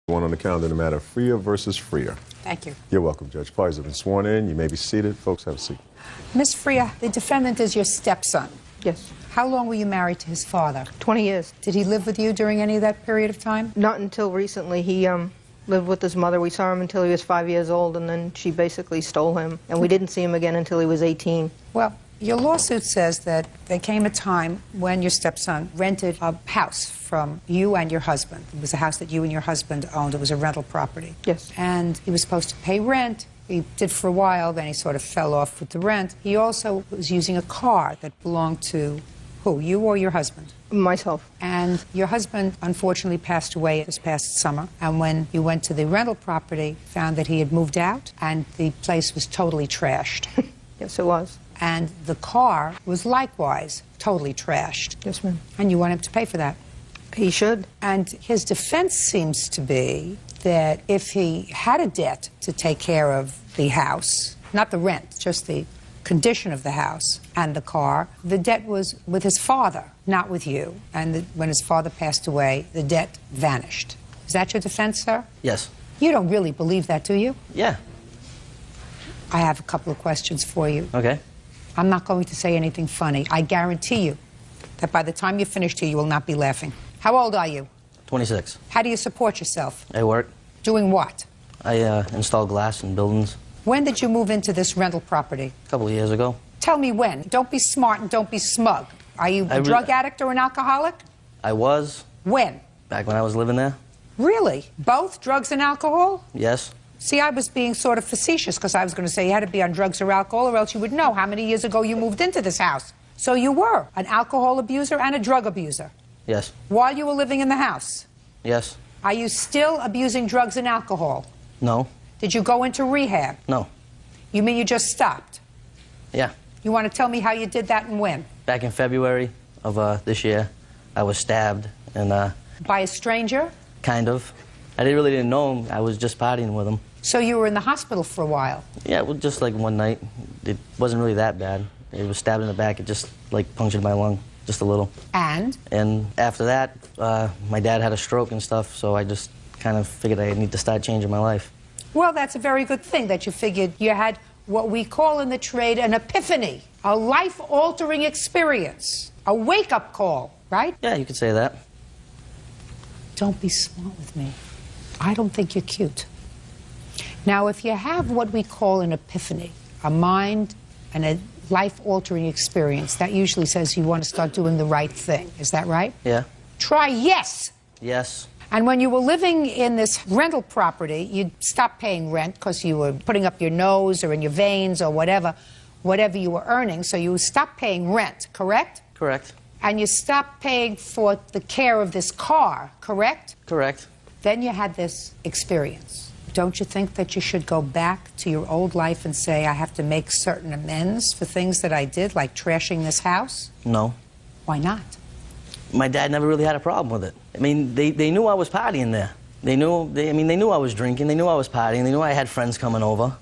One on the calendar, no matter Freer versus Freer. Thank you. You're welcome, Judge. Parties have been sworn in. You may be seated. Folks, have a seat. Ms. Freer, the defendant is your stepson. Yes. How long were you married to his father? 20 years. Did he live with you during any of that period of time? Not until recently. He lived with his mother. We saw him until he was 5 years old, and then she basically stole him. And we didn't see him again until he was 18. Well, your lawsuit says that there came a time when your stepson rented a house from you and your husband. It was a house that you and your husband owned. It was a rental property. Yes. And he was supposed to pay rent. He did for a while, then he sort of fell off with the rent. He also was using a car that belonged to who, you or your husband? Myself. And your husband, unfortunately, passed away this past summer. And when you went to the rental property, found that he had moved out, and the place was totally trashed. Yes, it was. And the car was likewise totally trashed. Yes, ma'am. And you want him to pay for that. He should. And his defense seems to be that if he had a debt to take care of the house, not the rent, just the condition of the house and the car, the debt was with his father, not with you. And when his father passed away, the debt vanished. Is that your defense, sir? Yes. You don't really believe that, do you? Yeah. I have a couple of questions for you. Okay. I'm not going to say anything funny. I guarantee you that by the time you're finished here, you will not be laughing. How old are you? 26. How do you support yourself? I work. Doing what? I install glass in buildings. When did you move into this rental property? A couple of years ago. Tell me when. Don't be smart and don't be smug. Are you a drug addict or an alcoholic? I was. When? Back when I was living there. Really? Both drugs and alcohol? Yes. See, I was being sort of facetious because I was going to say you had to be on drugs or alcohol or else you would know how many years ago you moved into this house. So you were an alcohol abuser and a drug abuser. Yes. While you were living in the house? Yes. Are you still abusing drugs and alcohol? No. Did you go into rehab? No. You mean you just stopped? Yeah. You want to tell me how you did that and when? Back in February of this year, I was stabbed and By a stranger? kind of. I really didn't know him. I was just partying with him. So you were in the hospital for a while? Yeah, well, just like one night. It wasn't really that bad. It was stabbed in the back. It just like punctured my lung, just a little. And? And after that, my dad had a stroke and stuff, so I just kind of figured I need to start changing my life. Well, that's a very good thing that you figured you had what we call in the trade an epiphany, a life-altering experience, a wake-up call, right? Yeah, you could say that. Don't be smart with me. I don't think you're cute. Now, if you have what we call an epiphany, a mind and a life-altering experience, that usually says you want to start doing the right thing. Is that right? Yeah. Try yes. Yes. And when you were living in this rental property, you stopped paying rent because you were putting up your nose or in your veins or whatever you were earning. So you stopped paying rent, correct? Correct. And you stopped paying for the care of this car, correct? Correct. Then you had this experience. Don't you think that you should go back to your old life and say, I have to make certain amends for things that I did, like trashing this house? No. Why not? My dad never really had a problem with it. I mean, they knew I was partying there. They knew I was drinking. They knew I was partying. They knew I had friends coming over.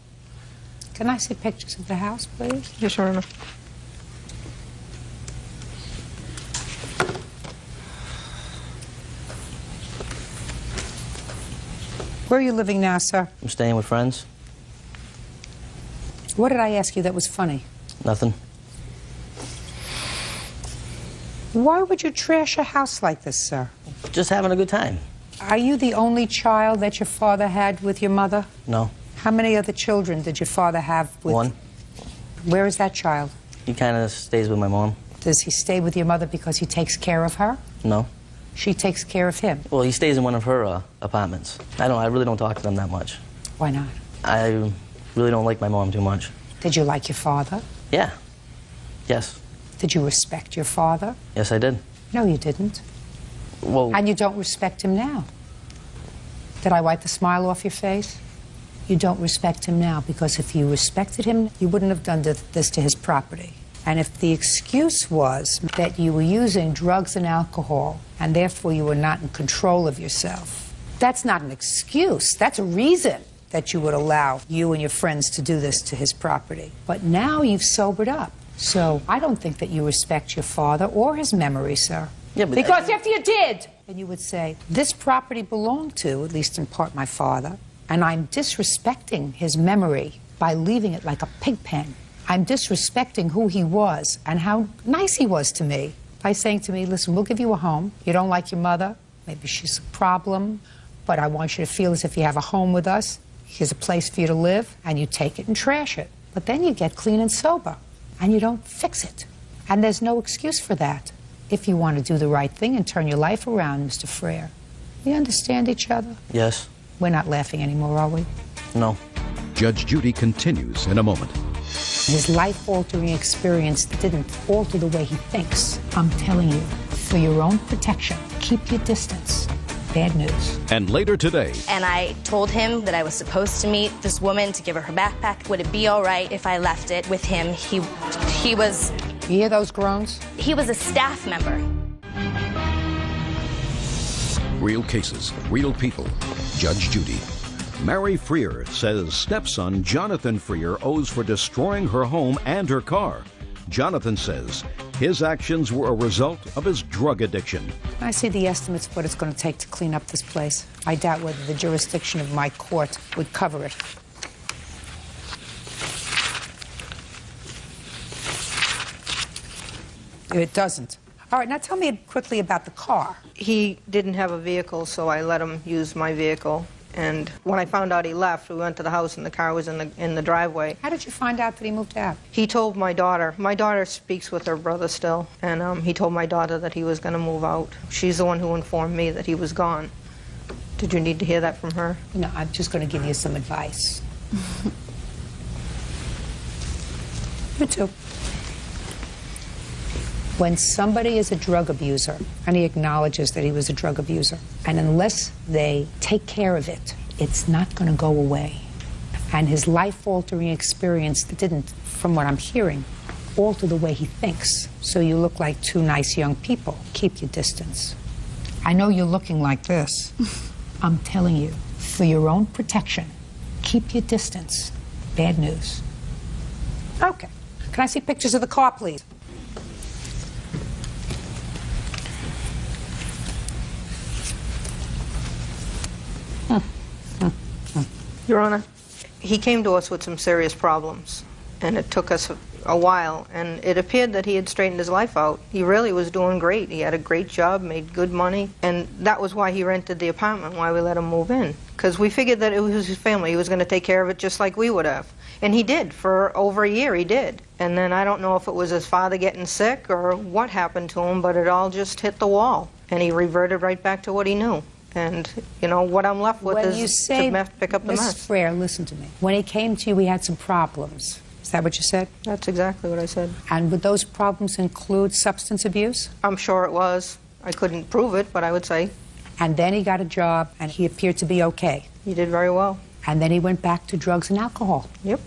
Can I see pictures of the house, please? Yes, Your Honor. Where are you living now, sir? I'm staying with friends. What did I ask you that was funny? Nothing. Why would you trash a house like this, sir? Just having a good time. Are you the only child that your father had with your mother? No. How many other children did your father have with... One. Where is that child? He kind of stays with my mom. Does he stay with your mother because he takes care of her? No. She takes care of him? Well, he stays in one of her apartments. I really don't talk to them that much. Why not? I really don't like my mom too much. Did you like your father? Yeah. Yes. Did you respect your father? Yes, I did. No, you didn't. Well... And you don't respect him now. Did I wipe the smile off your face? You don't respect him now because if you respected him, you wouldn't have done this to his property. And if the excuse was that you were using drugs and alcohol and therefore you were not in control of yourself, that's not an excuse. That's a reason that you would allow you and your friends to do this to his property. But now you've sobered up. So I don't think that you respect your father or his memory, sir. Yeah, but because if you did, and you would say, this property belonged to, at least in part, my father, and I'm disrespecting his memory by leaving it like a pig pen. I'm disrespecting who he was and how nice he was to me by saying to me, listen, we'll give you a home. You don't like your mother. Maybe she's a problem, but I want you to feel as if you have a home with us. Here's a place for you to live, and you take it and trash it. But then you get clean and sober, and you don't fix it. And there's no excuse for that if you want to do the right thing and turn your life around, Mr. Frere. We understand each other? Yes. We're not laughing anymore, are we? No. Judge Judy continues in a moment. His life-altering experience didn't alter the way he thinks. I'm telling you, for your own protection, keep your distance. Bad news. And later today. And I told him that I was supposed to meet this woman to give her her backpack. Would it be all right if I left it with him? He was... You hear those groans? He was a staff member. Real cases, real people. Judge Judy. Mary Freer says stepson Jonathan Freer owes for destroying her home and her car. Jonathan says his actions were a result of his drug addiction. I see the estimates of what it's going to take to clean up this place. I doubt whether the jurisdiction of my court would cover it. It doesn't. All right, now tell me quickly about the car. He didn't have a vehicle, so I let him use my vehicle. And when I found out he left, we went to the house and the car was in the driveway. How did you find out that he moved out? He told my daughter. My daughter speaks with her brother still, and he told my daughter that he was going to move out. She's the one who informed me that he was gone. Did you need to hear that from her? No, I'm just going to give you some advice. You too. When somebody is a drug abuser, and he acknowledges that he was a drug abuser, and unless they take care of it, it's not going to go away. And his life-altering experience didn't, from what I'm hearing, alter the way he thinks. So you look like two nice young people. Keep your distance. I know you're looking like this. I'm telling you, for your own protection, keep your distance. Bad news. Okay. Can I see pictures of the car, please? Your Honor, he came to us with some serious problems, and it took us a while, and it appeared that he had straightened his life out. He really was doing great. He had a great job, made good money, and that was why he rented the apartment, why we let him move in, because we figured that it was his family. He was going to take care of it just like we would have. And he did. For over a year, he did. And then I don't know if it was his father getting sick or what happened to him, but it all just hit the wall, and he reverted right back to what he knew. And, you know, what I'm left with is to pick up the mess. Mrs. Frere, listen to me. When he came to you, he had some problems. Is that what you said? That's exactly what I said. And would those problems include substance abuse? I'm sure it was. I couldn't prove it, but I would say. And then he got a job, and he appeared to be okay. He did very well. And then he went back to drugs and alcohol. Yep.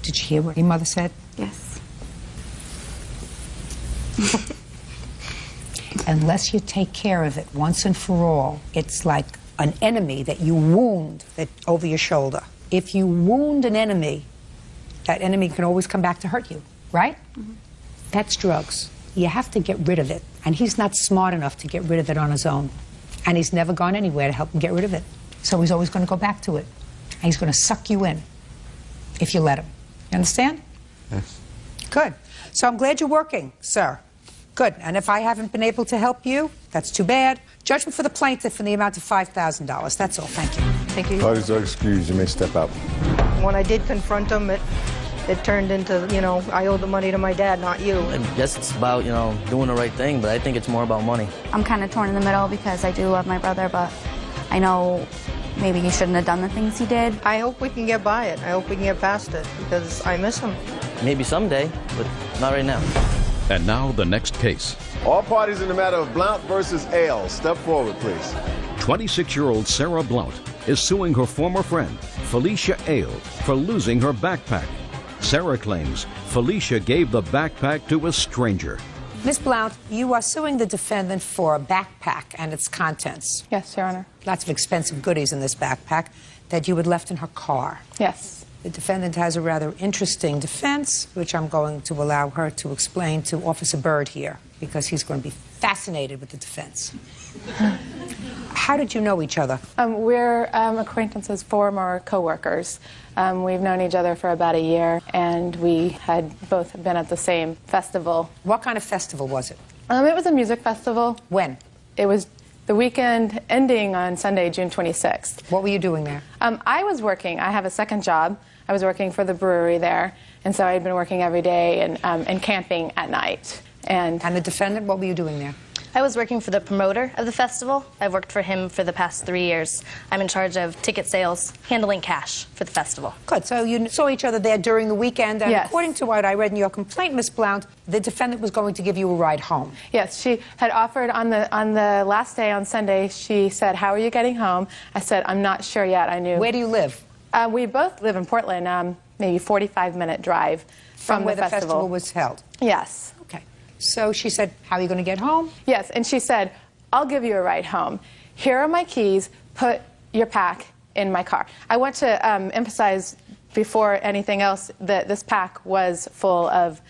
Did you hear what your mother said? Yes. Unless you take care of it once and for all, it's like an enemy that you wound over your shoulder. If you wound an enemy, that enemy can always come back to hurt you, right? Mm-hmm. That's drugs. You have to get rid of it. And he's not smart enough to get rid of it on his own. And he's never gone anywhere to help him get rid of it. So he's always going to go back to it. And he's going to suck you in if you let him. You understand? Yes. Good. So I'm glad you're working, sir. Good. And if I haven't been able to help you, that's too bad. Judgment for the plaintiff in the amount of $5,000. That's all. Thank you. Thank you. Parties are excused. You may step out. When I did confront him, it turned into, you know, I owe the money to my dad, not you. I guess it's about, you know, doing the right thing, but I think it's more about money. I'm kind of torn in the middle because I do love my brother, but I know maybe he shouldn't have done the things he did. I hope we can get by it. I hope we can get past it because I miss him. Maybe someday, but not right now. And now the next case. All parties in the matter of Blount versus Ale, step forward, please. 26-year-old Sarah Blount is suing her former friend, Felicia Ale, for losing her backpack. Sarah claims Felicia gave the backpack to a stranger. Ms. Blount, you are suing the defendant for a backpack and its contents. Yes, Your Honor. Lots of expensive goodies in this backpack that you had left in her car. Yes. The defendant has a rather interesting defense, which I'm going to allow her to explain to Officer Byrd here, because he's going to be fascinated with the defense. How did you know each other? We're acquaintances, former co-workers. We've known each other for about a year, and we had both been at the same festival. What kind of festival was it? It was a music festival. When? It was the weekend ending on Sunday, June 26th. What were you doing there? I was working. I have a second job. I was working for the brewery there, and so I had been working every day and camping at night. And the defendant, what were you doing there? I was working for the promoter of the festival. I've worked for him for the past 3 years. I'm in charge of ticket sales, handling cash for the festival. Good. So you saw each other there during the weekend, and yes. According to what I read in your complaint, Ms. Blount, the defendant was going to give you a ride home. Yes, she had offered on the last day on Sunday. She said, "How are you getting home?" I said, "I'm not sure yet." I knew. Where do you live? We both live in Portland. Maybe 45-minute drive from where the festival was held. Yes. Okay. So she said, "How are you going to get home?" Yes, and she said, "I'll give you a ride home. Here are my keys. Put your pack in my car." I want to emphasize before anything else that this pack was full of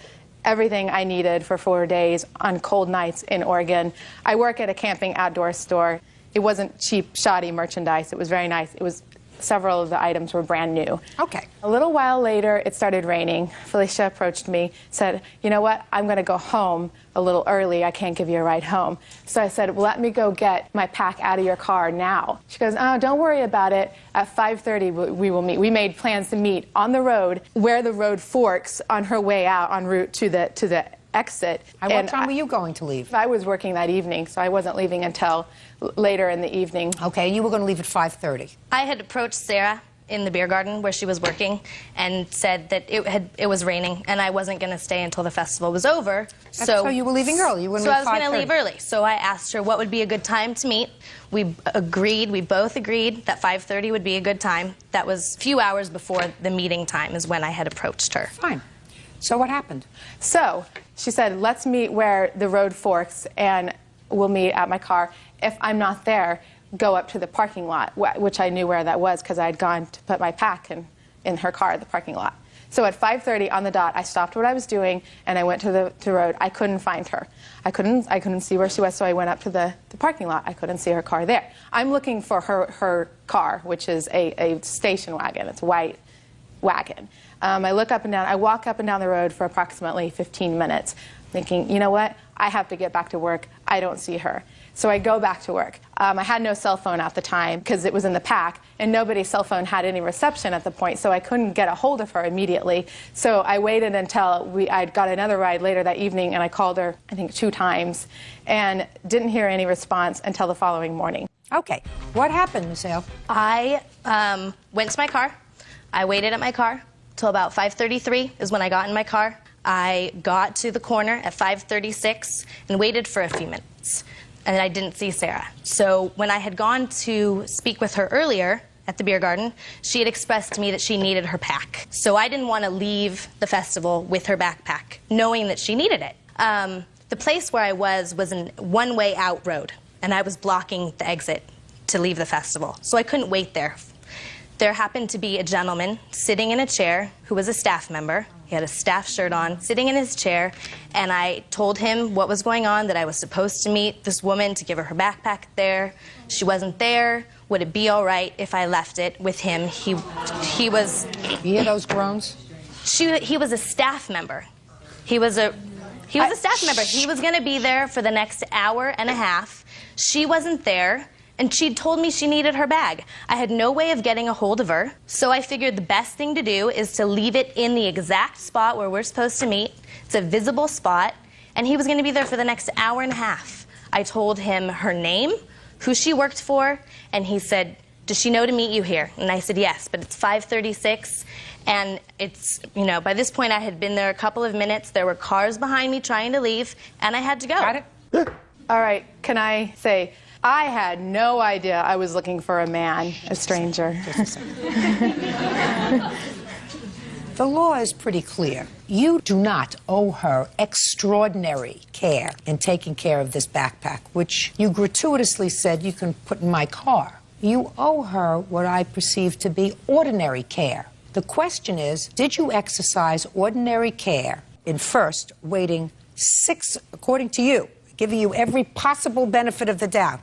everything I needed for 4 days on cold nights in Oregon. I work at a camping outdoor store. It wasn't cheap, shoddy merchandise. It was very nice. It was several of the items were brand new. Okay. A little while later, it started raining. Felicia approached me, said, "You know what? I'm going to go home a little early. I can't give you a ride home." So I said, "Well, let me go get my pack out of your car now." She goes, "Oh, don't worry about it. At 5:30, we will meet." We made plans to meet on the road where the road forks on her way out en route to the exit. And what time were you going to leave? I was working that evening, so I wasn't leaving until later in the evening. Okay, you were going to leave at 5:30. I had approached Sarah in the beer garden where she was working and said that it was raining and I wasn't going to stay until the festival was over. So you were leaving early. You were so I was going to leave early. So I asked her what would be a good time to meet. We both agreed that 5:30 would be a good time. That was a few hours before the meeting time is when I had approached her. Fine. So what happened? So she said, "Let's meet where the road forks and we'll meet at my car. If I'm not there, go up to the parking lot," which I knew where that was because I had gone to put my pack in her car at the parking lot. So at 5:30 on the dot, I stopped what I was doing and I went to the road. I couldn't find her. I couldn't see where she was, so I went up to the parking lot. I couldn't see her car there. I'm looking for her car, which is a station wagon. It's a white wagon. I look up and down. I walk up and down the road for approximately 15 minutes, thinking, you know what? I have to get back to work. I don't see her. So I go back to work. I had no cell phone at the time because it was in the pack, and nobody's cell phone had any reception at the point, so I couldn't get a hold of her immediately. So I waited until I'd got another ride later that evening, and I called her, I think, 2 times, and didn't hear any response until the following morning. Okay. What happened, Ms. Hale? I went to my car. I waited at my car till about 5:33 is when I got in my car. I got to the corner at 5:36 and waited for a few minutes. And I didn't see Sarah. So when I had gone to speak with her earlier at the beer garden, she had expressed to me that she needed her pack. So I didn't want to leave the festival with her backpack, knowing that she needed it. The place where I was a one-way out road, and I was blocking the exit to leave the festival. So I couldn't wait there. There happened to be a gentleman sitting in a chair who was a staff member. He had a staff shirt on, sitting in his chair, and I told him what was going on, that I was supposed to meet this woman to give her backpack there. She wasn't there. Would it be all right if I left it with him? He was... You hear those groans? He was a staff member. He was a staff member. He was going to be there for the next hour and a half. She wasn't there. And she'd told me she needed her bag. I had no way of getting a hold of her, so I figured the best thing to do is to leave it in the exact spot where we're supposed to meet. It's a visible spot, and he was going to be there for the next hour and a half. I told him her name, who she worked for, and he said, "Does she know to meet you here?" And I said, "Yes," but it's 5:36, and it's, you know, by this point I had been there a couple of minutes. There were cars behind me trying to leave, and I had to go. Got it? Yeah. All right, can I say, I had no idea I was looking for a man, a stranger. The law is pretty clear. You do not owe her extraordinary care in taking care of this backpack, which you gratuitously said you can put in my car. You owe her what I perceive to be ordinary care. The question is, did you exercise ordinary care in first waiting according to you, giving you every possible benefit of the doubt,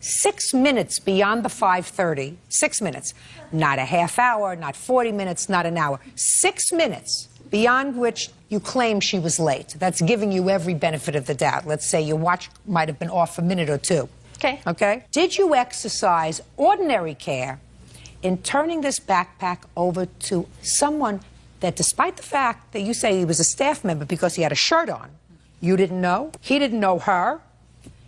6 minutes beyond the 5:30, 6 minutes, not a half hour, not 40 minutes, not an hour, 6 minutes beyond which you claim she was late. That's giving you every benefit of the doubt. Let's say your watch might have been off a minute or two. Okay. Okay? Did you exercise ordinary care in turning this backpack over to someone that, despite the fact that you say he was a staff member because he had a shirt on, you didn't know? He didn't know her.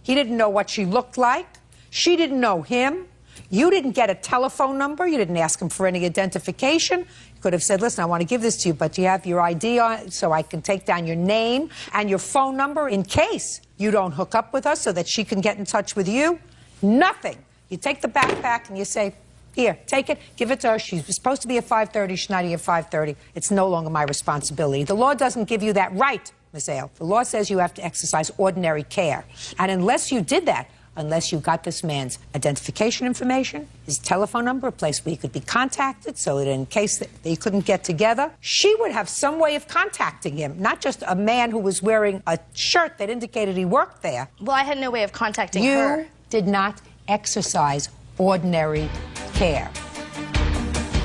He didn't know what she looked like. She didn't know him. You didn't get a telephone number. You didn't ask him for any identification. You could have said, listen, I want to give this to you, but do you have your ID on it so I can take down your name and your phone number in case you don't hook up with us so that she can get in touch with you? Nothing. You take the backpack and you say, here, take it, give it to her. She's supposed to be at 5:30. She's not here at 5:30. It's no longer my responsibility. The law doesn't give you that right, Ms. Ale. The law says you have to exercise ordinary care. And unless you did that, unless you got this man's identification information, his telephone number, a place where he could be contacted so that in case that they couldn't get together, she would have some way of contacting him, not just a man who was wearing a shirt that indicated he worked there. Well, I had no way of contacting her. You did not exercise ordinary care.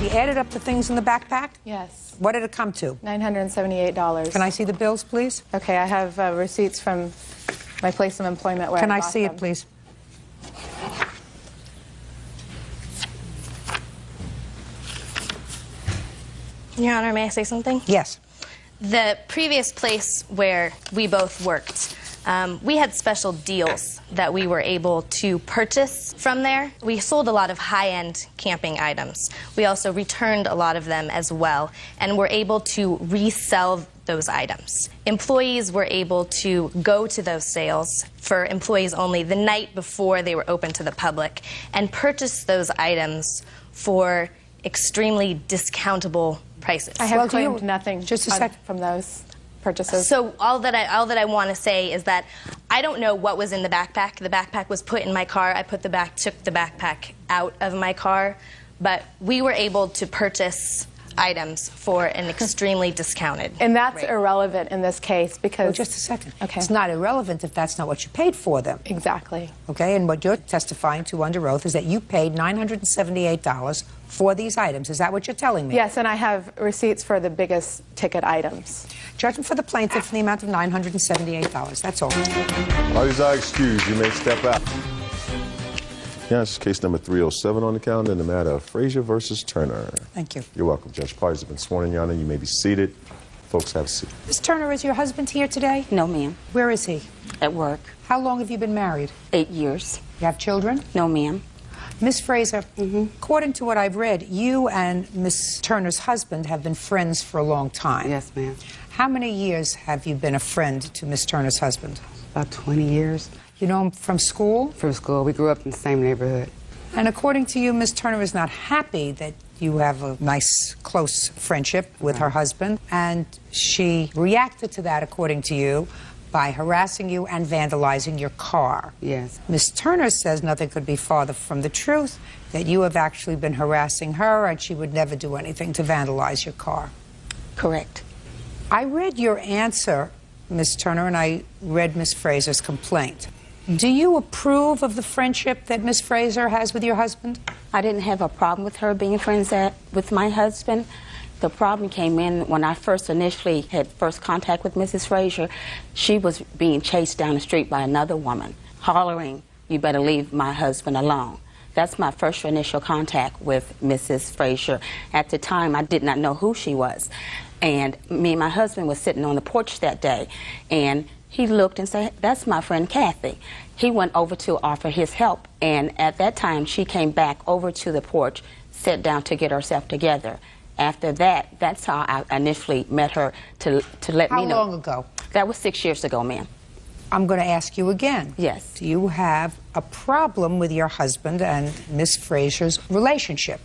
You added up the things in the backpack? Yes. What did it come to? $978. Can I see the bills, please? Okay, I have receipts from my place of employment where Can I I bought see them. it, please? Your Honor, may I say something? Yes. The previous place where we both worked, we had special deals that we were able to purchase from there. We sold a lot of high-end camping items. We also returned a lot of them as well, and were able to resell those items. Employees were able to go to those sales for employees only the night before they were open to the public and purchase those items for extremely discountable prices. I have Well, claimed nothing just a sec. from those purchases. So all that I want to say is that I don't know what was in the backpack. The backpack was put in my car. I took the backpack out of my car, but we were able to purchase items for an extremely discounted And that's rate. irrelevant in this case because... Well, just a second. Okay. It's not irrelevant if that's not what you paid for them. Exactly. Okay, and what you're testifying to under oath is that you paid $978 for these items. Is that what you're telling me? Yes, and I have receipts for the biggest ticket items. Judgment for the plaintiff in the amount of $978. That's all. Parties are excused. You may step out. Yeah, this is case number 307 on the calendar in the matter of Frazier versus Turner. Thank you. You're welcome, Judge. Parties have been sworn in, Your Honor. You may be seated. Folks, have a seat. Ms. Turner, is your husband here today? No, ma'am. Where is he? At work. How long have you been married? 8 years. You have children? No, ma'am. Miss Frazier, according to what I've read, you and Miss Turner's husband have been friends for a long time. Yes, ma'am. How many years have you been a friend to Miss Turner's husband? About 20 years. You know him from school? From school. We grew up in the same neighborhood. And according to you, Miss Turner is not happy that you have a nice, close friendship with her husband, and she reacted to that, according to you, by harassing you and vandalizing your car. Yes. Miss Turner says nothing could be farther from the truth, that you have actually been harassing her and she would never do anything to vandalize your car. Correct. I read your answer, Miss Turner, and I read Miss Frazier's complaint. Do you approve of the friendship that Miss Frazier has with your husband? I didn't have a problem with her being friends with my husband. The problem came in when I initially had contact with Mrs. Frazier. She was being chased down the street by another woman, hollering, "You better leave my husband alone." That's my first initial contact with Mrs. Frazier. At the time, I did not know who she was. And me and my husband was sitting on the porch that day, and he looked and said, "That's my friend Kathy." He went over to offer his help, and at that time, she came back over to the porch, sat down to get herself together. After that, that's how I initially met her to let me know. How long ago? That was 6 years ago, ma'am. I'm going to ask you again. Yes. Do you have a problem with your husband and Miss Frazier's relationship?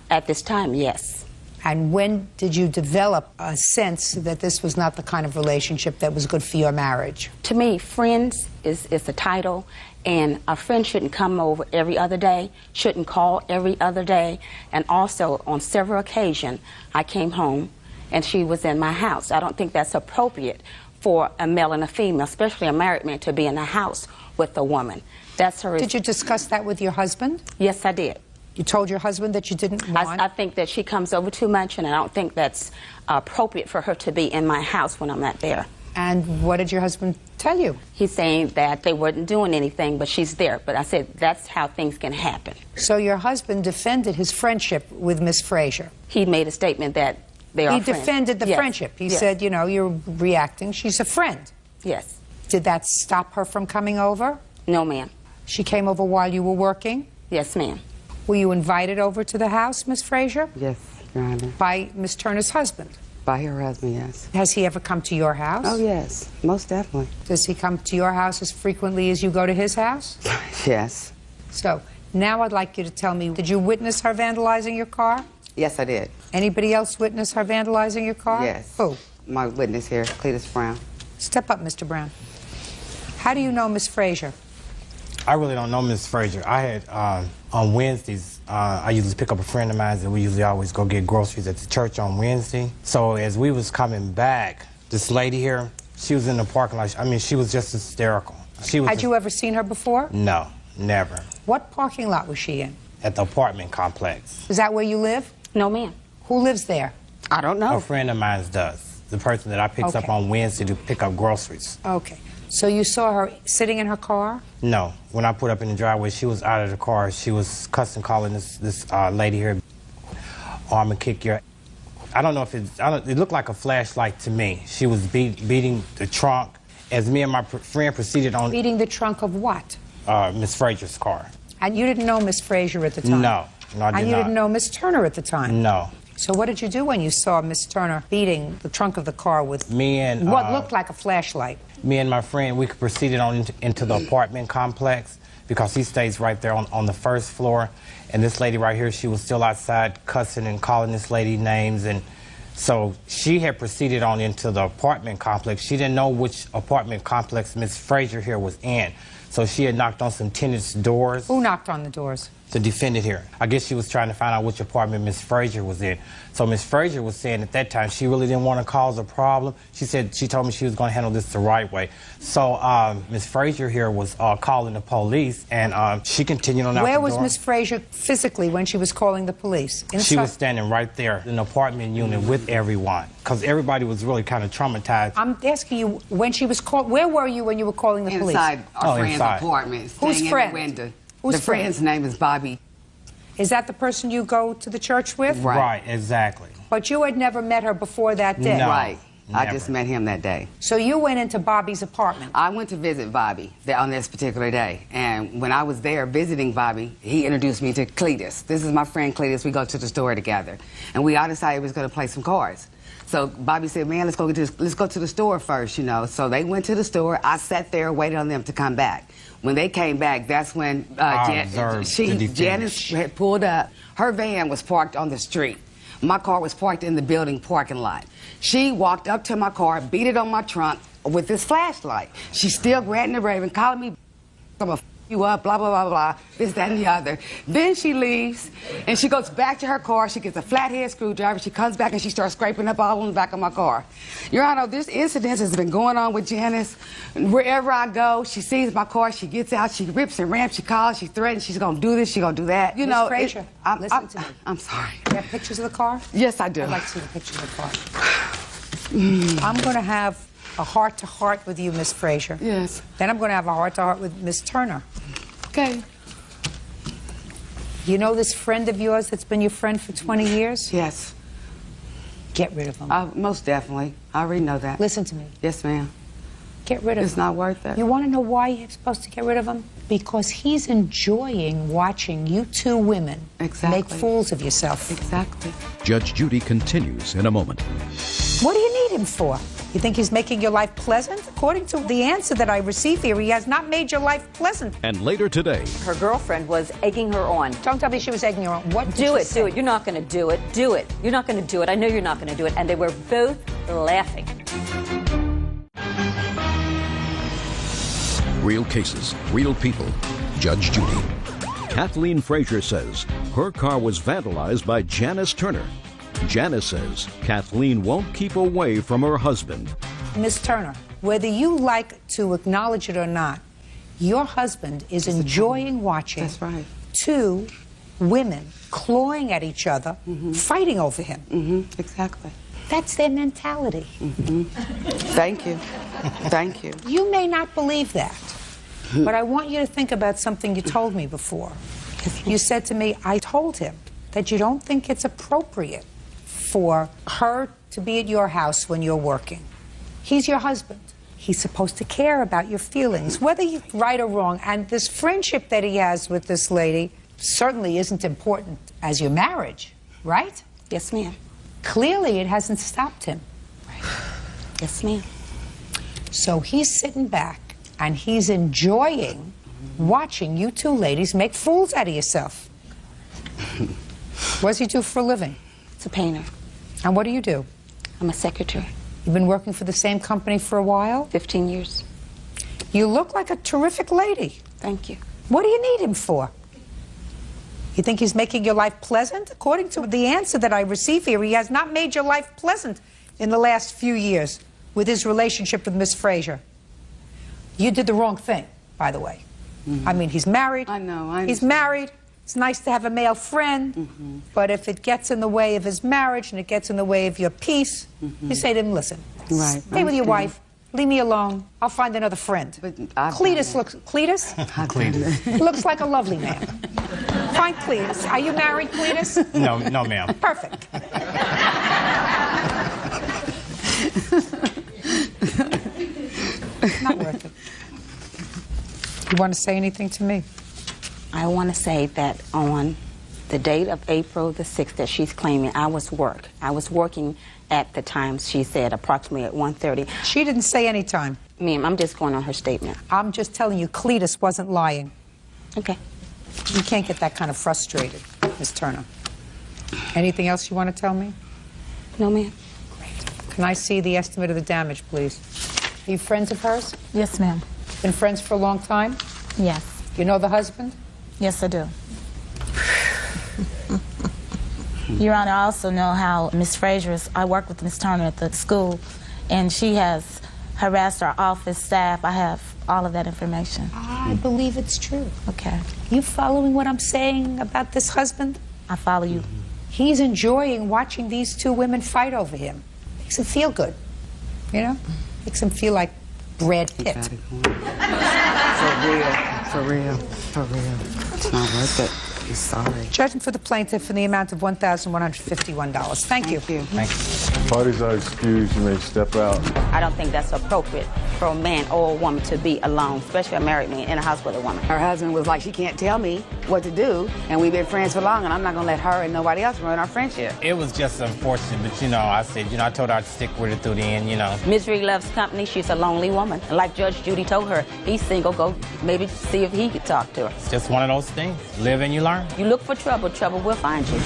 At this time, yes. And when did you develop a sense that this was not the kind of relationship that was good for your marriage? To me, friends is a title, and a friend shouldn't come over every other day, shouldn't call every other day. And also, on several occasions, I came home and she was in my house. I don't think that's appropriate for a male and a female, especially a married man, to be in the house with a woman. That's her. Did you discuss that with your husband? Yes, I did. You told your husband that you didn't want? I think that she comes over too much, and I don't think that's appropriate for her to be in my house when I'm not there. And what did your husband tell you? He's saying that they weren't doing anything, but she's there. But I said, that's how things can happen. So your husband defended his friendship with Miss Frazier? He made a statement that they are He friends. defended the Yes. friendship. He Yes. said, you know, you're reacting. She's a friend. Yes. Did that stop her from coming over? No, ma'am. She came over while you were working? Yes, ma'am. Were you invited over to the house, Miss Frazier? Yes, Your Honor. By Miss Turner's husband? By her husband, yes. Has he ever come to your house? Oh, yes, most definitely. Does he come to your house as frequently as you go to his house? Yes. So, now I'd like you to tell me, did you witness her vandalizing your car? Yes, I did. Anybody else witness her vandalizing your car? Yes. Who? My witness here, Cletus Brown. Step up, Mr. Brown. How do you know Miss Frazier? I really don't know Miss Frazier. I had, on Wednesdays, I usually pick up a friend of mine, and we usually always go get groceries at the church on Wednesday. So as we was coming back, this lady here, she was in the parking lot. I mean, she was just hysterical. Had you ever seen her before? No, never. What parking lot was she in? At the apartment complex. Is that where you live? No, ma'am. Who lives there? I don't know. A friend of mine does. The person that I picked up on Wednesday to pick up groceries. Okay. So you saw her sitting in her car? No. When I put up in the driveway, she was out of the car. She was cussing, calling this lady here, "Oh, I'm gonna kick your." I don't know if it looked like a flashlight to me. She was beating the trunk as me and my friend proceeded on. Beating the trunk of what? Miss Frazier's car. And you didn't know Miss Frazier at the time? No, I did And you not. didn't know Miss Turner at the time? No. So what did you do when you saw Miss Turner beating the trunk of the car with what looked like a flashlight? Me and my friend, we proceeded on into the apartment complex because he stays right there on the first floor. And this lady right here, she was still outside cussing and calling this lady names. And so she had proceeded on into the apartment complex. She didn't know which apartment complex Miss Frazier here was in. So she had knocked on some tenants' doors. Who knocked on the doors? The defendant here. I guess she was trying to find out which apartment Miss Frazier was in. So Miss Frazier was saying at that time she really didn't want to cause a problem. She told me she was going to handle this the right way. So Miss Frazier here was calling the police, and she continued on out the door. Where was Miss Frazier physically when she was calling the police? Inside? She was standing right there in the apartment unit with everyone, because everybody was really kind of traumatized. I'm asking you, when she was called, where were you when you were calling the police? Inside our friend's apartment. Whose staying friend? In the window. Whose the friend's name is Bobby. Is that the person you go to the church with? Right, exactly. But you had never met her before that day? No, Right. I never. just met him that day. So you went into Bobby's apartment? I went to visit Bobby on this particular day. And when I was there visiting Bobby, he introduced me to Cletus. This is my friend Cletus. We go to the store together. And we all decided we was going to play some cards. So Bobby said, man, let's go to the store first, you know. So they went to the store. I sat there, waited on them to come back. When they came back, that's when Janice had pulled up. Her van was parked on the street. My car was parked in the building parking lot. She walked up to my car, beat it on my trunk with this flashlight. She's still ranting and raving, calling me, I'm gonna f you up, blah, blah, blah, blah, this, that, and the other. Then she leaves, and she goes back to her car. She gets a flathead screwdriver. She comes back, and she starts scraping up all on the back of my car. Your Honor, this incident has been going on with Janice. Wherever I go, she sees my car. She gets out. She rips and ramps. She calls. She threatens. She's going to do this. She's going to do that. You know, Frazier, listen to me. I'm sorry. You have pictures of the car? Yes, I do. I'd like to see the pictures of the car. I'm going to have a heart-to-heart with you, Miss Frazier. Yes. Then I'm going to have a heart-to-heart with Miss Turner. Okay. You know this friend of yours that's been your friend for 20 years? Yes. Get rid of him. Most definitely. I already know that. Listen to me. Yes, ma'am. Get rid of him. It's not worth it. You want to know why you're supposed to get rid of him? Because he's enjoying watching you two women make fools of yourself. Exactly. Judge Judy continues in a moment. What do you need him for? You think he's making your life pleasant? According to the answer that I received here, he has not made your life pleasant. And later today, her girlfriend was egging her on. Don't tell me she was egging her on. What did do she it, say? do it. You're not going to do it. Do it. You're not going to do it. I know you're not going to do it. And they were both laughing. real cases, real people. Judge Judy. Kathleen Frazier says her car was vandalized by Janice Turner. Janice says Kathleen won't keep away from her husband. Miss Turner, whether you like to acknowledge it or not, your husband is enjoying watching two women clawing at each other, fighting over him. Exactly. That's their mentality. Thank you. Thank you. You may not believe that, but I want you to think about something you told me before. You said to me, I told him that you don't think it's appropriate for her to be at your house when you're working. He's your husband. He's supposed to care about your feelings, whether you're right or wrong. And this friendship that he has with this lady certainly isn't important as your marriage, right? Yes, ma'am. Clearly, it hasn't stopped him. Yes, ma'am. So he's sitting back and he's enjoying watching you two ladies make fools out of yourself. What does he do for a living? It's a painter. And what do you do? I'm a secretary. You've been working for the same company for a while? 15 years. You look like a terrific lady. Thank you. What do you need him for? You think he's making your life pleasant? According to the answer that I receive here, he has not made your life pleasant in the last few years with his relationship with Miss Frazier. You did the wrong thing, by the way. I mean, he's married. I know. He's married. It's nice to have a male friend. But if it gets in the way of his marriage and it gets in the way of your peace, you say to him, listen, stay with your wife. Leave me alone. I'll find another friend. Cletus looks like a lovely man. Find Cletus. Are you married, Cletus? No, ma'am. Perfect. Not worth it. You want to say anything to me? I want to say that on the date of April the 6th that she's claiming, I was working at the time she said, approximately at 1:30. She didn't say any time. Ma'am, I'm just going on her statement. I'm just telling you, Cletus wasn't lying. Okay. You can't get that kind of frustrated, Miss Turner. Anything else you want to tell me? No, ma'am. Can I see the estimate of the damage, please? Are you friends of hers? Yes, ma'am. Been friends for a long time? Yes. You know the husband? Yes, I do. Your Honor, I also know how Miss Frazier is. I work with Miss Turner at the school, and she has harassed our office staff. I have all of that information. I believe it's true. Okay. You following what I'm saying about this husband? I follow you. He's enjoying watching these two women fight over him. Makes him feel good. You know? Makes him feel like Brad Pitt. For real. It's not worth it. I'm sorry. Judgment for the plaintiff in the amount of $1,151. Thank you. Thank you. Parties are excused. You may step out. I don't think that's appropriate for a man or a woman to be alone, especially a married man in a house with a woman. Her husband was like, she can't tell me what to do, and we've been friends for long, and I'm not going to let her and nobody else ruin our friendship. It was just unfortunate, but I said, I told her I'd stick with it through the end, Misery loves company. She's a lonely woman. And like Judge Judy told her, he's single. Go maybe see if he could talk to her. It's just one of those things. Live and you learn. You look for trouble, trouble will find you.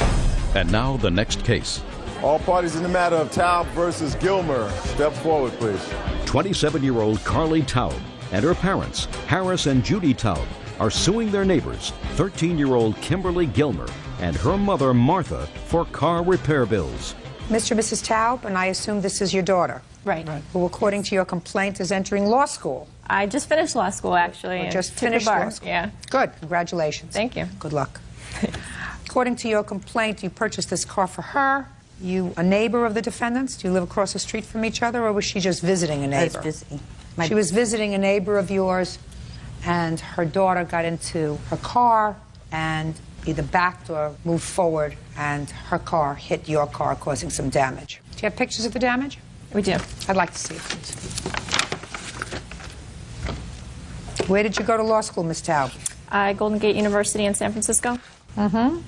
And now the next case. All parties in the matter of Taub versus Gilmer. Step forward, please. 27-year-old Carly Taub and her parents, Harris and Judy Taub, are suing their neighbors, 13-year-old Kimberly Gilmer and her mother, Martha, for car repair bills. Mr. and Mrs. Taub, and I assume this is your daughter. Right. Who, according to your complaint, is entering law school. I just finished law school, actually. Or just took the finished bar. law school. Yeah. Good. Congratulations. Thank you. Good luck. According to your complaint, you purchased this car for her. You a neighbor of the defendants? Do you live across the street from each other, or was she just visiting a neighbor? I was visiting. She was visiting a neighbor of yours, and her daughter got into her car and either backed or moved forward, and her car hit your car, causing some damage. Do you have pictures of the damage? We do. I'd like to see it, please. Where did you go to law school, Miss Taub? Golden Gate University in San Francisco. Mm-hmm.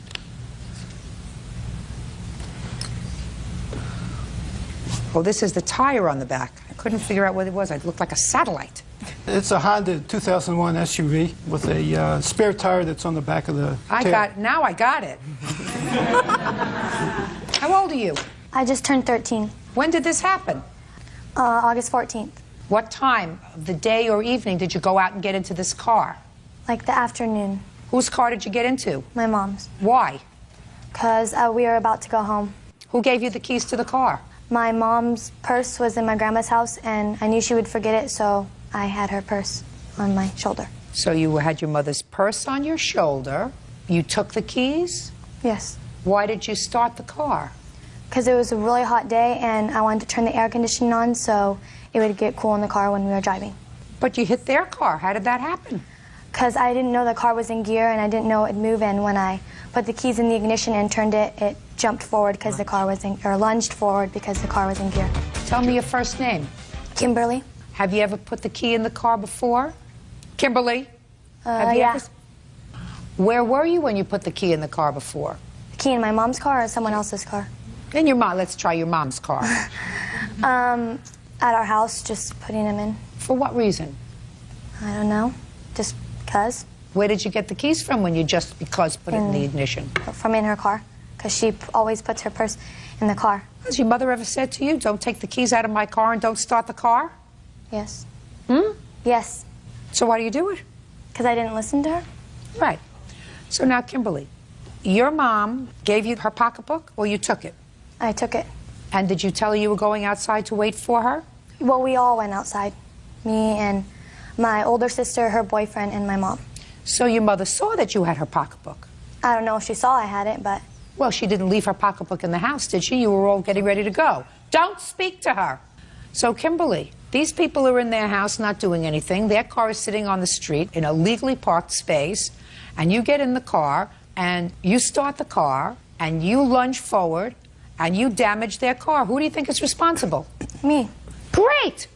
Oh, this is the tire on the back. I couldn't figure out what it was. It looked like a satellite. It's a Honda 2001 SUV with a spare tire that's on the back of the tail. Now I got it. How old are you? I just turned 13. When did this happen? August 14th. What time of the day or evening did you go out and get into this car? Like the afternoon. Whose car did you get into? My mom's. Why? Because we were about to go home. Who gave you the keys to the car? My mom's purse was in my grandma's house, and I knew she would forget it, so I had her purse on my shoulder. So you had your mother's purse on your shoulder. You took the keys? Yes. Why did you start the car? Because it was a really hot day, and I wanted to turn the air conditioning on so it would get cool in the car when we were driving. But you hit their car. How did that happen? Because I didn't know the car was in gear, and I didn't know it would move, and when I put the keys in the ignition and turned it, it jumped forward because the car was in, or lunged forward because the car was in gear. Tell me your first name. Kimberly. Have you ever put the key in the car before? Kimberly? Have you Yeah. ever... Where were you when you put the key in the car before? The key in my mom's car or someone else's car? In your mom. Let's try your mom's car. At our house, just putting them in. For what reason? I don't know. Just because. Where did you get the keys from when you just because put it in the ignition? From in her car, because she always puts her purse in the car. Has your mother ever said to you, don't take the keys out of my car and don't start the car? Yes. Hmm? Yes. So why do you do it? Because I didn't listen to her. Right. So now, Kimberly, your mom gave you her pocketbook, or you took it? I took it. And did you tell her you were going outside to wait for her? Well, we all went outside. Me and my older sister, her boyfriend, and my mom. So your mother saw that you had her pocketbook? I don't know if she saw I had it, but... Well, she didn't leave her pocketbook in the house, did she? You were all getting ready to go. Don't speak to her. So, Kimberly, these people are in their house not doing anything. Their car is sitting on the street in a legally parked space, and you get in the car, and you start the car, and you lunge forward, and you damage their car. Who do you think is responsible? Me. Great!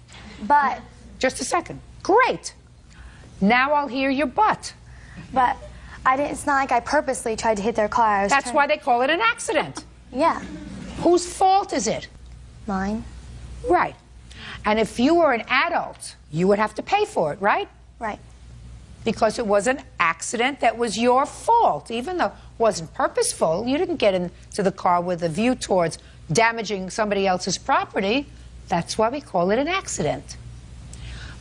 But... Just a second. Great! Now I'll hear your butt. But I didn't, it's not like I purposely tried to hit their car. That's why they call it an accident. Yeah. Whose fault is it? Mine. Right. And if you were an adult, you would have to pay for it, right? Right. Because it was an accident that was your fault. Even though it wasn't purposeful, you didn't get into the car with a view towards damaging somebody else's property. That's why we call it an accident.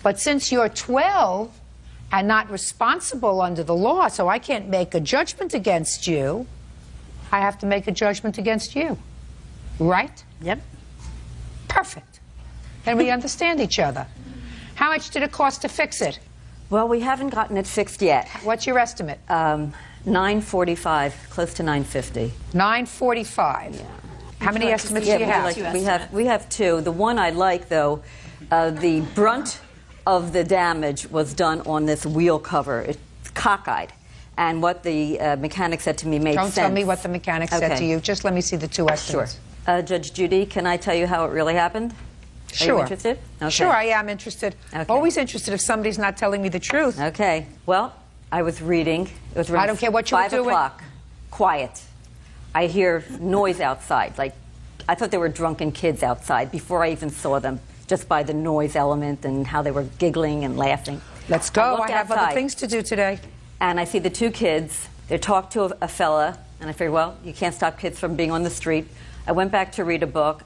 But since you're 12 and not responsible under the law, so I can't make a judgment against you, I have to make a judgment against you. Right? Yep. Perfect. Then we understand each other. How much did it cost to fix it? Well, we haven't gotten it fixed yet. What's your estimate? $945, close to $950. $945. Yeah. How many estimates do you have? We have two. The one I like, though, the brunt of the damage was done on this wheel cover. It's cockeyed. And what the mechanic said to me made sense. Don't tell me what the mechanic said to you. Just let me see the two estimates. Sure. Judge Judy, can I tell you how it really happened? Sure. Are you interested? Okay. Sure, I am interested. Okay. Always interested if somebody's not telling me the truth. Okay. Well, I was reading. It was around I don't care what you were doing. 5 o'clock. Quiet. I hear noise outside. Like, I thought there were drunken kids outside before I even saw them, just by the noise element and how they were giggling and laughing. Let's go. I have other things to do today. And I see the two kids. They talk to a fella, and I figured, well, you can't stop kids from being on the street. I went back to read a book.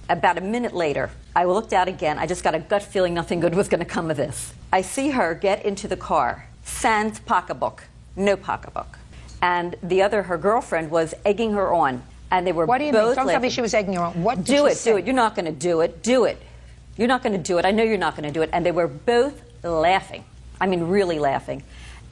About a minute later, I looked out again. I just got a gut feeling nothing good was going to come of this. I see her get into the car, sans pocketbook, no pocketbook. And the other, her girlfriend, was egging her on. And they were What do you both mean? Don't tell laughing. me she was egging her on. What did Do she it, say? do it. You're not going to do it. Do it. You're not going to do it. I know you're not going to do it. And they were both laughing. I mean, really laughing.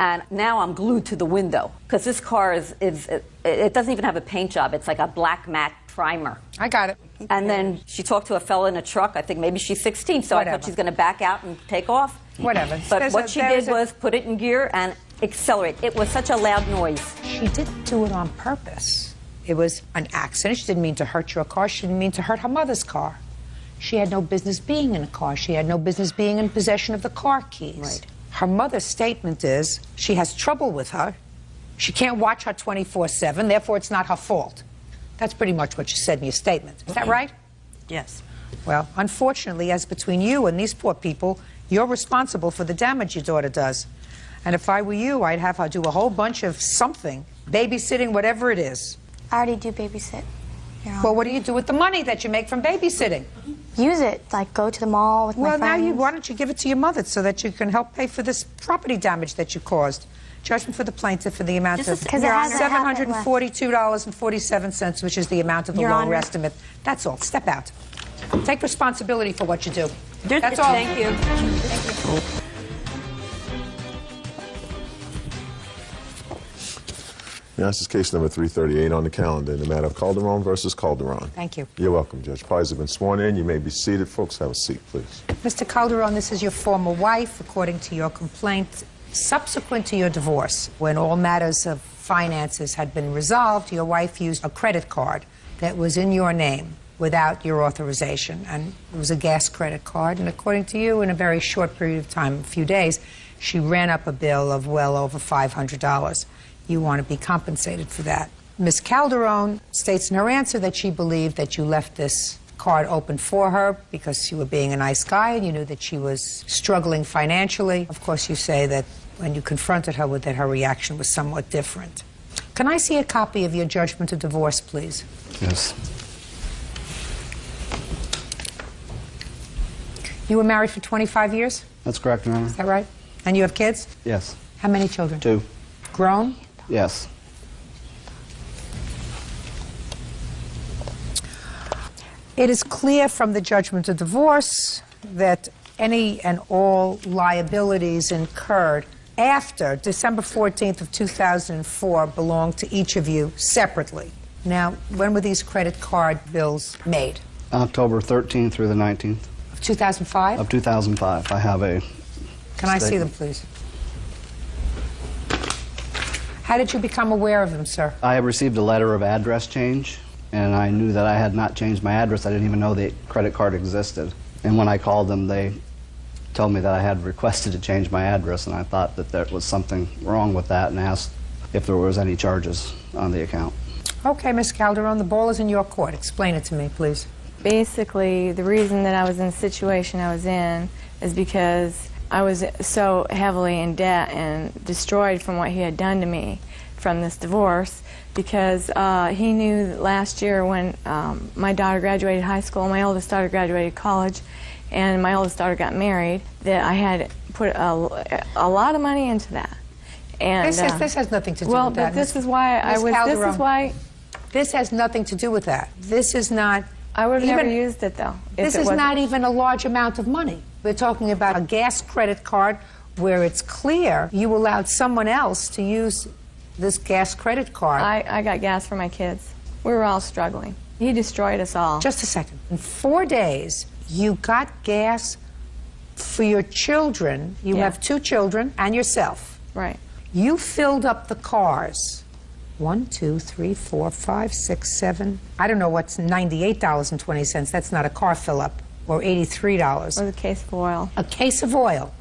And now I'm glued to the window because this car it doesn't even have a paint job. It's like a black matte primer. I got it. And then she talked to a fella in a truck. I think maybe she's 16, so Whatever. I thought she's going to back out and take off. Whatever. But what she did was put it in gear and accelerate. It was such a loud noise. She didn't do it on purpose. It was an accident. She didn't mean to hurt your car. She didn't mean to hurt her mother's car. She had no business being in a car. She had no business being in possession of the car keys. Right. Her mother's statement is she has trouble with her. She can't watch her 24/7, therefore it's not her fault. That's pretty much what you said in your statement. Is that right? Yes. Well, unfortunately, as between you and these poor people, you're responsible for the damage your daughter does. And if I were you, I'd have her do a whole bunch of something, babysitting, whatever it is. I already do babysit. Well, what do you do with the money that you make from babysitting? Use it, like go to the mall with my friends. Why don't you give it to your mother so that you can help pay for this property damage that you caused? Judgment for the plaintiff for the amount of $742.47, which is the amount of the lower estimate. That's all. Step out. Take responsibility for what you do. That's all. Thank you. Yeah, this is case number 338 on the calendar in the matter of Calderon versus Calderon. Thank you. You're welcome, Judge. Parties have been sworn in. You may be seated. Folks, have a seat, please. Mr. Calderon, this is your former wife, according to your complaint. Subsequent to your divorce, when all matters of finances had been resolved, your wife used a credit card that was in your name without your authorization, and it was a gas credit card, and according to you, in a very short period of time, a few days, she ran up a bill of well over $500. You want to be compensated for that. Ms. Calderon states in her answer that she believed that you left this card open for her because you were being a nice guy and you knew that she was struggling financially. Of course, you say that when you confronted her with that, her reaction was somewhat different. Can I see a copy of your judgment of divorce, please? Yes. You were married for 25 years? That's correct, Your Honor. Is that right? And you have kids? Yes. How many children? 2. Grown? Yes. It is clear from the judgment of divorce that any and all liabilities incurred after December 14th of 2004 belong to each of you separately. Now, when were these credit card bills made? October 13th through the 19th. Of 2005? Of 2005. I have a Can I see them, please? How did you become aware of them, sir? I received a letter of address change, and I knew that I had not changed my address. I didn't even know the credit card existed. And when I called them, they told me that I had requested to change my address, and I thought that there was something wrong with that and asked if there was any charges on the account. Okay, Ms. Calderon, the ball is in your court. Explain it to me, please. Basically, the reason that I was in the situation I was in is because I was so heavily in debt and destroyed from what he had done to me from this divorce, because he knew that last year when my daughter graduated high school, my oldest daughter graduated college, and my oldest daughter got married, that I had put a lot of money into that. And this has nothing to do well, with that. But this is why I was. Calderon, this is why. This has nothing to do with that. This is not. I would have never used it though. This is not even a large amount of money. We're talking about a gas credit card where it's clear you allowed someone else to use this gas credit card. I got gas for my kids. We were all struggling. He destroyed us all. Just a second. In 4 days, you got gas for your children. You have 2 children and yourself. Right. You filled up the cars. 1, 2, 3, 4, 5, 6, 7. I don't know what's $98.20. That's not a car fill up. Or $83. Or a case of oil. A case of oil.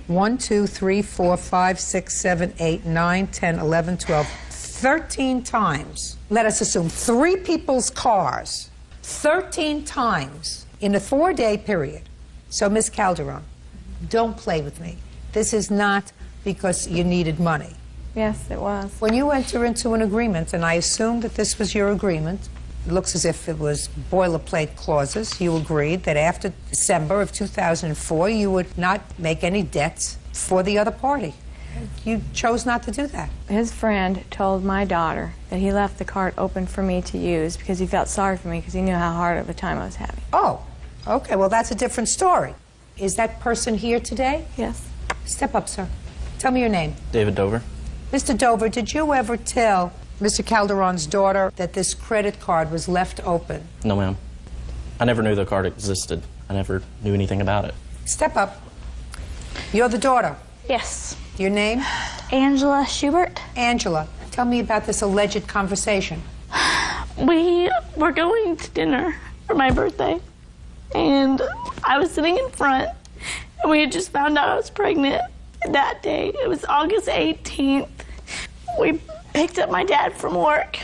1, 2, 3, 4, 5, 6, 7, 8, 9, 10, 11, 12, 13 times. Let us assume 3 people's cars, 13 times in a 4-day period. So, Ms. Calderon, don't play with me. This is not because you needed money. Yes, it was. When you enter into an agreement, and I assume that this was your agreement, it looks as if it was boilerplate clauses. You agreed that after December of 2004, you would not make any debts for the other party. You chose not to do that. His friend told my daughter that he left the card open for me to use because he felt sorry for me because he knew how hard of a time I was having. Oh, okay. Well, that's a different story. Is that person here today? Yes. Step up, sir. Tell me your name. David Dover. Mr. Dover, did you ever tell Mr. Calderon's daughter that this credit card was left open? No, ma'am. I never knew the card existed. I never knew anything about it. Step up. You're the daughter. Yes. Your name? Angela Schubert. Angela, tell me about this alleged conversation. We were going to dinner for my birthday, and I was sitting in front, and we had just found out I was pregnant that day. It was August 18th. We picked up my dad from work,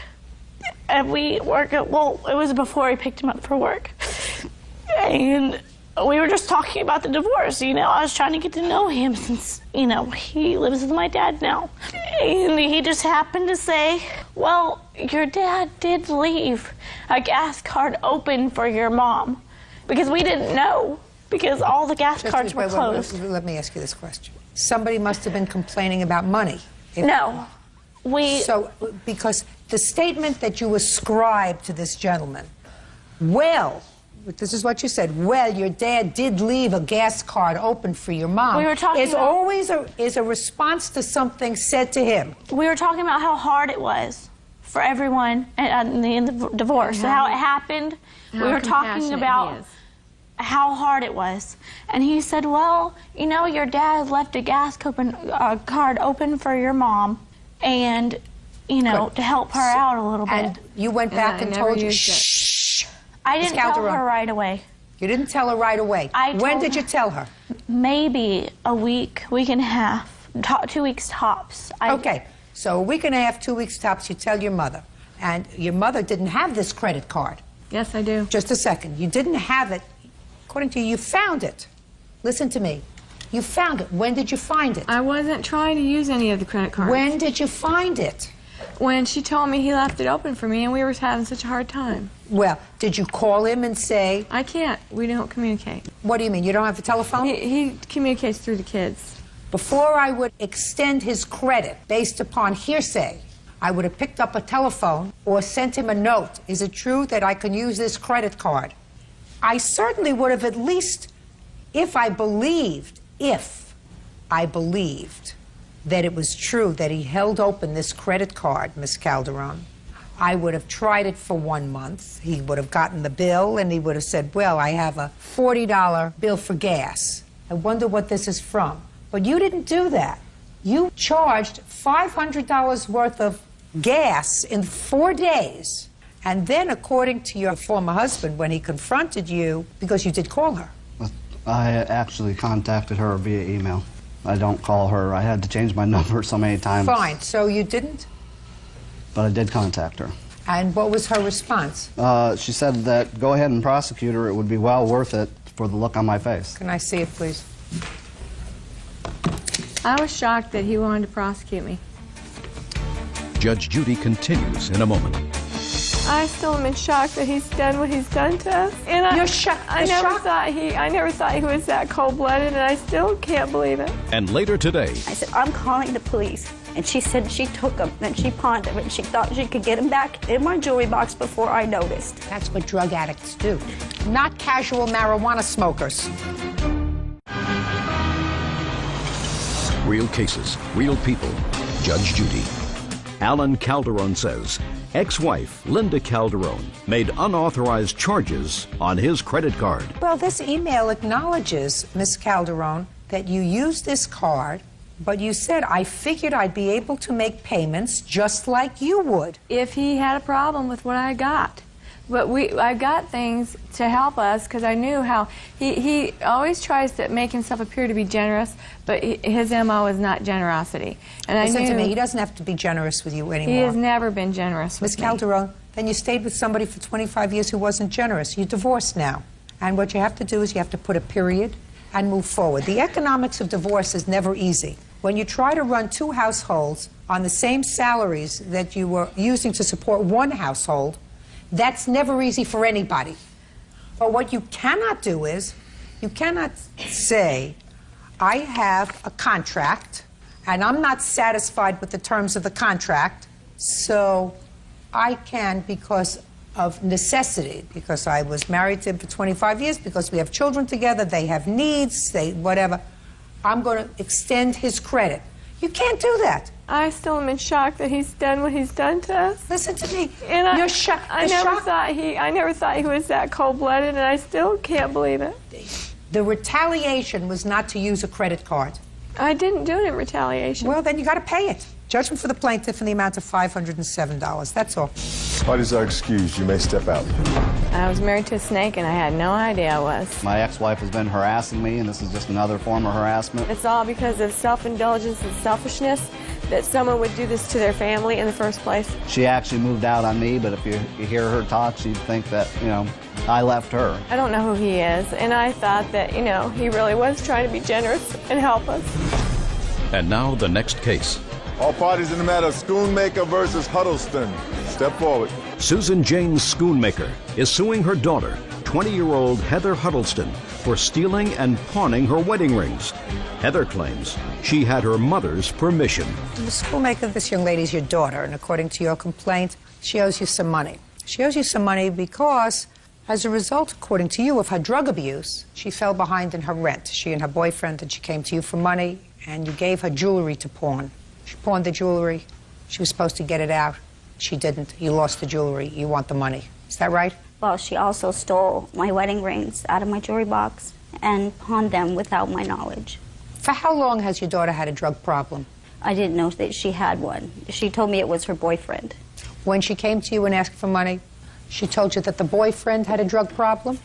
and we work at, well, it was before we picked him up for work. And we were just talking about the divorce, you know. I was trying to get to know him since, you know, he lives with my dad now. And he just happened to say, well, your dad did leave a gas card open for your mom. Because we didn't know, because all the gas cards were closed. Let me ask you this question. Somebody must have been complaining about money. No. So, because the statement that you ascribe to this gentleman, well, this is what you said. Well, your dad did leave a gas card open for your mom. We were talking It's about... always a response to something said to him. We were talking about how hard it was for everyone in the divorce, And how it happened. We were talking about how hard it was. And he said, well, you know, your dad left a gas card open for your mom, and, you know, to help her out a little bit. And you went back and told her, shh. I didn't tell her right away. You didn't tell her right away. When did you tell her? Maybe a week and a half, 2 weeks tops. Okay, so a week and a half, 2 weeks tops, you tell your mother. And your mother didn't have this credit card. Yes, I do. Just a second. You didn't have it. According to you, you found it. Listen to me. You found it. When did you find it? I wasn't trying to use any of the credit cards. When did you find it? When she told me he left it open for me and we were having such a hard time. Well, did you call him and say... I can't. We don't communicate. What do you mean? You don't have a telephone? He communicates through the kids. Before I would extend his credit based upon hearsay, I would have picked up a telephone or sent him a note. Is it true that I can use this credit card? I certainly would have at least, if I believed that it was true that he held open this credit card, Miss Calderon, I would have tried it for 1 month. He would have gotten the bill and he would have said, well, I have a $40 bill for gas. I wonder what this is from. But you didn't do that. You charged $500 worth of gas in 4 days. And then, according to your former husband, when he confronted you, because you did call her. I actually contacted her via email. I don't call her. I had to change my number so many times. Fine. So you didn't? But I did contact her. And what was her response? She said that go ahead and prosecute her. It would be well worth it for the look on my face. Can I see it, please? I was shocked that he wanted to prosecute me. Judge Judy continues in a moment. I still am in shock that he's done what he's done to us. And You're shocked. I never thought he was that cold-blooded, and I still can't believe it. And later today, I said, I'm calling the police. And she said she took him, and she pawned him, and she thought she could get him back in my jewelry box before I noticed. That's what drug addicts do, not casual marijuana smokers. real cases, real people. Judge Judy. Alan Calderon says ex-wife Linda Calderon made unauthorized charges on his credit card. Well, this email acknowledges, Miss Calderon, that you used this card, but you said, I figured I'd be able to make payments just like you would. If he had a problem with what I got. But I got things to help us because I knew how he always tries to make himself appear to be generous, but his MO is not generosity. And Listen to me, he doesn't have to be generous with you anymore. He has never been generous with Miss Calderon, then you stayed with somebody for 25 years who wasn't generous. You're divorced now. And what you have to do is you have to put a period and move forward. The economics of divorce is never easy. When you try to run two households on the same salaries that you were using to support one household, that's never easy for anybody. But what you cannot do is, you cannot say, I have a contract, and I'm not satisfied with the terms of the contract, so I can, because of necessity, because I was married to him for 25 years, because we have children together, they have needs, whatever, I'm going to extend his credit. You can't do that. I still am in shock that he's done what he's done to us. Listen to me. And You're shocked. I never thought he was that cold-blooded, and I still can't believe it. The retaliation was not to use a credit card. I didn't do it in retaliation. Well, then you got to pay it. Judgment for the plaintiff in the amount of $507. That's all. Parties are excused. You may step out. I was married to a snake, and I had no idea I was. My ex-wife has been harassing me, and this is just another form of harassment. It's all because of self-indulgence and selfishness that someone would do this to their family in the first place. She actually moved out on me, but if you hear her talk, she'd think that, I left her. I don't know who he is, and I thought that, he really was trying to be generous and help us. And now the next case. All parties in the matter of Schoonmaker versus Huddleston. Step forward. Susan James Schoonmaker is suing her daughter, 20-year-old Heather Huddleston, for stealing and pawning her wedding rings. Heather claims she had her mother's permission. The Schoonmaker, this young lady is your daughter, and according to your complaint, she owes you some money. She owes you some money because As a result, according to you, of her drug abuse, she fell behind in her rent. She and her boyfriend, and she came to you for money, and you gave her jewelry to pawn. She pawned the jewelry. She was supposed to get it out. She didn't. You lost the jewelry. You want the money. Is that right? Well, she also stole my wedding rings out of my jewelry box and pawned them without my knowledge. For how long has your daughter had a drug problem? I didn't know that she had one. She told me it was her boyfriend. When she came to you and asked for money, she told you that the boyfriend had a drug problem?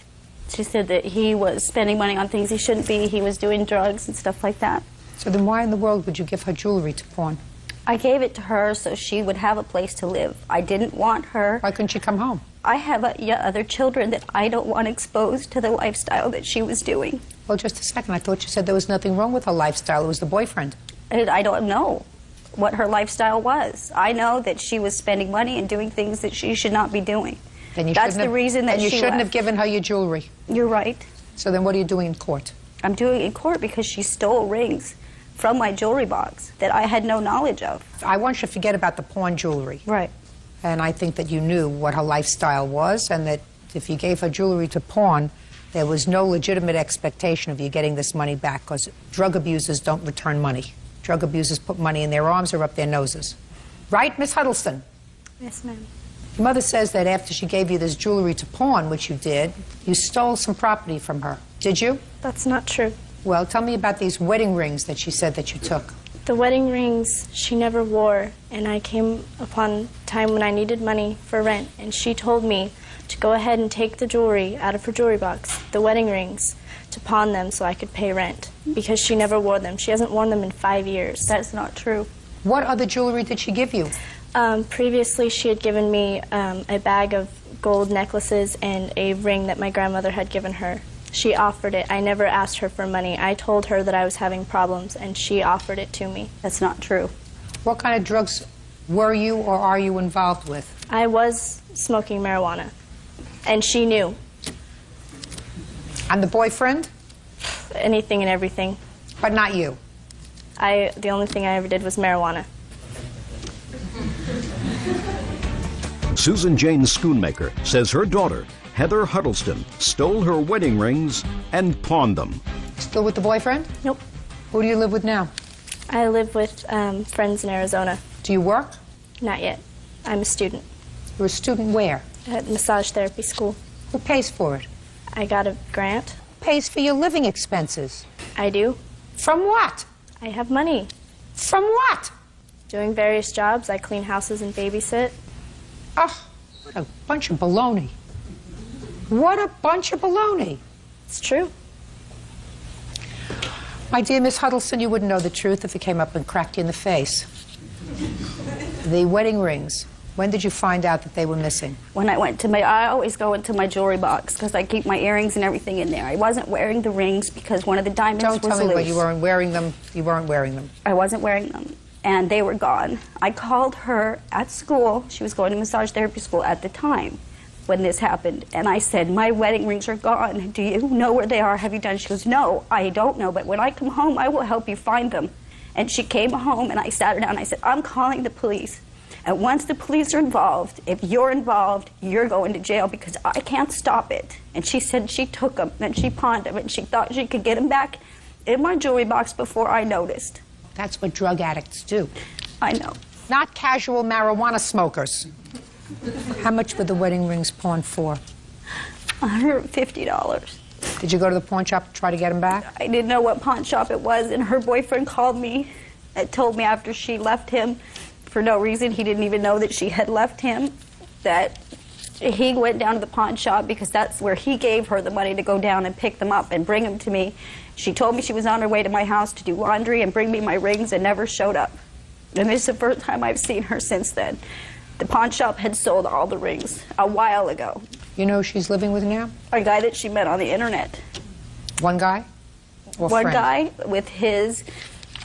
She said that he was spending money on things he shouldn't be. He was doing drugs and stuff like that. So then why in the world would you give her jewelry to pawn? I gave it to her so she would have a place to live. I didn't want her. Why couldn't she come home? I have other children that I don't want exposed to the lifestyle that she was doing. Well, just a second. I thought you said there was nothing wrong with her lifestyle. It was the boyfriend. And I don't know what her lifestyle was. I know that she was spending money and doing things that she should not be doing. Then you That's the reason that you she shouldn't left. have given her your jewelry. You're right. So then what are you doing in court? I'm doing it in court because she stole rings from my jewelry box that I had no knowledge of. I want you to forget about the pawn jewelry. Right. And I think that you knew what her lifestyle was, and that if you gave her jewelry to pawn, there was no legitimate expectation of you getting this money back, because drug abusers don't return money. Drug abusers put money in their arms or up their noses. Right, Miss Huddleston? Yes, ma'am. Your mother says that after she gave you this jewelry to pawn, which you did, you stole some property from her. Did you? That's not true. Well, tell me about these wedding rings that she said that you took. The wedding rings she never wore, and I came upon a time when I needed money for rent, and she told me to go ahead and take the jewelry out of her jewelry box, the wedding rings, to pawn them so I could pay rent, because she never wore them. She hasn't worn them in 5 years. That's not true. What other jewelry did she give you? Previously, she had given me a bag of gold necklaces and a ring that my grandmother had given her. She offered it. I never asked her for money. I told her that I was having problems, and she offered it to me. That's not true. What kind of drugs were you or are you involved with? I was smoking marijuana, and she knew. And the boyfriend? Anything and everything. But not you? The only thing I ever did was marijuana. Susan Jane Schoonmaker says her daughter, Heather Huddleston, stole her wedding rings and pawned them. Still with the boyfriend? Nope. Who do you live with now? I live with friends in Arizona. Do you work? Not yet. I'm a student. You're a student where? At massage therapy school. Who pays for it? I got a grant. Pays for your living expenses? I do. From what? I have money. From what? Doing various jobs. I clean houses and babysit. Oh, what a bunch of baloney. What a bunch of baloney. It's true. My dear Miss Huddleston, you wouldn't know the truth if it came up and cracked you in the face. The wedding rings, when did you find out that they were missing? When I always go into my jewelry box because I keep my earrings and everything in there. I wasn't wearing the rings because one of the diamonds was loose. Don't tell me what you weren't wearing them. You weren't wearing them. I wasn't wearing them, and they were gone. I called her at school. She was going to massage therapy school at the time when this happened, and I said, my wedding rings are gone. Do you know where they are? Have you done? She goes, no, I don't know, but when I come home, I will help you find them. And she came home, and I sat her down, and I said, I'm calling the police. And once the police are involved, if you're involved, you're going to jail because I can't stop it. And she said she took them, and she pawned them, and she thought she could get them back in my jewelry box before I noticed. That's what drug addicts do. I know. Not casual marijuana smokers. How much were the wedding rings pawned for? $150. Did you go to the pawn shop to try to get them back? I didn't know what pawn shop it was, and her boyfriend called me and told me after she left him, for no reason, he didn't even know that she had left him, that he went down to the pawn shop because that's where he gave her the money to go down and pick them up and bring them to me. She told me she was on her way to my house to do laundry and bring me my rings and never showed up. And this is the first time I've seen her since then. The pawn shop had sold all the rings a while ago. You know who she's living with now? A guy that she met on the internet. One guy? Or One friend? guy with his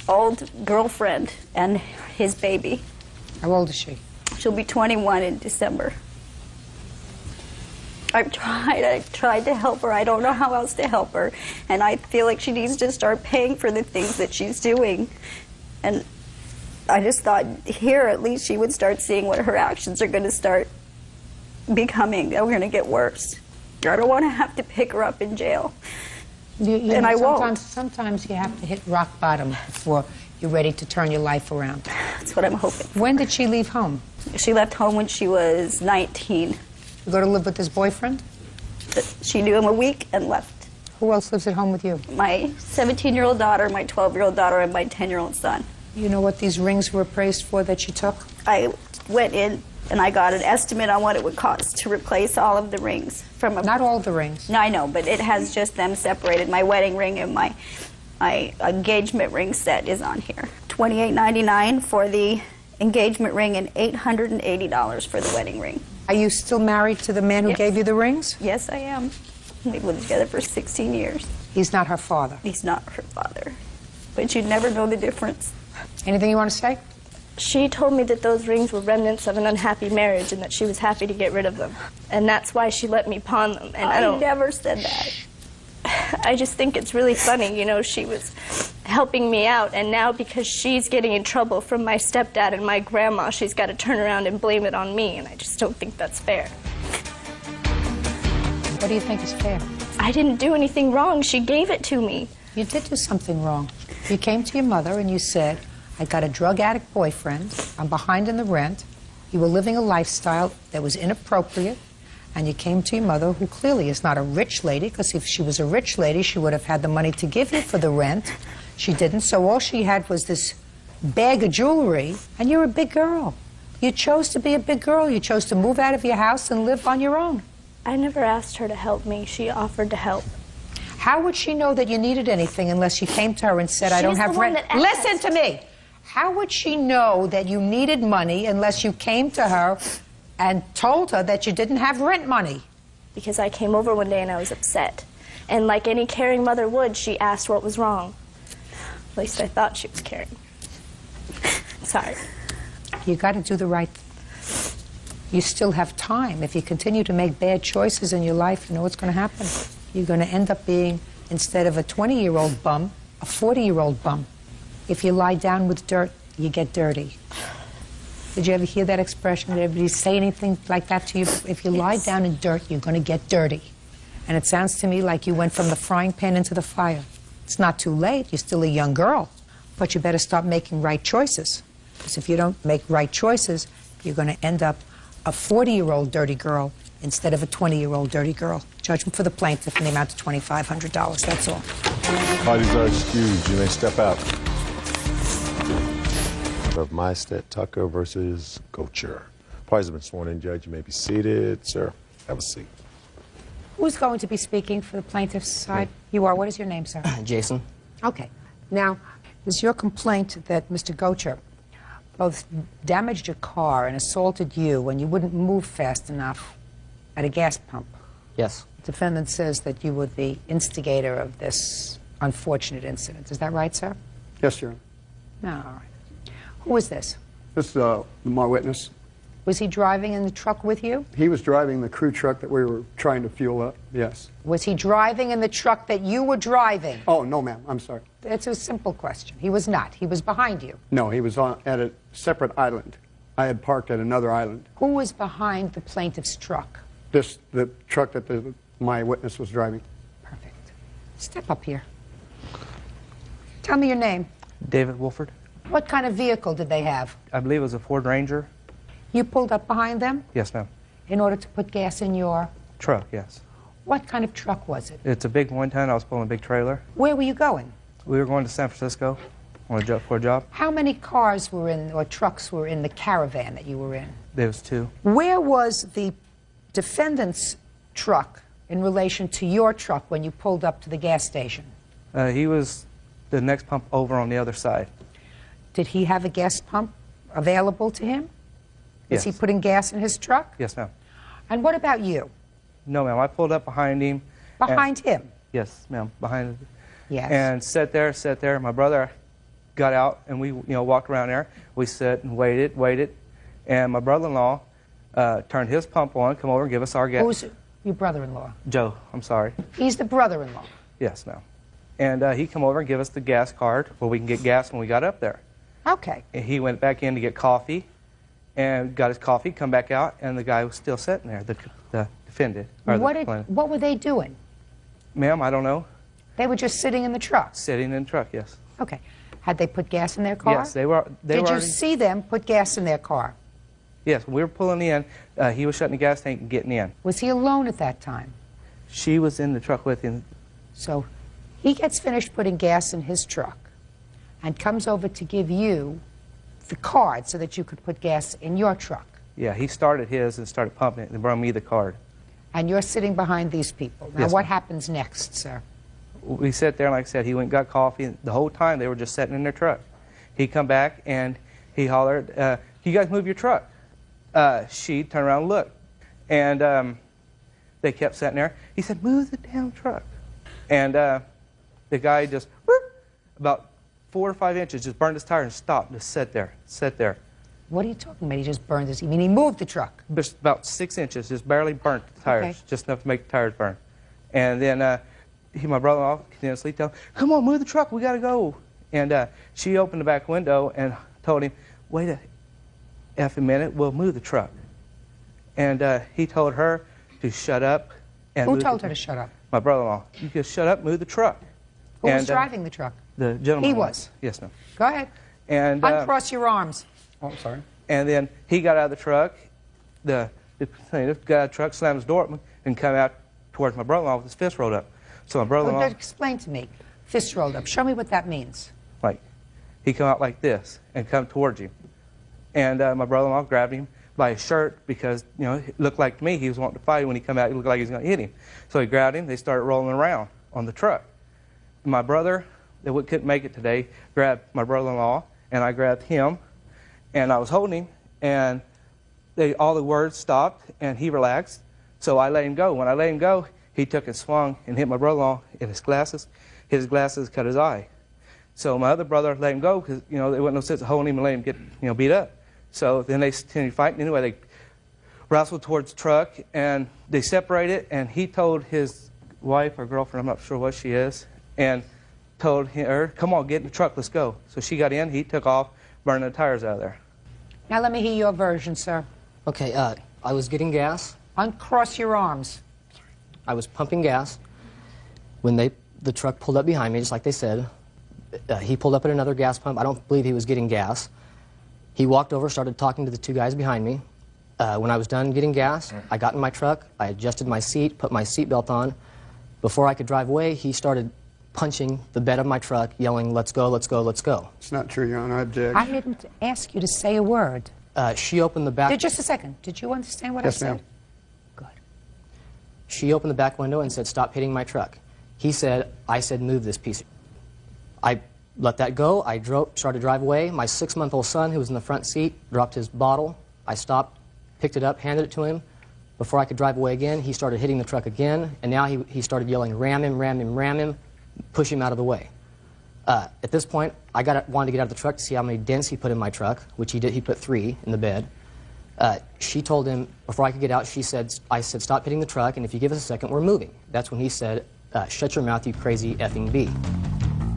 old girlfriend and his baby. How old is she? She'll be 21 in December. I've tried to help her. I don't know how else to help her. And I feel like she needs to start paying for the things that she's doing. And I just thought here at least she would start seeing what her actions are going to start becoming. They're going to get worse. I don't want to have to pick her up in jail. You And know, I won't. Sometimes you have to hit rock bottom before you're ready to turn your life around. That's what I'm hoping. When did she leave home? She left home when she was 19. You go to live with this boyfriend? She knew him a week and left. Who else lives at home with you? My 17-year-old daughter, my 12-year-old daughter, and my 10-year-old son. You know what these rings were appraised for that you took? I went in and I got an estimate on what it would cost to replace all of the rings. Not all the rings. No, I know, but it has just them separated. My wedding ring and my engagement ring set is on here. $28.99 for the engagement ring and $880 for the wedding ring. Are you still married to the man who gave you the rings? Yes, I am. We've lived together for 16 years. He's not her father. He's not her father. But you'd never know the difference. Anything you want to say? She told me that those rings were remnants of an unhappy marriage and that she was happy to get rid of them. And that's why she let me pawn them. And I never said that. I just think it's really funny, you know, she was helping me out, and now because she's getting in trouble from my stepdad and my grandma, she's got to turn around and blame it on me, and I just don't think that's fair. What do you think is fair? I didn't do anything wrong. She gave it to me. You did do something wrong. You came to your mother and you said, I got a drug addict boyfriend, I'm behind in the rent, you were living a lifestyle that was inappropriate, and you came to your mother, who clearly is not a rich lady, because if she was a rich lady, she would have had the money to give you for the rent. She didn't, so all she had was this bag of jewelry, and you're a big girl. You chose to be a big girl. You chose to move out of your house and live on your own. I never asked her to help me. She offered to help. How would she know that you needed anything unless you came to her and said, I don't have rent? Listen to me. How would she know that you needed money unless you came to her and told her that you didn't have rent money? Because I came over one day and I was upset. And like any caring mother would, she asked what was wrong. At least I thought she was caring. Sorry. You got to do the right thing. You still have time. If you continue to make bad choices in your life, you know what's going to happen. You're going to end up being, instead of a 20-year-old bum, a 40-year-old bum. If you lie down with dirt, you get dirty. Did you ever hear that expression? Did everybody say anything like that to you? If you lie down in dirt, you're going to get dirty. And it sounds to me like you went from the frying pan into the fire. It's not too late. You're still a young girl. But you better start making right choices. Because if you don't make right choices, you're going to end up a 40-year-old dirty girl instead of a 20-year-old dirty girl. Judgment for the plaintiff in the amount of $2,500. That's all. Parties are excused. You may step out. Of Mystead Tucker versus Gocher. Parties have been sworn in, Judge. You may be seated. Sir, have a seat. Who's going to be speaking for the plaintiff's side? You are. What is your name, sir? Jason. Okay. Now, is your complaint that Mr. Gocher both damaged your car and assaulted you when you wouldn't move fast enough at a gas pump? Yes. The defendant says that you were the instigator of this unfortunate incident. Is that right, sir? Yes, Your Honor. No, all right. Who was this? This is my witness. Was he driving in the truck with you? He was driving the crew truck that we were trying to fuel up, yes. Was he driving in the truck that you were driving? Oh, no, ma'am. I'm sorry. It's a simple question. He was not. He was behind you. No, he was at a separate island. I had parked at another island. Who was behind the plaintiff's truck? The truck that my witness was driving. Perfect. Step up here. Tell me your name. David Wolford. What kind of vehicle did they have? I believe it was a Ford Ranger. You pulled up behind them? Yes, ma'am. In order to put gas in your... Truck, yes. What kind of truck was it? It's a big one-ton. I was pulling a big trailer. Where were you going? We were going to San Francisco for a job. How many cars were in, or trucks were in the caravan that you were in? There was 2. Where was the defendant's truck in relation to your truck when you pulled up to the gas station? He was the next pump over on the other side. Did he have a gas pump available to him? Yes. Is he putting gas in his truck? Yes, ma'am. And what about you? No, ma'am. I pulled up behind him. Behind him? Yes, ma'am. Behind him. Yes. And sat there. My brother got out, and we walked around there. We sat and waited. And my brother-in-law turned his pump on, come over and give us our gas. Who's your brother-in-law? Joe, I'm sorry. He's the brother-in-law? Yes, ma'am. And he come over and give us the gas card where we can get gas when we got up there. Okay. And he went back in to get coffee and got his coffee, come back out, and the guy was still sitting there, the defended. Or What, the plaintiff. what were they doing? Ma'am, I don't know. They were just sitting in the truck? Sitting in the truck, yes. Okay. Had they put gas in their car? Yes, they were. Did you see them put gas in their car? Yes, we were pulling in. He was shutting the gas tank and getting in. Was he alone at that time? She was in the truck with him. So he gets finished putting gas in his truck and comes over to give you the card so that you could put gas in your truck. Yeah, he started his and started pumping it and brought me the card. And you're sitting behind these people. Now, Yes, what ma'am. happens next, sir? We sat there, and like I said, he went and got coffee. And the whole time, they were just sitting in their truck. He come back, and he hollered, you guys move your truck. She turned around and looked. And they kept sitting there. He said, move the damn truck. And the guy just, about 4 or 5 inches, just burned his tire and stopped, just sat there. What are you talking about? He just burned his... You mean he moved the truck? Just about 6 inches, just barely burnt the tires, Okay. just enough to make the tires burn. And then my brother-in-law continuously told him, come on, move the truck, we got to go. And she opened the back window and told him, wait a effing minute, we'll move the truck. And he told her to shut up. And Who move told the- her to shut up? My brother-in-law. You just shut up, move the truck. Who was And, driving the truck? The gentleman. He was. Yes, ma'am. Go ahead. And Uncross your arms. oh, I'm sorry. And then he got out of the truck. The plaintiff got out of the truck, slammed his door open, and come out towards my brother-in-law with his fist rolled up. So my brother-in-law, Explain to me. Fist rolled up. Show me what that means. like, he come out like this and come towards you. And my brother-in-law grabbed him by his shirt because, you know, it looked like to me he was wanting to fight. When he come out, it looked like he was going to hit him. So he grabbed him. They started rolling around on the truck. My brother, that couldn't make it today, grabbed my brother-in-law, and I grabbed him, and I was holding him, and all the words stopped, and he relaxed. So I let him go. When I let him go, he took and swung and hit my brother-in-law in his glasses. His glasses cut his eye. So my other brother let him go because, you know, there wasn't no sense of holding him and letting him get, you know, beat up. So then they continued fighting. Anyway, they wrestled towards the truck, and they separated, and he told his wife or girlfriend, I'm not sure what she is, and told her, come on, get in the truck, let's go. So she got in, he took off, burning the tires out of there. Now let me hear your version, sir. Okay, I was getting gas. Uncross your arms. I was pumping gas when the truck pulled up behind me, just like they said. He pulled up at another gas pump. I don't believe he was getting gas. He walked over, started talking to the 2 guys behind me. When I was done getting gas, I got in my truck, I adjusted my seat, put my seatbelt on. Before I could drive away, he started punching the bed of my truck, yelling, let's go, let's go, let's go. It's not true, Your Honor. I object. I didn't ask you to say a word. She opened the back... Just a second. Did you understand what I Yes, said? ma'am. She opened the back window and said, stop hitting my truck. He said, I said, move this piece. I let that go. I started to drive away. My 6-month-old son, who was in the front seat, dropped his bottle. I stopped, picked it up, handed it to him. Before I could drive away again, he started hitting the truck again, and now he started yelling, ram him, ram him, ram him, push him out of the way. At this point, I wanted to get out of the truck to see how many dents he put in my truck, which he did. He put 3 in the bed. She told him, before I could get out, I said, stop hitting the truck, and if you give us a second, we're moving. That's when he said, shut your mouth, you crazy effing bee.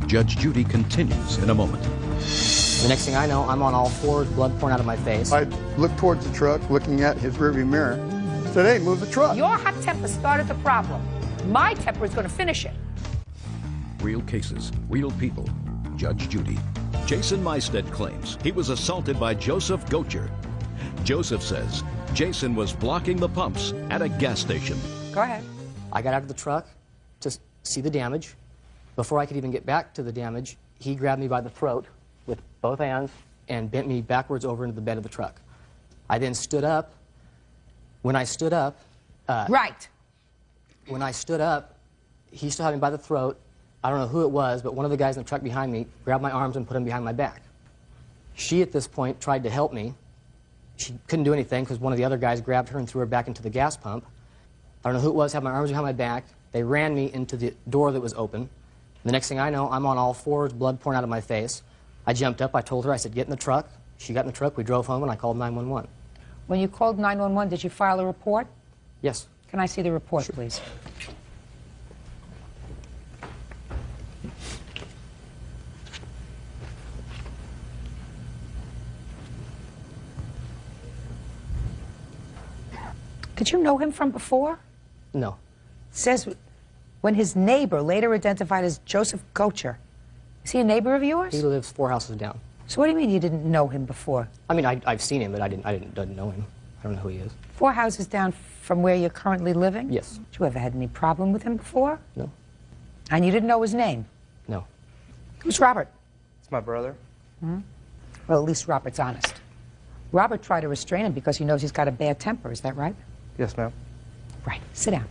Judge Judy continues in a moment. The next thing I know, I'm on all fours, blood pouring out of my face. I looked towards the truck, looking at his rearview mirror. Said, hey, move the truck. Your hot temper started the problem. My temper is going to finish it. Real cases, real people. Judge Judy. Jason Meisted claims he was assaulted by Joseph Gocher. Joseph says Jason was blocking the pumps at a gas station. Go ahead. I got out of the truck to see the damage. Before I could even get back to the damage, he grabbed me by the throat with both hands and bent me backwards over into the bed of the truck. I then stood up. When I stood up... right. When I stood up, he still had me by the throat. I don't know who it was, but one of the guys in the truck behind me grabbed my arms and put them behind my back. She, at this point, tried to help me. She couldn't do anything because one of the other guys grabbed her and threw her back into the gas pump. I don't know who it was, had my arms behind my back. They ran me into the door that was open. The next thing I know, I'm on all fours, blood pouring out of my face. I jumped up, I told her, I said, get in the truck. She got in the truck, we drove home, and I called 911. When you called 911, did you file a report? Yes. Can I see the report, please? Did you know him from before? No. Says when his neighbor, later identified as Joseph Gocher, is he a neighbor of yours? He lives 4 houses down. So what do you mean you didn't know him before? I mean, I've seen him, but I didn't know him. I don't know who he is. 4 houses down from where you're currently living? Yes. Did you ever had any problem with him before? No. And you didn't know his name? No. Who's Robert? It's my brother. Hmm? Well, at least Robert's honest. Robert tried to restrain him because he knows he's got a bad temper. Is that right? Yes, ma'am. Right. Sit down.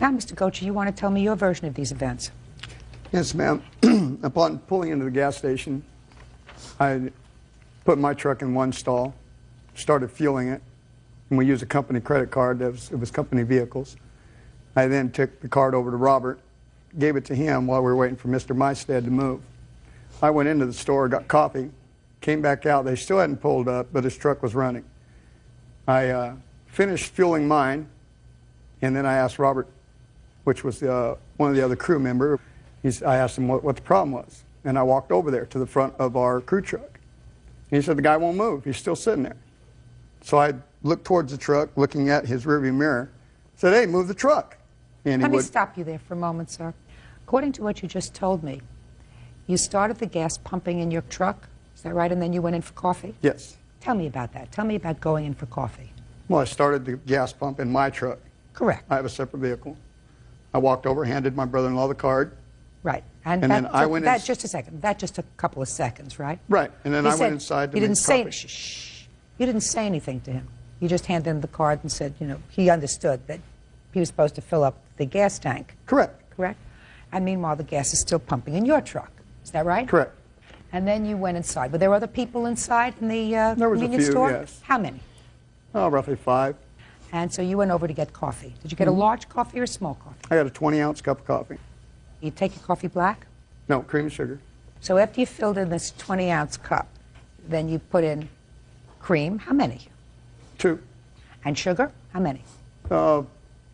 Now, Mr. Gocher, you want to tell me your version of these events? Yes, ma'am. Upon pulling into the gas station, I put my truck in one stall, started fueling it, and we used a company credit card. It was company vehicles. I then took the card over to Robert, gave it to him while we were waiting for Mr. Mystad to move. I went into the store, got coffee, came back out. They still hadn't pulled up, but his truck was running. I finished fueling mine, and then I asked Robert, which was one of the other crew members, I asked him what the problem was. And I walked over there to the front of our crew truck. And he said, the guy won't move. He's still sitting there. So I looked towards the truck, looking at his rearview mirror, said, hey, move the truck. And Let me stop you there for a moment, sir. According to what you just told me, you started the gas pumping in your truck, is that right? And then you went in for coffee? Yes. Tell me about that. Tell me about going in for coffee. Well, I started the gas pump in my truck. Correct. I have a separate vehicle. I walked over, handed my brother-in-law the card. Right. And then I went in. Just a second. That just took a couple of seconds, right? Right. And then I went inside to make coffee. Shh. You didn't say anything to him. You just handed him the card and said, he understood that he was supposed to fill up the gas tank. Correct. Correct? And meanwhile, the gas is still pumping in your truck. Is that right? Correct. And then you went inside. Were there other people inside in the there was convenience a few, store? yes. How many? Oh, roughly 5. And so you went over to get coffee. Did you get a large coffee or a small coffee? I got a 20-ounce cup of coffee. You take your coffee black? No, cream and sugar. So after you filled in this 20-ounce cup, then you put in cream. How many? 2. And sugar? How many?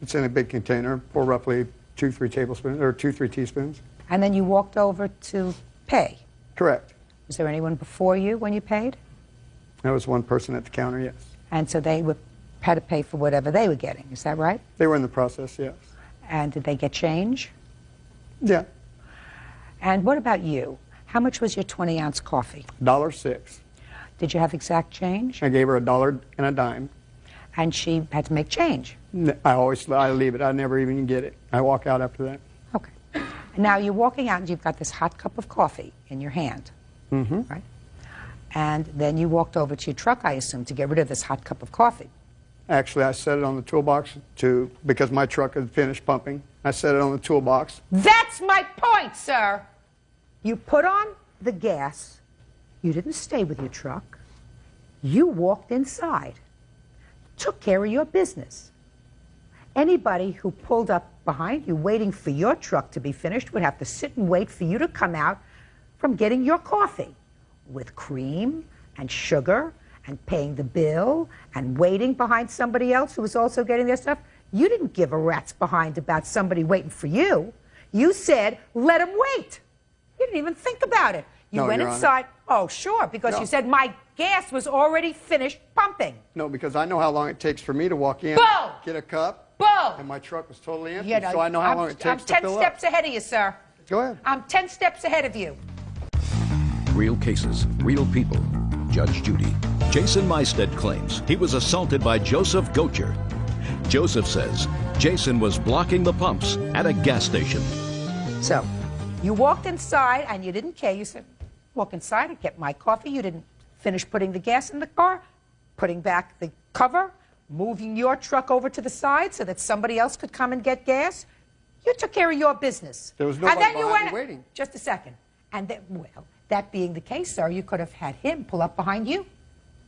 It's in a big container. Pour roughly 2-3 tablespoons or 2-3 teaspoons. And then you walked over to pay. Correct. Was there anyone before you when you paid? There was one person at the counter, yes. And so they had to pay for whatever they were getting. Is that right? They were in the process, yes. And did they get change? Yeah. And what about you? How much was your 20-ounce coffee? $1.06. Did you have exact change? I gave her $1 and a dime. And she had to make change? I leave it. I never even get it. I walk out after that. Okay. Now you're walking out and you've got this hot cup of coffee in your hand. Mm-hmm. Right? And then you walked over to your truck, I assume, to get rid of this hot cup of coffee. Actually, I set it on the toolbox because my truck had finished pumping. I set it on the toolbox. That's my point, sir. You put on the gas. You didn't stay with your truck. You walked inside, took care of your business. Anybody who pulled up behind you waiting for your truck to be finished would have to sit and wait for you to come out from getting your coffee with cream and sugar and paying the bill and waiting behind somebody else who was also getting their stuff. You didn't give a rat's behind about somebody waiting for you. You said, let him wait. You didn't even think about it. You No, went Your Honor. inside. Oh, sure, because No. you said my gas was already finished pumping. No, because I know how long it takes for me to walk in, Boom! get a cup, Boom! and my truck was totally empty, You know, so I know how long it takes I'm to 10 fill steps up. ahead of you, sir. Go ahead. I'm 10 steps ahead of you. Real cases, real people. Judge Judy. Jason Mystad claims he was assaulted by Joseph Gocher. Joseph says Jason was blocking the pumps at a gas station. So, you walked inside and you didn't care. You said, walk inside and get my coffee. You didn't finish putting the gas in the car, putting back the cover, moving your truck over to the side so that somebody else could come and get gas. You took care of your business. There was And nobody then you behind went, me waiting. Just a second. And then, well, that being the case, sir, you could have had him pull up behind you.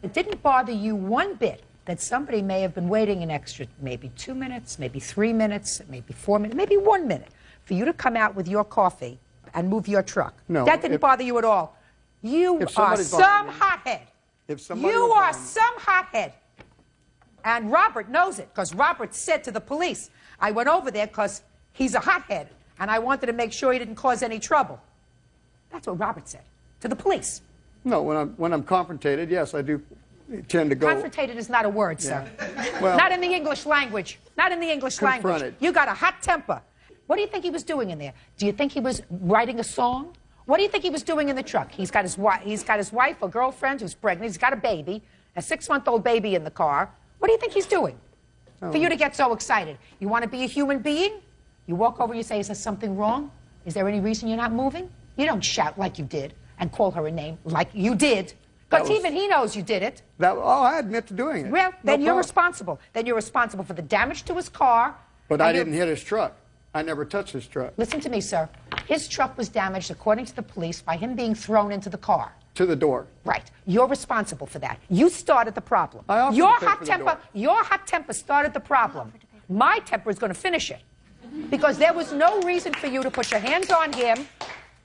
It didn't bother you one bit that somebody may have been waiting an extra maybe 2 minutes, maybe 3 minutes, maybe 4 minutes, maybe 1 minute for you to come out with your coffee and move your truck. No, that didn't bother you at all. You If are somebody's some behind me- hothead. If somebody You was are behind me- some hothead. And Robert knows it, because Robert said to the police, I went over there because he's a hothead, and I wanted to make sure he didn't cause any trouble. That's what Robert said to the police. No, when I'm confrontated, yes, I do tend to go. Confrontated is not a word, sir. Well, not in the English language. Not in the English language. Confronted. You got a hot temper. What do you think he was doing in there? Do you think he was writing a song? What do you think he was doing in the truck? He's got his wife or girlfriend who's pregnant. He's got a baby, a 6-month-old baby in the car. What do you think he's doing? For you to get so excited. You want to be a human being? You walk over and you say, is there something wrong? Is there any reason you're not moving? You don't shout like you did and call her a name like you did. Because even he knows you did it. I admit to doing it. Well, then No you're problem. responsible. Then you're responsible for the damage to his car. But I didn't hit his truck. I never touched his truck. Listen to me, sir. His truck was damaged, according to the police, by him being thrown into the car. To the door. Right. You're responsible for that. You started the problem. I offered Your to pay for the door. Your hot temper started the problem. My temper is going to finish it. Because there was no reason for you to put your hands on him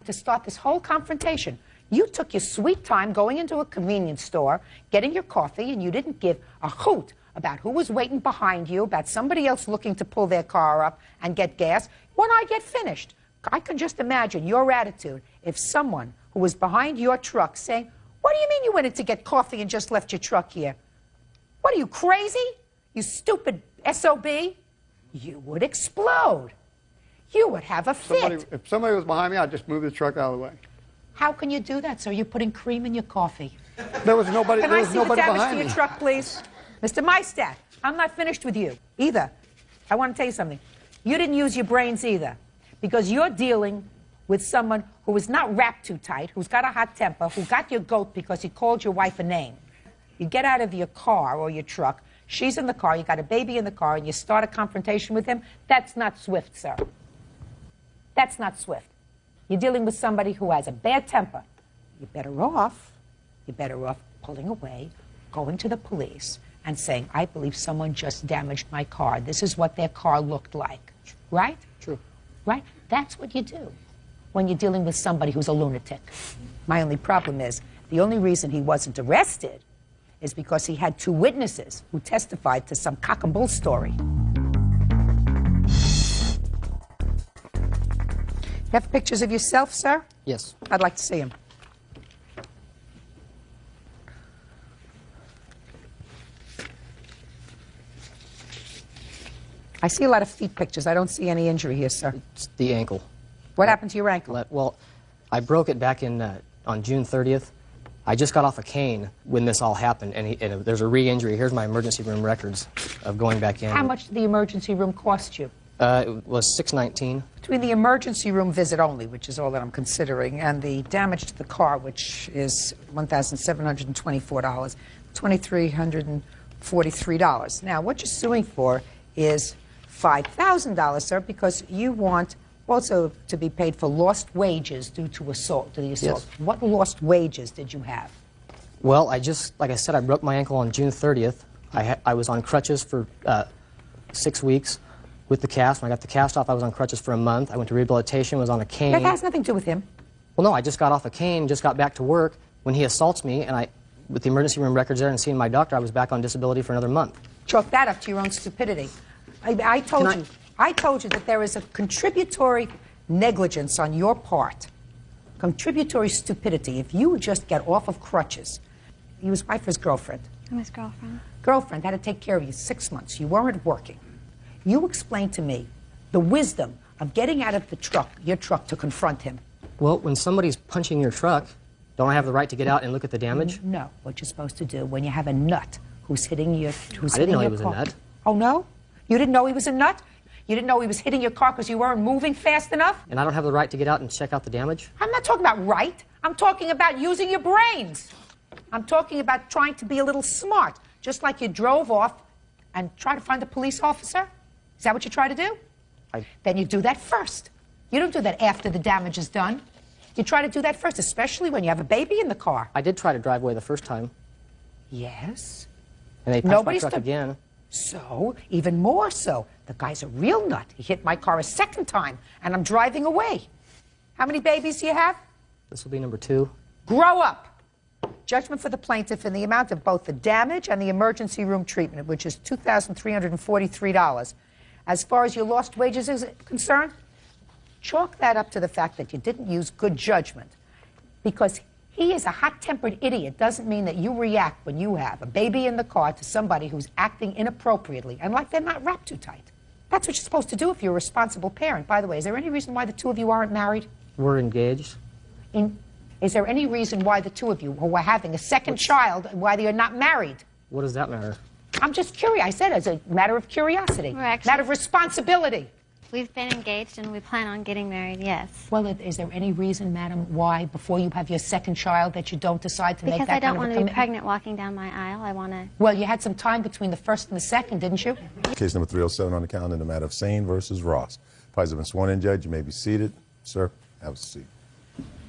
to start this whole confrontation. You took your sweet time going into a convenience store, getting your coffee, and you didn't give a hoot about who was waiting behind you, about somebody else looking to pull their car up and get gas. When I get finished, I can just imagine your attitude if someone who was behind your truck saying, what do you mean you went in to get coffee and just left your truck here? What are you, crazy? You stupid SOB? You would explode. You would have a fit. If somebody was behind me, I'd just move the truck out of the way. How can you do that, sir? You're putting cream in your coffee. There was nobody, Can there I was see the nobody damage behind to me. your truck, please? Mr. Maistat, I'm not finished with you either. I want to tell you something. You didn't use your brains either because you're dealing with someone who is not wrapped too tight, who's got a hot temper, who got your goat because he called your wife a name. You get out of your car or your truck, she's in the car, you got a baby in the car, and you start a confrontation with him. That's not swift, sir. That's not swift. You're dealing with somebody who has a bad temper. You're better off pulling away, going to the police, and saying, I believe someone just damaged my car. This is what their car looked like. Right? True. Right? That's what you do when you're dealing with somebody who's a lunatic. My only problem is, the only reason he wasn't arrested is because he had 2 witnesses who testified to some cock and bull story. You have pictures of yourself, sir? Yes. I'd like to see them. I see a lot of feet pictures. I don't see any injury here, sir. It's the ankle. What happened to your ankle? Well, I broke it back in on June 30th. I just got off a cane when this all happened, and there's a re-injury. Here's my emergency room records of going back in. How much did the emergency room cost you? It was $619. Between the emergency room visit only, which is all that I'm considering, and the damage to the car, which is $1,724, $2,343. Now, what you're suing for is $5,000, sir, because you want also to be paid for lost wages due to assault, to the assault. Yes. What lost wages did you have? Well, like I said, I broke my ankle on June 30th. I was on crutches for 6 weeks with the cast. When I got the cast off, I was on crutches for a month. I went to rehabilitation, was on a cane. That has nothing to do with him. Well, no, I just got off a cane, just got back to work. When he assaults me, and with the emergency room records there and seeing my doctor, I was back on disability for another month. Chalk that up to your own stupidity. I told you that there is a contributory negligence on your part, contributory stupidity. If you would just get off of crutches, he was wife or his girlfriend? His girlfriend. Girlfriend had to take care of you 6 months. You weren't working. You explained to me the wisdom of getting out of the truck, your truck, to confront him. Well, when somebody's punching your truck, don't I have the right to get out and look at the damage? No, what you're supposed to do when you have a nut who's hitting your car. I didn't know he was a nut. Oh, no? You didn't know he was a nut? You didn't know he was hitting your car because you weren't moving fast enough? And I don't have the right to get out and check out the damage? I'm not talking about right. I'm talking about using your brains. I'm talking about trying to be a little smart, just like you drove off and try to find a police officer. Is that what you try to do? Then you do that first. You don't do that after the damage is done. You try to do that first, especially when you have a baby in the car. I did try to drive away the first time. Yes. And they punched my truck again. So, even more so, the guy's a real nut. He hit my car a second time, and I'm driving away. How many babies do you have? This will be number 2. Grow up. Judgment for the plaintiff in the amount of both the damage and the emergency room treatment, which is $2,343. As far as your lost wages is concerned, chalk that up to the fact that you didn't use good judgment, because He is a hot-tempered idiot. Doesn't mean that you react when you have a baby in the car to somebody who's acting inappropriately and like they're not wrapped too tight. That's what you're supposed to do if you're a responsible parent. By the way, is there any reason why the two of you aren't married? We're engaged. Is there any reason why the two of you who are having a second child, why they are not married? What does that matter? I'm just curious. I said as a matter of curiosity. We're actually- Matter of responsibility. We've been engaged and we plan on getting married, yes. Well, is there any reason, madam, why before you have your second child that you don't decide to make that Because I kind don't of a want to be commitment? pregnant walking down my aisle. I want to... Well, you had some time between the first and the second, didn't you? Case number 307 on the calendar in the matter of Sane versus Ross. Parties have been sworn in, Judge. You may be seated. Sir, have a seat.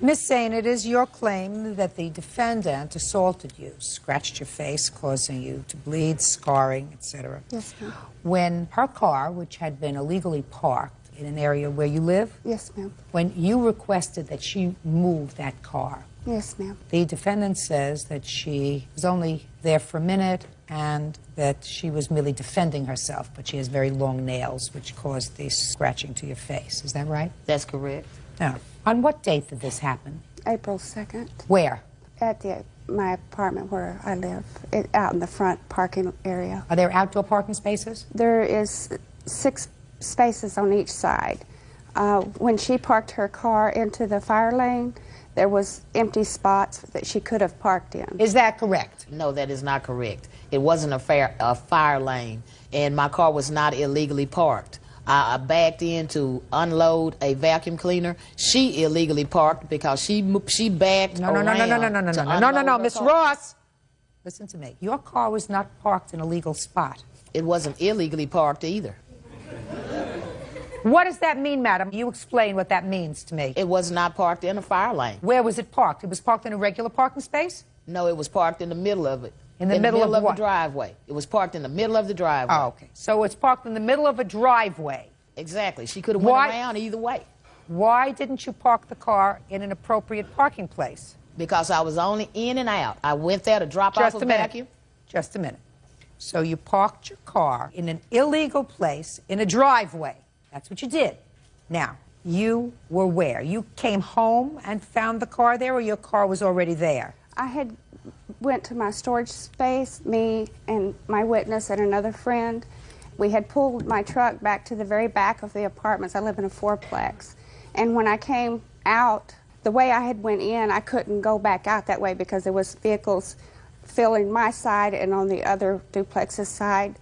Miss Sane, it is your claim that the defendant assaulted you, scratched your face, causing you to bleed, scarring, etc. Yes, ma'am. When her car, which had been illegally parked in an area where you live, Yes, ma'am. when you requested that she move that car, Yes, ma'am. the defendant says that she was only there for a minute and that she was merely defending herself, but she has very long nails, which caused the scratching to your face. Is that right? That's correct. Now, on what date did this happen? April 2nd. Where? At my apartment where I live, out in the front parking area. Are there outdoor parking spaces? There is 6 spaces on each side. When she parked her car into the fire lane, there was empty spots that she could have parked in. Is that correct? No, that is not correct. It wasn't a fire lane, and my car was not illegally parked. I backed in to unload a vacuum cleaner. She illegally parked because she backed around. No, Miss Ross. Listen to me. Your car was not parked in a legal spot. It wasn't illegally parked either. What does that mean, madam? You explain what that means to me. It was not parked in a fire lane. Where was it parked? It was parked in a regular parking space? No, it was parked in the middle of it. In the middle of the what? driveway. It was parked in the middle of the driveway. Oh, okay. So it's parked in the middle of a driveway. Exactly. She could have went around either way. Why didn't you park the car in an appropriate parking place? Because I was only in and out. I went there to drop off a vacuum. Just a minute. So you parked your car in an illegal place in a driveway. That's what you did. Now, you were where? You came home and found the car there, or your car was already there? I had went to my storage space, me and my witness and another friend. We had pulled my truck back to the very back of the apartments. I live in a 4-plex. And when I came out, the way I had went in, I couldn't go back out that way because there was vehicles filling my side and on the other duplex's side.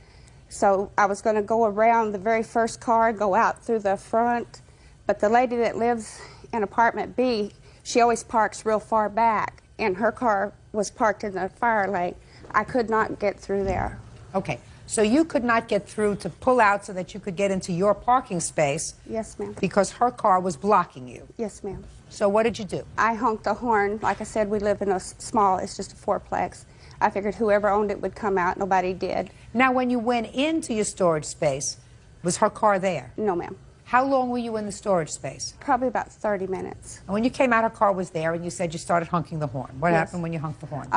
So I was going to go around the very first car, go out through the front. But the lady that lives in apartment B, she always parks real far back, and her car was parked in the fire lane. I could not get through there. Okay. So you could not get through to pull out so that you could get into your parking space? Yes, ma'am. Because her car was blocking you? Yes, ma'am. So what did you do? I honked the horn. Like I said, we live in a small, it's just a 4-plex. I figured whoever owned it would come out. Nobody did. Now, when you went into your storage space, was her car there? No, ma'am. How long were you in the storage space? Probably about 30 minutes. And when you came out, her car was there, and you said you started honking the horn. What happened when you honked the horn?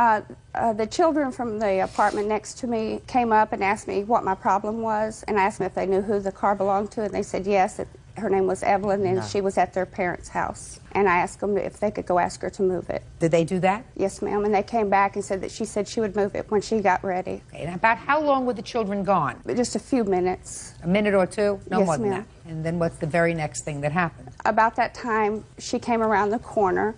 The children from the apartment next to me came up and asked me what my problem was, and I asked them if they knew who the car belonged to, and they said yes. Her name was Evelyn, and she was at their parents' house. And I asked them if they could go ask her to move it. Did they do that? Yes, ma'am. And they came back and said that she would move it when she got ready. Okay, and about how long were the children gone? Just a few minutes. A minute or two? No Yes, more than ma'am. that. And then what's the very next thing that happened? About that time, she came around the corner,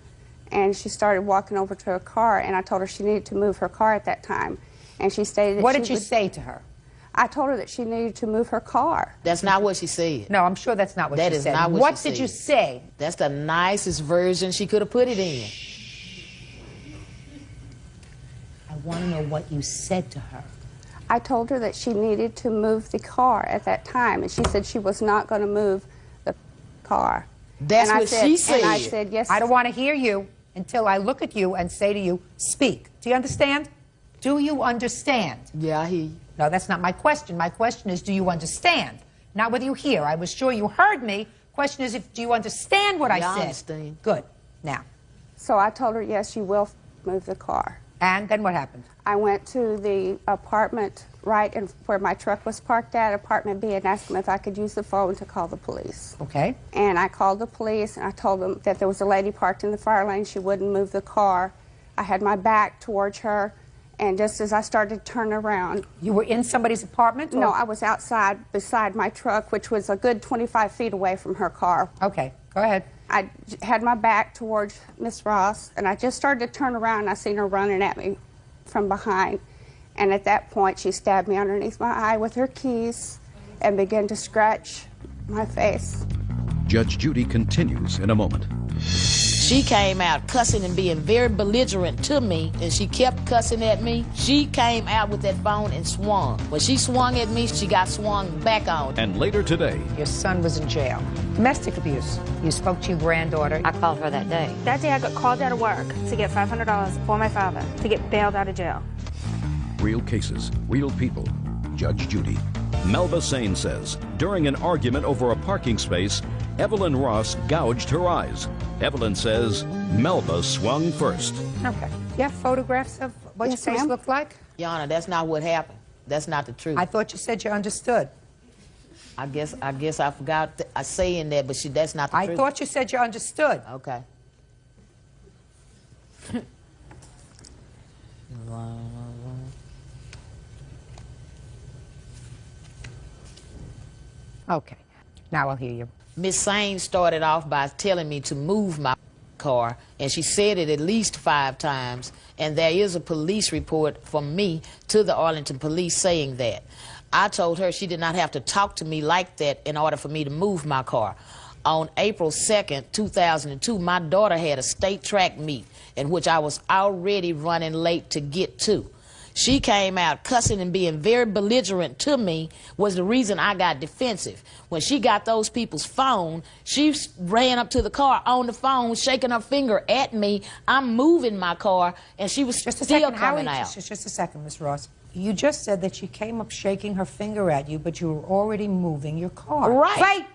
and she started walking over to her car, and I told her she needed to move her car at that time. And she stated that What did you say to her? I told her that she needed to move her car. That's not what she said. No, I'm sure that's not what That she is said. not what What she did said. you say? That's the nicest version she could have put it in. I want to know what you said to her. I told her that she needed to move the car at that time, and she said she was not going to move the car. That's and what she said. And I said, yes. I don't want to hear you until I look at you and say to you, speak. Do you understand? Do you understand? Yeah, I hear you. No, that's not my question. My question is, do you understand? Not whether you hear. I was sure you heard me. Question is, do you understand what I said? I understand. Good. Now. So I told her, yes, you will move the car. And then what happened? I went to the apartment right in where my truck was parked at, apartment B, and asked them if I could use the phone to call the police. Okay. And I called the police, and I told them that there was a lady parked in the fire lane. She wouldn't move the car. I had my back towards her, and just as I started to turn around... You were in somebody's apartment? Or? No, I was outside beside my truck, which was a good 25 feet away from her car. Okay, go ahead. I had my back towards Miss Ross, and I just started to turn around, and I seen her running at me from behind. And at that point, she stabbed me underneath my eye with her keys and began to scratch my face. Judge Judy continues in a moment. She came out cussing and being very belligerent to me, and she kept cussing at me. She came out with that phone and swung. When she swung at me, she got swung back on. And later today, your son was in jail. Domestic abuse. You spoke to your granddaughter. I called her that day. That day I got called out of work to get $500 for my father to get bailed out of jail. Real cases, real people. Judge Judy. Melba Sane says during an argument over a parking space, Evelyn Ross gouged her eyes. Evelyn says Melba swung first. Okay. You have photographs of what your face looked like? Your Honor, that's not what happened. That's not the truth. I thought you said you understood. I guess I forgot saying that, but that's not the truth. I thought you said you understood. Okay. Okay. Now I'll hear you. Miss Sane started off by telling me to move my car, and she said it at least 5 times, and there is a police report from me to the Arlington police saying that. I told her she did not have to talk to me like that in order for me to move my car. On April 2nd, 2002, my daughter had a state track meet in which I was already running late to get to. She came out cussing and being very belligerent to me was the reason I got defensive. When she got those people's phone, she ran up to the car on the phone, shaking her finger at me. I'm moving my car, and she was still coming out. Just a second, Miss Ross. You just said that she came up shaking her finger at you, but you were already moving your car. Right. Right.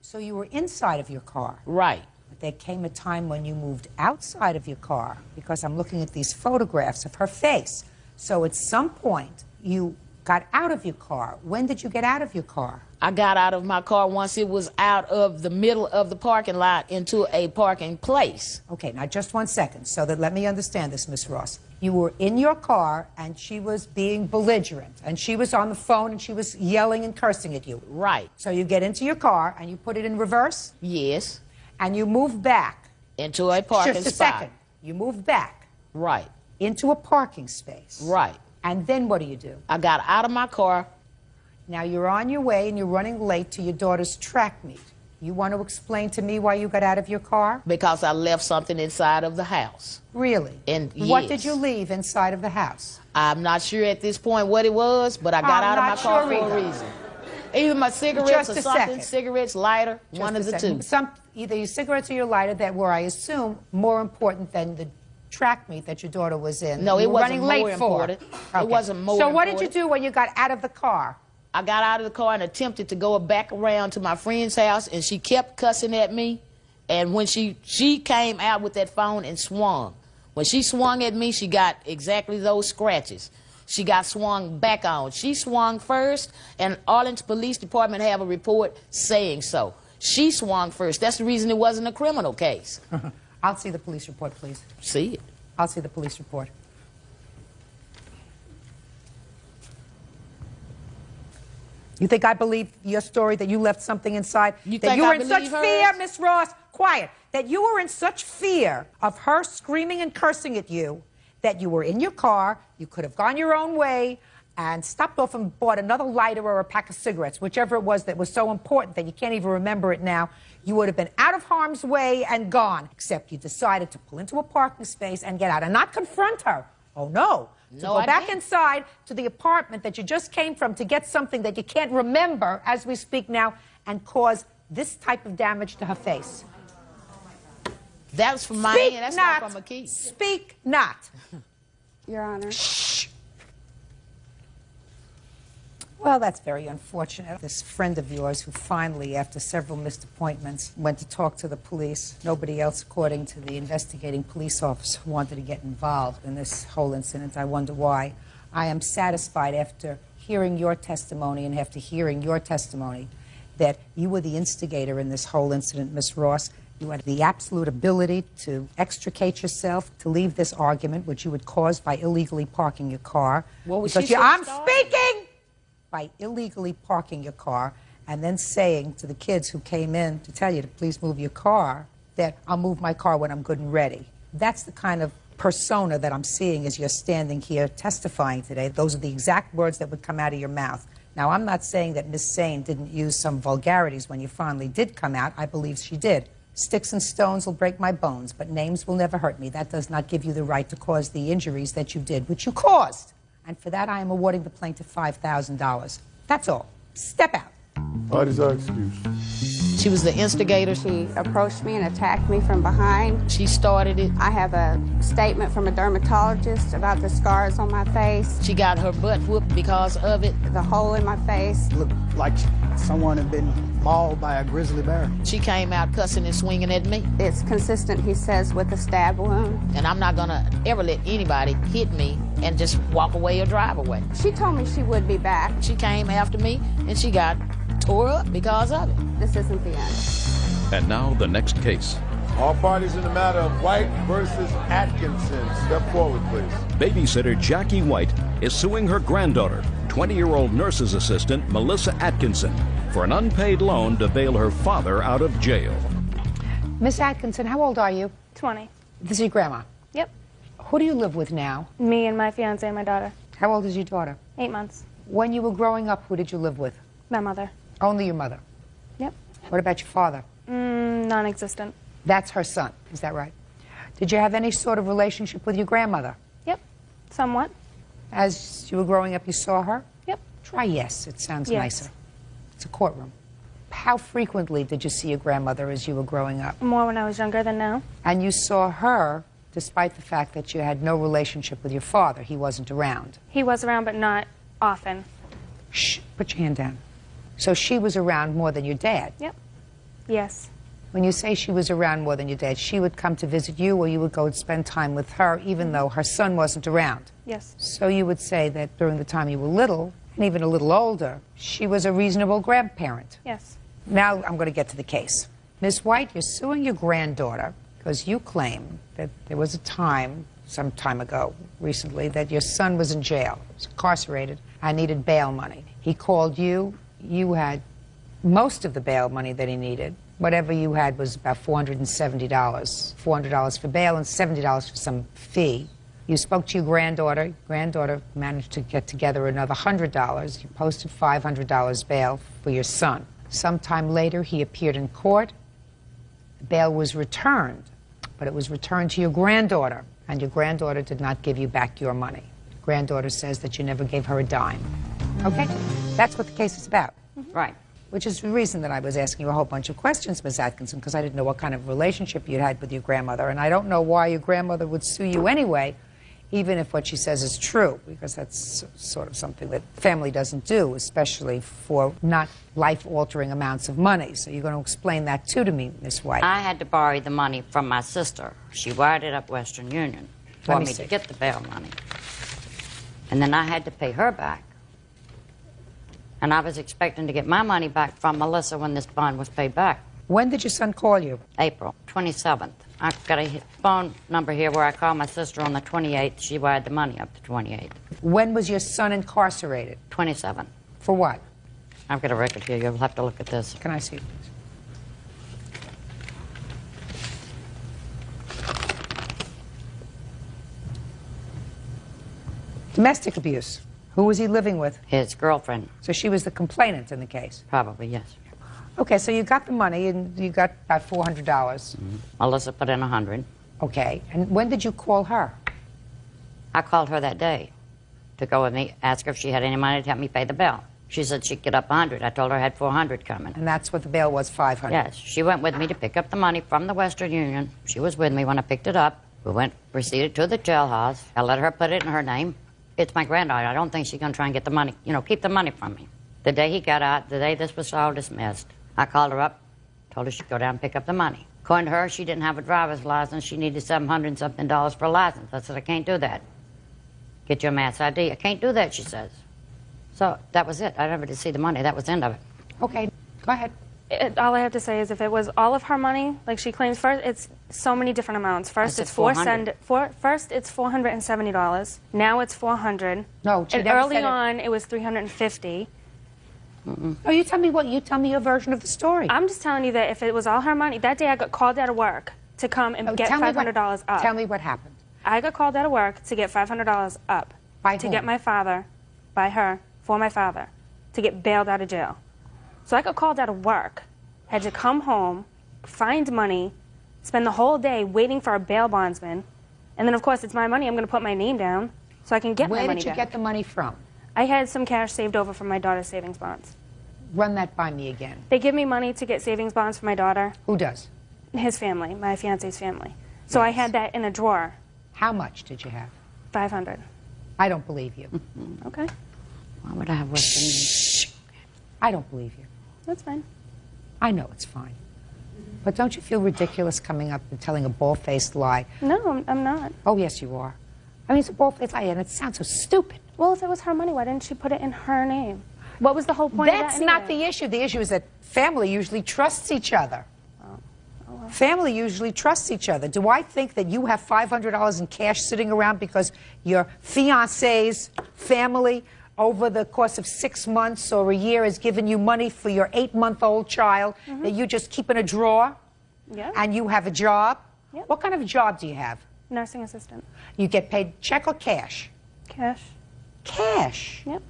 So you were inside of your car. Right. But there came a time when you moved outside of your car, because I'm looking at these photographs of her face. So at some point, you got out of your car. When did you get out of your car? I got out of my car once it was out of the middle of the parking lot into a parking place. Okay, now just 1 second, so that let me understand this, Miss Ross. You were in your car, and she was being belligerent, and she was on the phone, and she was yelling and cursing at you. Right. So you get into your car, and you put it in reverse? Yes. And you move back. Into a parking spot. Just a second. You move back. Right. Into a parking space. Right. And then what do? I got out of my car. Now you're on your way, and you're running late to your daughter's track meet. You want to explain to me why you got out of your car? Because I left something inside of the house. Really? And what yes. did you leave inside of the house? I'm not sure at this point what it was, but I got out of my car for a reason. Either my cigarettes or something, cigarettes, lighter, one of the two. Either your cigarettes or your lighter that were, I assume, more important than the track meet that your daughter was in. No, it wasn't running more late important. For. It wasn't more So important. what did you do when you got out of the car? I got out of the car and attempted to go back around to my friend's house, and she kept cussing at me. And when she came out with that phone and swung. When she swung at me, she got exactly those scratches. She got swung back on. She swung first, and Arlington Police Department have a report saying so. She swung first. That's the reason it wasn't a criminal case. I'll see the police report, please. See it. I'll see the police report. You think I believe your story that you left something inside? That you were in such fear, Miss Ross, quiet, that you were in such fear of her screaming and cursing at you that you were in your car, you could have gone your own way and stopped off and bought another lighter or a pack of cigarettes, whichever it was that was so important that you can't even remember it now. You would have been out of harm's way and gone, except you decided to pull into a parking space and get out and not confront her. Oh, no. To go back inside to the apartment that you just came from to get something that you can't remember as we speak now and cause this type of damage to her face. That was from my hand. That's not from a key. Speak not. Your Honor. Shh. Well, that's very unfortunate. This friend of yours who finally, after several missed appointments, went to talk to the police. Nobody else, according to the investigating police officer, wanted to get involved in this whole incident. I wonder why. I am satisfied after hearing your testimony and after hearing your testimony that you were the instigator in this whole incident, Miss Ross. You had the absolute ability to extricate yourself, to leave this argument, which you had caused by illegally parking your car. What was Because she I'm started? speaking! By illegally parking your car and then saying to the kids who came in to tell you to please move your car that I'll move my car when I'm good and ready. That's the kind of persona that I'm seeing as you're standing here testifying today. Those are the exact words that would come out of your mouth. Now, I'm not saying that Miss Sane didn't use some vulgarities when you finally did come out. I believe she did. Sticks and stones will break my bones, but names will never hurt me. That does not give you the right to cause the injuries that you did, which you caused. And for that, I am awarding the plaintiff $5,000. That's all. Step out. What is our excuse? She was the instigator. She approached me and attacked me from behind. She started it. I have a statement from a dermatologist about the scars on my face. She got her butt whooped because of it. The hole in my face. Looked like someone had been mauled by a grizzly bear. She came out cussing and swinging at me. It's consistent, he says, with a stab wound. And I'm not gonna ever let anybody hit me and just walk away or drive away. She told me she would be back. She came after me and she got tore up because of it. This isn't the end. And now the next case. All parties in the matter of White versus Atkinson. Step forward, please. Babysitter Jackie White is suing her granddaughter, 20-year-old nurse's assistant Melissa Atkinson, for an unpaid loan to bail her father out of jail. Miss Atkinson, how old are you? 20. This is your grandma. Yep. Who do you live with now? Me and my fiance and my daughter. How old is your daughter? 8 months. When you were growing up, who did you live with? My mother. Only your mother? Yep. What about your father? Non-existent. That's her son, is that right? Did you have any sort of relationship with your grandmother? Yep. Somewhat. As you were growing up, you saw her? Yep. Try yes, it sounds Yes. nicer. It's a courtroom. How frequently did you see your grandmother as you were growing up? More when I was younger than now. And you saw her despite the fact that you had no relationship with your father. He wasn't around. He was around, but not often. Shh, put your hand down. So she was around more than your dad? Yep. Yes. When you say she was around more than your dad, she would come to visit you or you would go and spend time with her even though her son wasn't around? Yes. So you would say that during the time you were little, and even a little older, she was a reasonable grandparent? Yes. Now I'm going to get to the case. Ms. White, you're suing your granddaughter because you claim that there was a time, some time ago, recently, that your son was in jail, was incarcerated, and needed bail money. He called you. You had most of the bail money that he needed. Whatever you had was about $470. $400 for bail and $70 for some fee. You spoke to your granddaughter. Your granddaughter managed to get together another $100. You posted $500 bail for your son. Sometime later, he appeared in court. The bail was returned, but it was returned to your granddaughter, and your granddaughter did not give you back your money. Your granddaughter says that you never gave her a dime. Okay? That's what the case is about. Right. Which is the reason that I was asking you a whole bunch of questions, Ms. Atkinson, because I didn't know what kind of relationship you had with your grandmother, and I don't know why your grandmother would sue you anyway, even if what she says is true, because that's sort of something that family doesn't do, especially for not life-altering amounts of money. So you're going to explain that too to me, Ms. White. I had to borrow the money from my sister. She wired it up Western Union for me to get the bail money. And then I had to pay her back. And I was expecting to get my money back from Melissa when this bond was paid back. When did your son call you? April 27th. I've got a phone number here where I called my sister on the 28th. She wired the money up the 28th. When was your son incarcerated? 27th. For what? I've got a record here. You'll have to look at this. Can I see it, please? Domestic abuse. Who was he living with? His girlfriend. So she was the complainant in the case? Probably, yes. Okay, so you got the money, and you got about $400. Melissa put in $100. Okay, and when did you call her? I called her that day to go with me, ask her if she had any money to help me pay the bill. She said she'd get up $100. I told her I had $400 coming. And that's what the bail was, $500? Yes, she went with me to pick up the money from the Western Union. She was with me when I picked it up. We proceeded to the jailhouse. I let her put it in her name. It's my granddaughter. I don't think she's going to try and get the money, keep the money from me. The day he got out, the day this was all dismissed, I called her up, told her she'd go down and pick up the money. According to her, she didn't have a driver's license. She needed $700 and something for a license. I said, I can't do that. get your mass ID. I can't do that, she says. So that was it. I never did see the money. That was the end of it. Okay, go ahead. All I have to say is if it was all of her money, like she claims, first it's so many different amonts. First That's it's $400. First it's $470. Now it's $400. No, she and never early said it. on it was $350. Oh, you tell me your version of the story. I'm just telling you that if it was all her money, that day I got called out of work to come and get $500 up. Tell me what happened. I got called out of work to get $500 up. By to whom? get my father, by her, for my father, to get bailed out of jail. So I got called out of work, had to come home, find money, spend the whole day waiting for a bail bondsman, and then of course it's my money, I'm going to put my name down so I can get my money Where did you back. get the money from? I had some cash saved over from my daughter's savings bonds. Run that by me again. They give me money to get savings bonds for my daughter. Who does? His family, my fiance's family. So I had that in a drawer. How much did you have? 500. I don't believe you. Okay. Why would I have Western Union? I don't believe you. That's fine. I know it's fine. But don't you feel ridiculous coming up and telling a bald-faced lie? No, I'm not. Oh, yes, you are. I mean, it's a bald-faced lie, and it sounds so stupid. Well, if it was her money, why didn't she put it in her name? What was the whole point of that That's not anyway? the issue. The issue is that family usually trusts each other. Family usually trusts each other. Do I think that you have $500 in cash sitting around because your fiancé's family over the course of 6 months or a year has given you money for your 8-month-old child that you just keep in a drawer? Yeah. And you have a job? Yep. What kind of a job do you have? Nursing assistant. You get paid check or cash? Cash. Cash? Yep.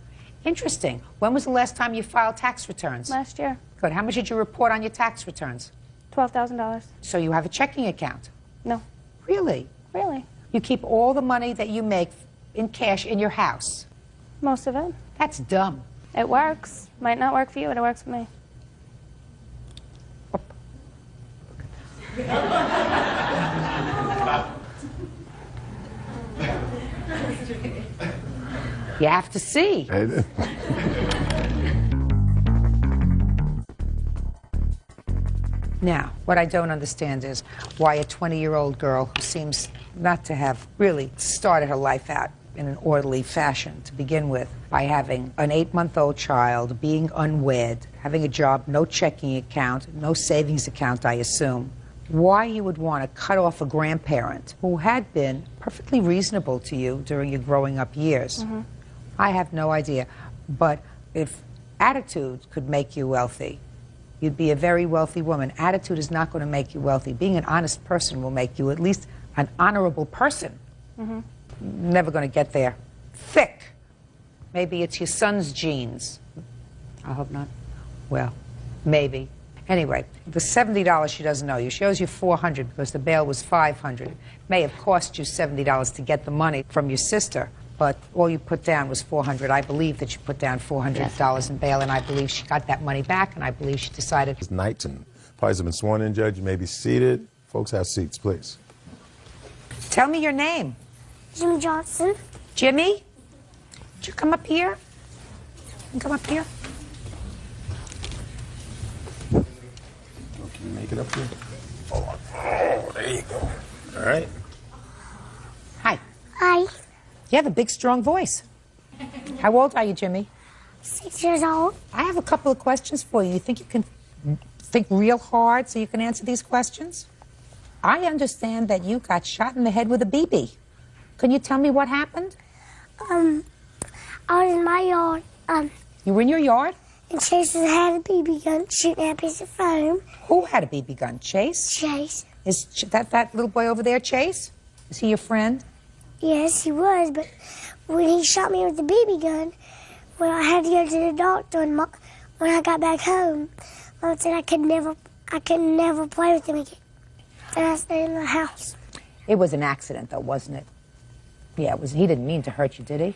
Interesting. When was the last time you filed tax returns? Last year. Good. How much did you report on your tax returns? $12,000. So you have a checking account? No. Really? Really? You keep all the money that you make in cash in your house? Most of it. That's dumb. It works. Might not work for you, but it works for me. You have to see. Now, what I don't understand is why a 20-year-old girl who seems not to have really started her life out in an orderly fashion to begin with, by having an 8-month-old child, being unwed, having a job, no checking account, no savings account, I assume, why you would want to cut off a grandparent who had been perfectly reasonable to you during your growing up years. I have no idea. But if attitude could make you wealthy, you'd be a very wealthy woman. Attitude is not going to make you wealthy. Being an honest person will make you at least an honorable person. Never going to get there. Thick. Maybe it's your son's genes. I hope not. Well, maybe. Anyway, the $70 she doesn't owe you. She owes you $400 because the bail was $500. It may have cost you $70 to get the money from your sister, but all you put down was $400. I believe that you put down $400 in bail, and I believe she got that money back, and I believe she decided... It's night, and parties have been sworn in, Judge. You may be seated. Folks, have seats, please. Tell me your name. Jimmy Johnson. Jimmy? Would you come up here? You come up here. Can you make it up here? Oh, there you go. All right. Hi. Hi. You have a big, strong voice. How old are you, Jimmy? 6 years old. I have a couple of questions for you. You think you can think real hard so you can answer these questions? I understand that you got shot in the head with a BB. Can you tell me what happened? I was in my yard. You were in your yard? And Chase had a BB gun shooting at a piece of foam. Who had a BB gun? Chase? Chase. Is that little boy over there, Chase? Is he your friend? Yes, he was, but when he shot me with the BB gun, when I had to go to the doctor, and when I got back home, Mom said I could never play with him again. And I stayed in the house. It was an accident, though, wasn't it? Yeah, it was. He didn't mean to hurt you, did he?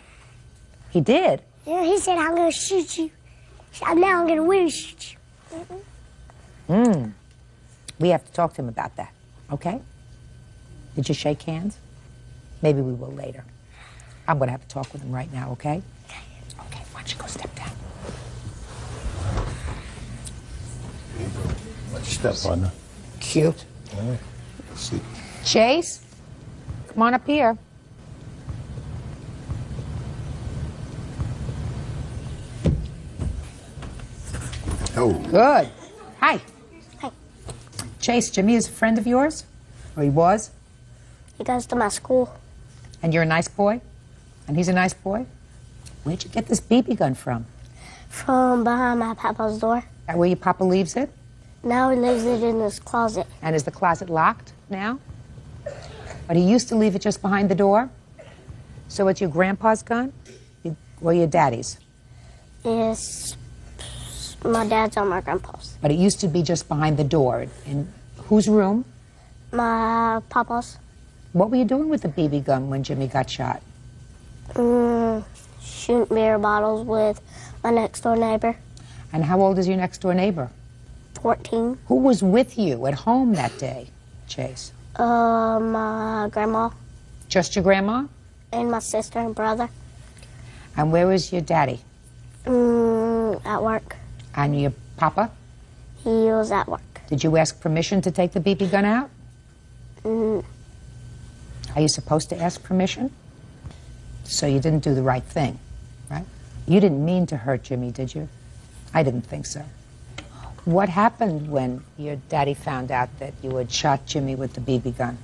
He did? Yeah, he said, I'm going to shoot you. Now I'm going to really shoot you. We have to talk to him about that, okay? Did you shake hands? Maybe we will later. I'm going to have to talk with him right now, okay? Okay, why don't you go step down? Watch your step, partner. Cute. All right. See. Chase, come on up here. No. Good. Hi. Hi. Chase, Jimmy is a friend of yours? Or he was? He goes to my school. And you're a nice boy? And he's a nice boy? Where'd you get this BB gun from? From behind my papa's door. That where your papa leaves it? Now he leaves it in his closet. And is the closet locked now? But he used to leave it just behind the door? So it's your grandpa's gun? Or your daddy's? Yes, my dad's or my grandpa's. But it used to be just behind the door. In whose room? My papa's. What were you doing with the BB gun when Jimmy got shot? Shooting beer bottles with my next door neighbor. And how old is your next door neighbor? 14. Who was with you at home that day, Chase? My grandma. Just your grandma? And my sister and brother. And where was your daddy? At work. And your papa? He was at work. Did you ask permission to take the BB gun out? Are you supposed to ask permission? So you didn't do the right thing, right? You didn't mean to hurt Jimmy, did you? I didn't think so. What happened when your daddy found out that you had shot Jimmy with the BB gun?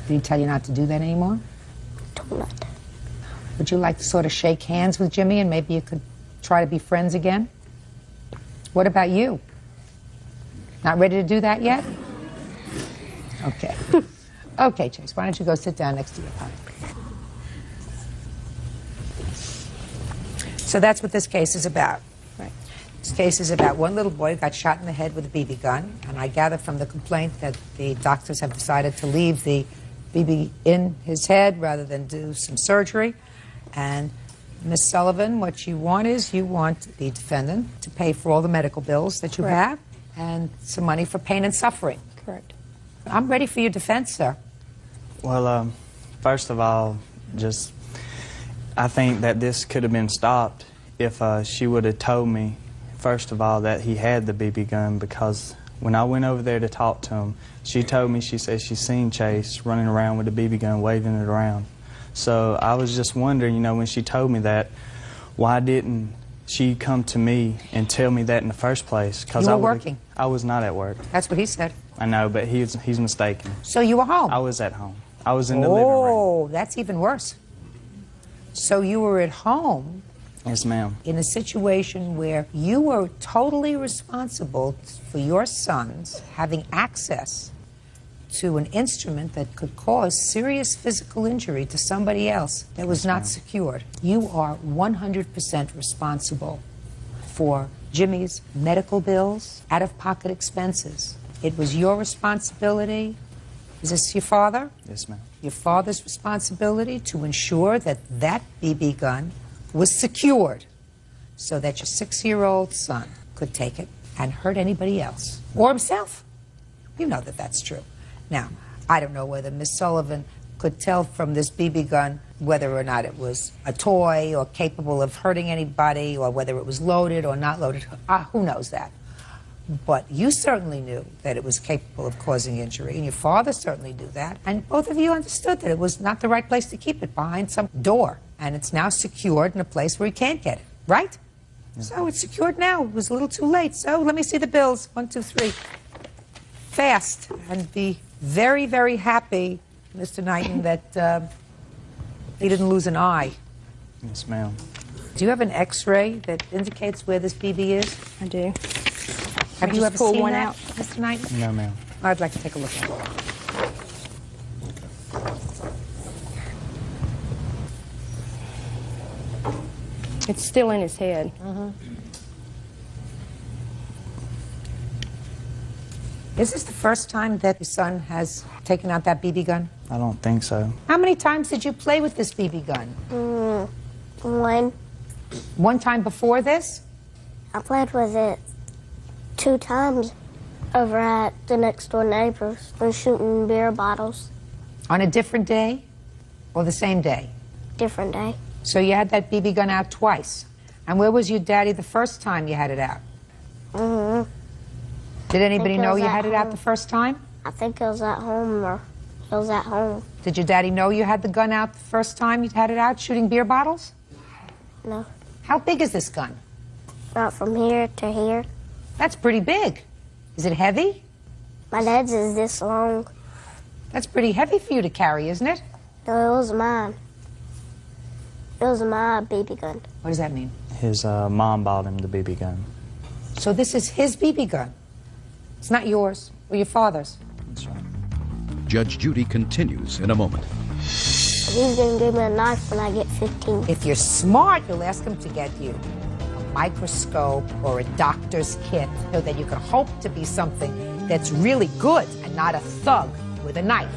Did he tell you not to do that anymore? Told not to. Would you like to sort of shake hands with Jimmy and maybe you could try to be friends again? What about you? Not ready to do that yet? Okay. Okay, Chase, why don't you go sit down next to your papa? So that's what this case is about. Right. This case is about one little boy who got shot in the head with a BB gun, and I gather from the complaint that the doctors have decided to leave the BB in his head rather than do some surgery. And Ms. Sullivan, what you want is you want the defendant to pay for all the medical bills that you have and some money for pain and suffering. Correct. I'm ready for your defense, sir. Well, first of all, I think that this could have been stopped if she would have told me, first of all, that he had the BB gun, because when I went over there to talk to him, she told me, she said she seen Chase running around with the BB gun, waving it around. So I was just wondering, you know, when she told me that, why didn't she come to me and tell me that in the first place? You were working. I was not at work. That's what he said. I know, but he's mistaken. So you were home? I was at home. I was in the living room. Oh, that's even worse. So you were at home. Yes, ma'am. In a situation where you were totally responsible for your sons having access to an instrument that could cause serious physical injury to somebody else that was not secured. You are 100% responsible for Jimmy's medical bills, out-of-pocket expenses. It was your responsibility. Is this your father? Yes, ma'am. Your father's responsibility to ensure that that BB gun was secured so that your 6-year-old son could take it and hurt anybody else or himself. You know that that's true. Now, I don't know whether Miss Sullivan could tell from this BB gun whether or not it was a toy or capable of hurting anybody or whether it was loaded or not loaded. Who knows that? But you certainly knew that it was capable of causing injury, and your father certainly knew that, and both of you understood that it was not the right place to keep it, behind some door, and it's now secured in a place where he can't get it, right? So it's secured now. It was a little too late. So let me see the bills. 1, 2, 3. Fast, and be very, very happy, Mr. Knighton, that he didn't lose an eye. Yes, ma'am. Do you have an X-ray that indicates where this BB is? I do. Have you ever pulled seen one that, out? Mr. Knighton? No, ma'am. I'd like to take a look at it. It's still in his head. Is this the first time that your son has taken out that BB gun? I don't think so. How many times did you play with this BB gun? One. One time before this? I played with it 2 times over at the next door neighbors. We're shooting beer bottles. On a different day or the same day? Different day. So you had that BB gun out twice. And where was your daddy the first time you had it out? Did anybody know you had it out the first time? I think it was at home, or it was at home. Did your daddy know you had the gun out the first time you had it out, shooting beer bottles? No. How big is this gun? Not from here to here. That's pretty big. Is it heavy? My dad's is this long. That's pretty heavy for you to carry, isn't it? No, it was mine. It was my BB gun. What does that mean? His mom bought him the BB gun. So this is his BB gun. It's not yours or your father's. That's right. Judge Judy continues in a moment. He's going to give me a knife when I get 15. If you're smart, you'll ask him to get you a microscope or a doctor's kit so that you can hope to be something that's really good and not a thug with a knife.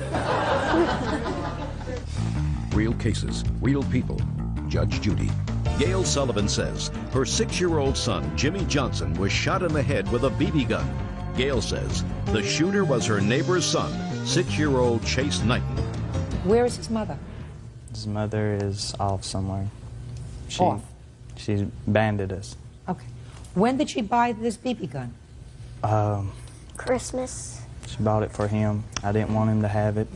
Real cases, real people. Judge Judy. Gail Sullivan says her 6-year-old son, Jimmy Johnson, was shot in the head with a BB gun. Gail says the shooter was her neighbor's son, 6-year-old Chase Knighton. Where is his mother? His mother is off somewhere. Off? She abandoned us. Okay. When did she buy this BB gun? Christmas. She bought it for him. I didn't want him to have it.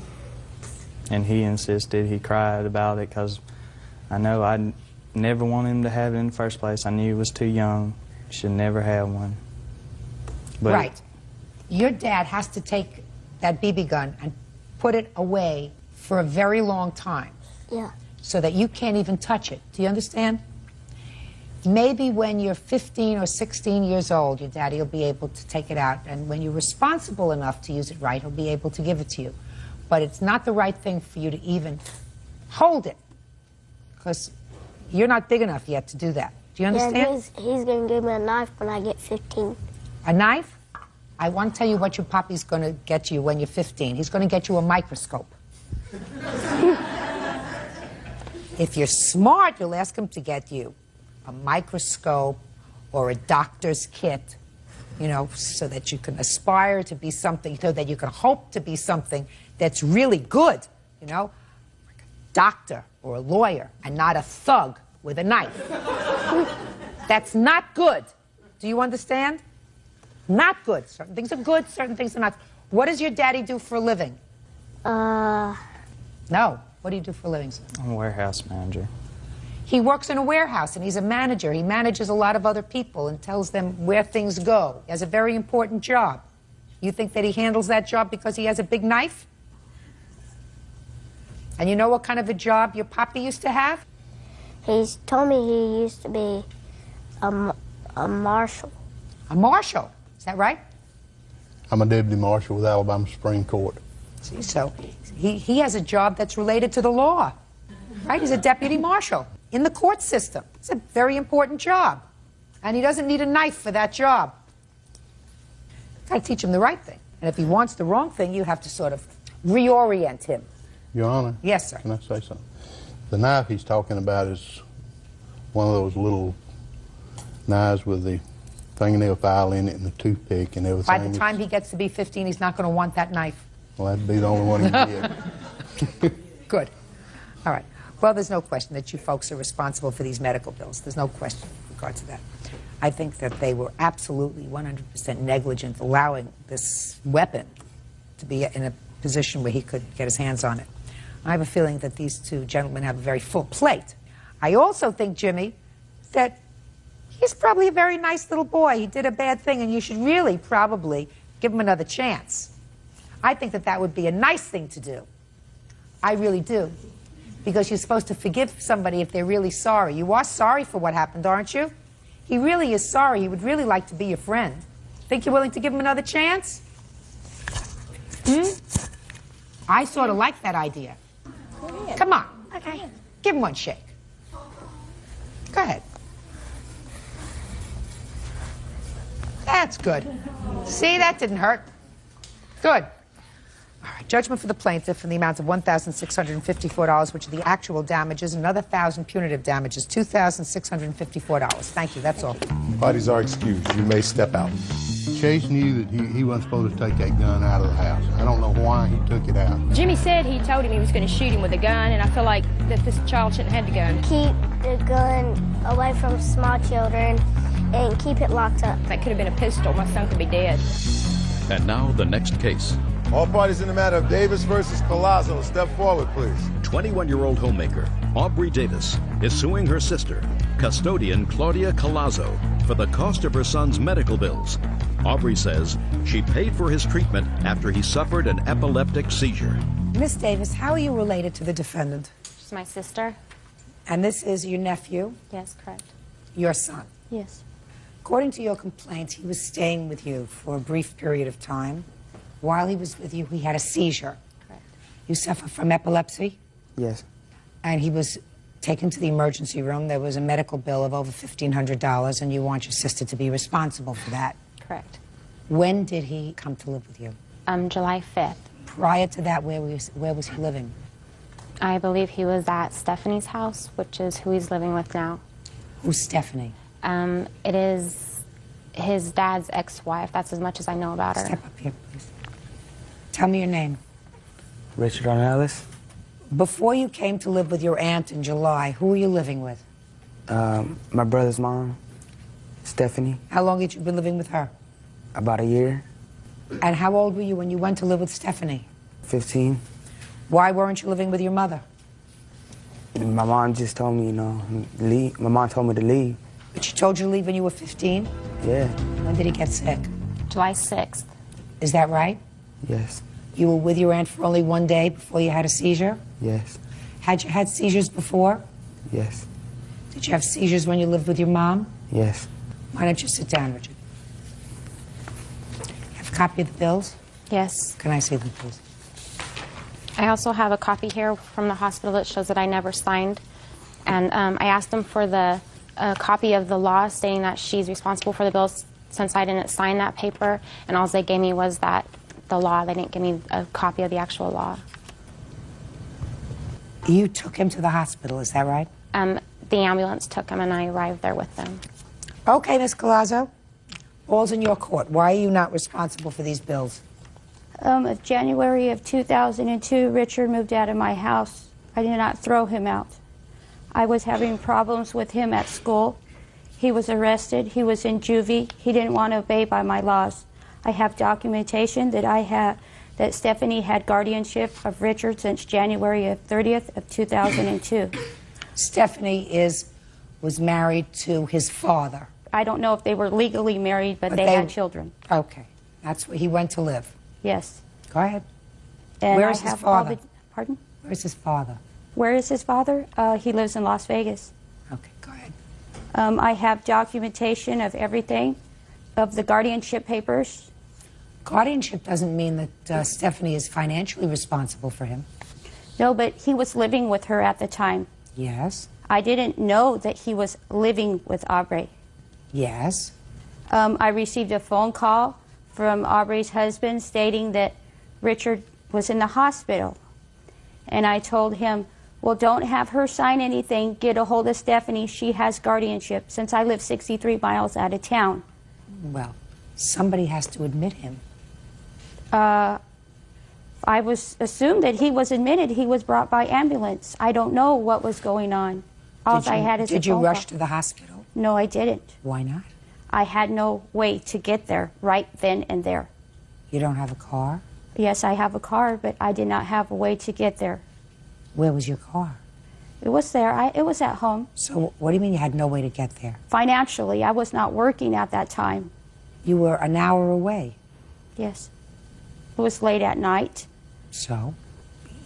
And he insisted. He cried about it because I know I never wanted him to have it in the first place. I knew he was too young. Should never have one. But right. Your dad has to take that BB gun and put it away for a very long time. Yeah. So that you can't even touch it. Do you understand? Maybe when you're 15 or 16 years old, your daddy will be able to take it out. And when you're responsible enough to use it right, he'll be able to give it to you. But it's not the right thing for you to even hold it. Because you're not big enough yet to do that. Do you understand? Yeah, he's going to give me a knife when I get 15. A knife? I want to tell you what your papi's going to get you when you're 15. He's going to get you a microscope. If you're smart, you'll ask him to get you a microscope or a doctor's kit, you know, so that you can aspire to be something, so that you can hope to be something that's really good, you know, like a doctor or a lawyer and not a thug with a knife. That's not good. Do you understand? Not good. Certain things are good, certain things are not. What does your daddy do for a living? No. What do you do for a living, sir? I'm a warehouse manager. He works in a warehouse, and he's a manager. He manages a lot of other people and tells them where things go. He has a very important job. You think that he handles that job because he has a big knife? And you know what kind of a job your papi used to have? He's told me he used to be a marshal. A marshal? Is that right? I'm a deputy marshal with Alabama Supreme Court. See, so he has a job that's related to the law, right? He's a deputy marshal in the court system. It's a very important job. And he doesn't need a knife for that job. Got to teach him the right thing. And if he wants the wrong thing, you have to sort of reorient him. Your Honor? Yes, sir. Can I say something? The knife he's talking about is one of those little knives with the fingernail file in it and the toothpick and everything. By the time he gets to be 15, he's not going to want that knife. Well, that'd be the only one he get. Good. All right. Well, there's no question that you folks are responsible for these medical bills. There's no question in regard to that. I think that they were absolutely 100% negligent allowing this weapon to be in a position where he could get his hands on it. I have a feeling that these two gentlemen have a very full plate. I also think, Jimmy, that he's probably a very nice little boy. He did a bad thing, and you should really probably give him another chance. I think that that would be a nice thing to do. I really do. Because you're supposed to forgive somebody if they're really sorry. You are sorry for what happened, aren't you? He really is sorry. He would really like to be your friend. Think you're willing to give him another chance? I sort of like that idea. Come on. Okay. Give him one shake. Go ahead. That's good. See, that didn't hurt. Good. All right, judgment for the plaintiff in the amount of $1,654, which are the actual damages, another $1,000 punitive damages, $2,654. Thank you, that's all. Parties are excused. You may step out. Chase knew that he wasn't supposed to take that gun out of the house. I don't know why he took it out. Jimmy said he told him he was going to shoot him with a gun, and I feel like that this child shouldn't have had the gun. Keep the gun away from small children and keep it locked up. That could have been a pistol. My son could be dead. And now the next case. All parties in the matter of Davis versus Palazzo, step forward, please. 21-year-old homemaker Aubrey Davis is suing her sister, custodian Claudia Colazzo, for the cost of her son's medical bills. Aubrey says she paid for his treatment after he suffered an epileptic seizure. Miss Davis, how are you related to the defendant? She's my sister. And this is your nephew? Yes, correct. Your son? Yes. According to your complaint, he was staying with you for a brief period of time. While he was with you, he had a seizure. Correct. You suffer from epilepsy? Yes. And he was taken to the emergency room. There was a medical bill of over $1,500, and you want your sister to be responsible for that. Correct. When did he come to live with you? July 5th. Prior to that, where was he living? I believe he was at Stephanie's house, which is who he's living with now. Who's Stephanie? It is his dad's ex-wife. That's as much as I know about her. Step up here, please. Tell me your name. Richard Ornelas. Before you came to live with your aunt in July, who were you living with? My brother's mom, Stephanie. How long had you been living with her? About a year. And how old were you when you went to live with Stephanie? 15. Why weren't you living with your mother? My mom just told me, leave. My mom told me to leave. But she told you to leave when you were 15? Yeah. When did he get sick? July 6th. Is that right? Yes. You were with your aunt for only one day before you had a seizure? Yes. Had you had seizures before? Yes. Did you have seizures when you lived with your mom? Yes. Why don't you sit down, Richard? Have a copy of the bills? Yes. Can I see them, please? I also have a copy here from the hospital that shows that I never signed. And I asked them for the copy of the law stating that she's responsible for the bills since I didn't sign that paper. And all they gave me was the law. They didn't give me a copy of the actual law. You took him to the hospital, is that right? The ambulance took him and I arrived there with them. Okay, Ms. Collazo. All's in your court. Why are you not responsible for these bills? January of 2002, Richard moved out of my house. I did not throw him out. I was having problems with him at school. He was arrested. He was in juvie. He didn't want to obey by my laws. I have documentation that Stephanie had guardianship of Richard since January 30th of 2002. Stephanie was married to his father. I don't know if they were legally married, but they had children. Okay. That's where he went to live. Yes. Go ahead. And where is his father? Pardon? Where's his father? Where is his father? He lives in Las Vegas. Okay, go ahead. I have documentation of everything, of the guardianship papers. Guardianship doesn't mean that Stephanie is financially responsible for him. No, but he was living with her at the time. Yes. I didn't know that he was living with Aubrey. Yes. I received a phone call from Aubrey's husband stating that Richard was in the hospital. And I told him, well, don't have her sign anything. Get a hold of Stephanie. She has guardianship since I live 63 miles out of town. Well, somebody has to admit him. I was assumed that he was admitted. He was brought by ambulance. I don't know what was going on. All I had is a phone call. Did you rush to the hospital? No, I didn't. Why not? I had no way to get there right then and there. You don't have a car? Yes, I have a car, but I did not have a way to get there. Where was your car? It was there. It was at home. So what do you mean you had no way to get there? Financially, I was not working at that time. You were an hour away. Yes. It was late at night. So?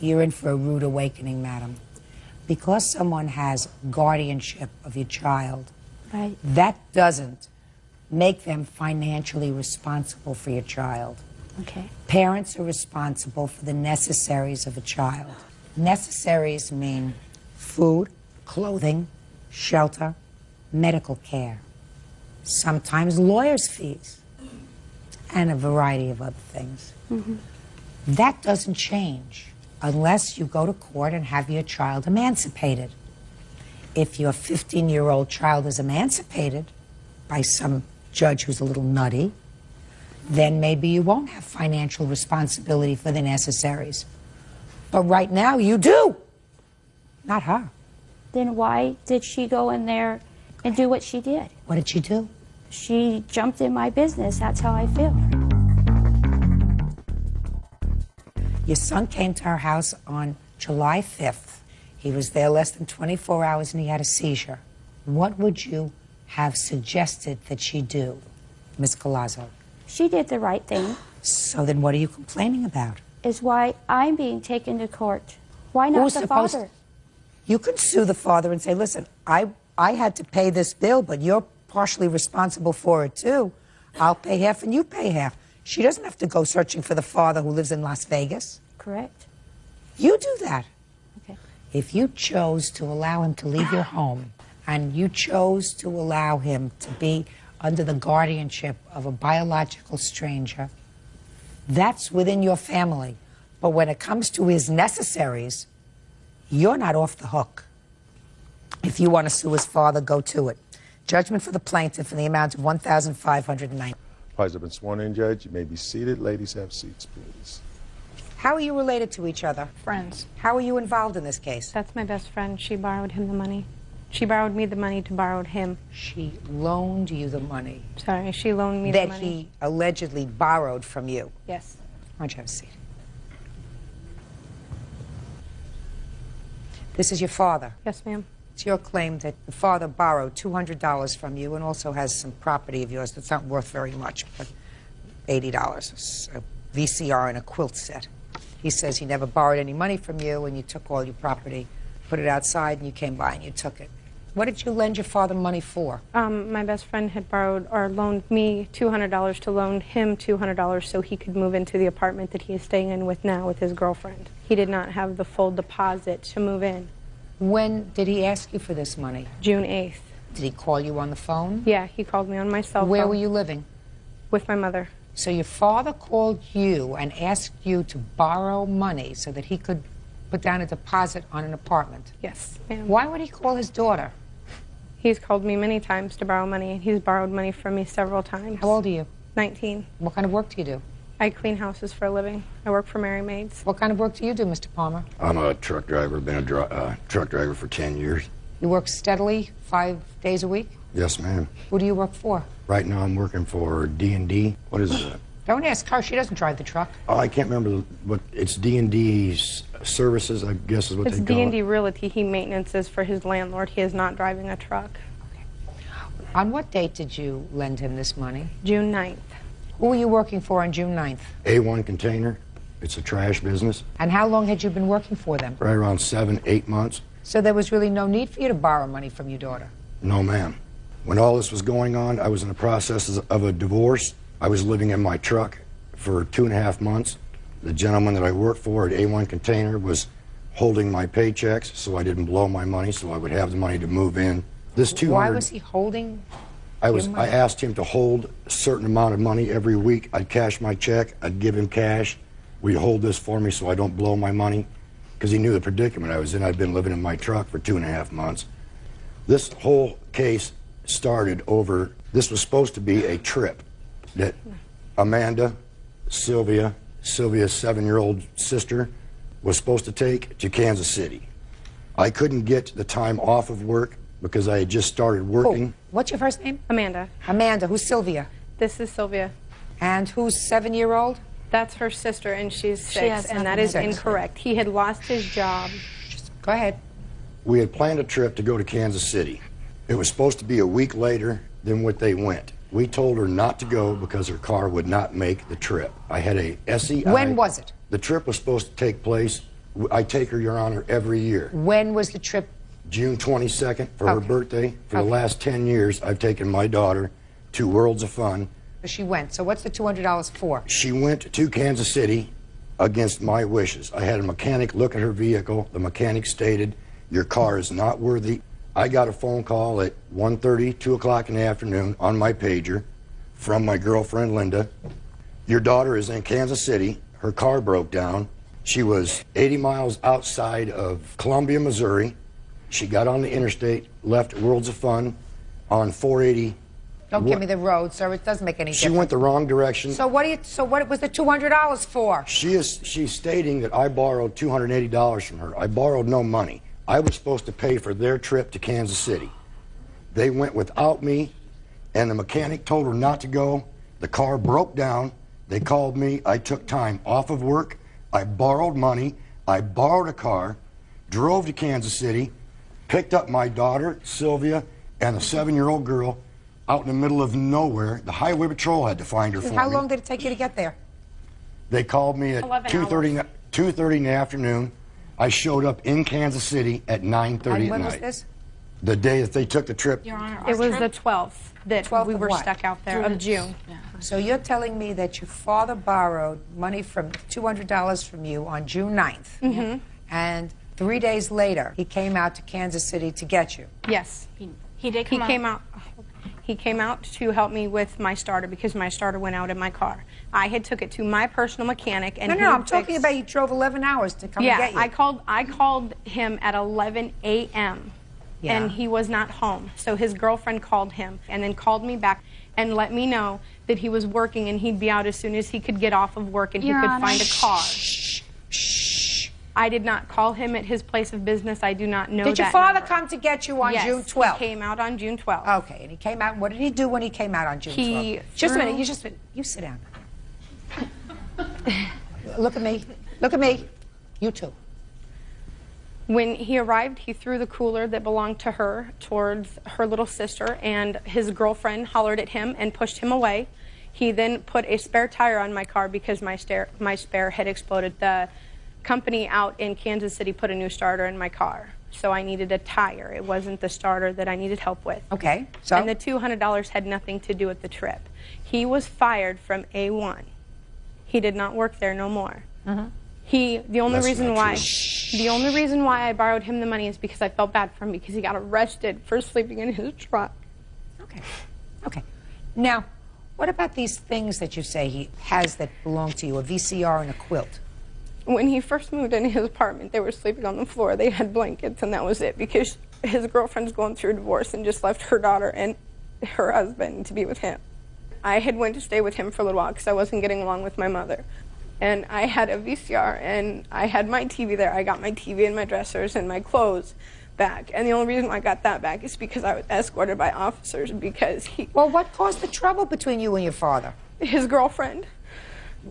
You're in for a rude awakening, madam. Because someone has guardianship of your child, right, that doesn't make them financially responsible for your child. Okay. Parents are responsible for the necessaries of a child. Necessaries mean food, clothing, shelter, medical care, sometimes lawyers' fees, and a variety of other things. Mm-hmm. That doesn't change unless you go to court and have your child emancipated. If your 15-year-old child is emancipated by some judge who's a little nutty, then maybe you won't have financial responsibility for the necessaries. But right now, you do. Not her. Then why did she go in there and do what she did? What did she do? She jumped in my business. That's how I feel. Your son came to our house on July 5th. He was there less than 24 hours and he had a seizure. What would you have suggested that she do, Ms. Collazo? She did the right thing. So then what are you complaining about? Is why I'm being taken to court. Why not Who's the supposed- father? You could sue the father and say, listen, I had to pay this bill, but you're partially responsible for it too. I'll pay half and you pay half. She doesn't have to go searching for the father who lives in Las Vegas. Correct. You do that. Okay. If you chose to allow him to leave your home and you chose to allow him to be under the guardianship of a biological stranger, that's within your family. But when it comes to his necessaries, you're not off the hook. If you want to sue his father, go to it. Judgment for the plaintiff in the amount of $1,590. Parties have been sworn in, Judge. You may be seated. Ladies, have seats, please. How are you related to each other? Friends. How are you involved in this case? That's my best friend. She borrowed him the money. She borrowed me the money to borrow him. She loaned you the money. Sorry, she loaned me the That money. he allegedly borrowed from you. Yes. Why don't you have a seat? This is your father. Yes, ma'am. It's your claim that the father borrowed $200 from you and also has some property of yours that's not worth very much, but $80, a VCR and a quilt set. He says he never borrowed any money from you and you took all your property, put it outside, and you came by and you took it. What did you lend your father money for? My best friend had borrowed or loaned me $200 to loan him $200 so he could move into the apartment that he is staying in with now with his girlfriend. He did not have the full deposit to move in. When did he ask you for this money? June 8th. Did he call you on the phone? Yeah, he called me on my cell phone. Where were you living? With my mother. So your father called you and asked you to borrow money so that he could put down a deposit on an apartment? Yes, ma'am. Why would he call his daughter? He's called me many times to borrow money. He's borrowed money from me several times. How old are you? 19. What kind of work do you do? I clean houses for a living. I work for Mary Maids. What kind of work do you do, Mr. Palmer? I'm a truck driver. Been a truck driver for 10 years. You work steadily 5 days a week? Yes, ma'am. Who do you work for? Right now I'm working for D&D. What is it? Don't ask her. She doesn't drive the truck. Oh, I can't remember what it's D&D's services, I guess is what It's they call it. D&D Realty. He maintenances for his landlord. He is not driving a truck. On what date did you lend him this money? June 9th. Who were you working for on June 9th? A1 Container. It's a trash business. And how long had you been working for them? Right around 7, 8 months. So there was really no need for you to borrow money from your daughter? No, ma'am. When all this was going on, I was in the process of a divorce. I was living in my truck for 2.5 months. The gentleman that I worked for at A1 Container was holding my paychecks so I didn't blow my money, so I would have the money to move in. This 200. Why was he holding? I asked him to hold a certain amount of money every week. I'd cash my check. I'd give him cash. We'd hold this for me so I don't blow my money, because he knew the predicament I was in. I'd been living in my truck for 2.5 months. This whole case started over. This was supposed to be a trip that Amanda, Sylvia's 7-year-old sister, was supposed to take to Kansas City. I couldn't get the time off of work because I had just started working. Oh, what's your first name? Amanda. Amanda. Who's Sylvia? This is Sylvia. And who's 7-year-old? That's her sister, and she's 6, has and that nothing is to do. incorrect. He had lost his job. Go ahead. We had planned a trip to go to Kansas City. It was supposed to be a week later than what they went. We told her not to go because her car would not make the trip. I had a SEI. When was it? The trip was supposed to take place. I take her, Your Honor, every year. When was the trip? June 22nd for her birthday. For the last 10 years, I've taken my daughter to Worlds of Fun. She went. So what's the $200 for? She went to Kansas City against my wishes. I had a mechanic look at her vehicle. The mechanic stated, your car is not worthy. I got a phone call at 1:30, 2 o'clock in the afternoon on my pager from my girlfriend, Linda. Your daughter is in Kansas City. Her car broke down. She was 80 miles outside of Columbia, Missouri. She got on the interstate, left Worlds of Fun on 480. Don't give me the road, sir. It doesn't make any difference. She went the wrong direction. So what was the $200 for? She's stating that I borrowed $280 from her. I borrowed no money. I was supposed to pay for their trip to Kansas City. They went without me, and the mechanic told her not to go. The car broke down. They called me. I took time off of work. I borrowed money. I borrowed a car, drove to Kansas City, picked up my daughter, Sylvia, and a 7-year-old girl out in the middle of nowhere. The highway patrol had to find her for me. How long did it take you to get there? They called me at 2:30 in the afternoon. I showed up in Kansas City at 9:30 at night. And when was this? The day that they took the trip. Your Honor, it was the 12th that 12th we of were what? stuck out there, of June. So you're telling me that your father borrowed money from $200 from you on June 9th, Mhm. and 3 days later he came out to Kansas City to get you. Yes. He did come out. He came out to help me with my starter because my starter went out in my car. I had took it to my personal mechanic, and No, I'm talking about you drove 11 hours to come and get you. I called him at 11 a.m. Yeah. and he was not home. So his girlfriend called him and then called me back and let me know that he was working and he'd be out as soon as he could get off of work and Your he could Honor. find a car. I did not call him at his place of business. I do not know Did your that father number. come to get you on Yes, June 12th? He came out on June 12th. Okay, and he came out. What did he do when he came out on June 12th? Just a minute. You sit down. Look at me. Look at me. You too. When he arrived, he threw the cooler that belonged to her towards her little sister, and his girlfriend hollered at him and pushed him away. He then put a spare tire on my car because my spare had exploded. The company out in Kansas City put a new starter in my car, so I needed a tire. It wasn't the starter that I needed help with. Okay, so? And the $200 had nothing to do with the trip. He was fired from A1. He did not work there no more. The only reason why I borrowed him the money is because I felt bad for him because he got arrested for sleeping in his truck. Okay. Now, what about these things that you say he has that belong to you, a VCR and a quilt? When he first moved into his apartment, they were sleeping on the floor. They had blankets, and that was it because his girlfriend's going through a divorce and just left her daughter and her husband to be with him. I had went to stay with him for a little while because I wasn't getting along with my mother. And I had a VCR, and I had my TV there. I got my TV and my dressers and my clothes back. And the only reason I got that back is because I was escorted by officers because he... Well, what caused the trouble between you and your father? His girlfriend.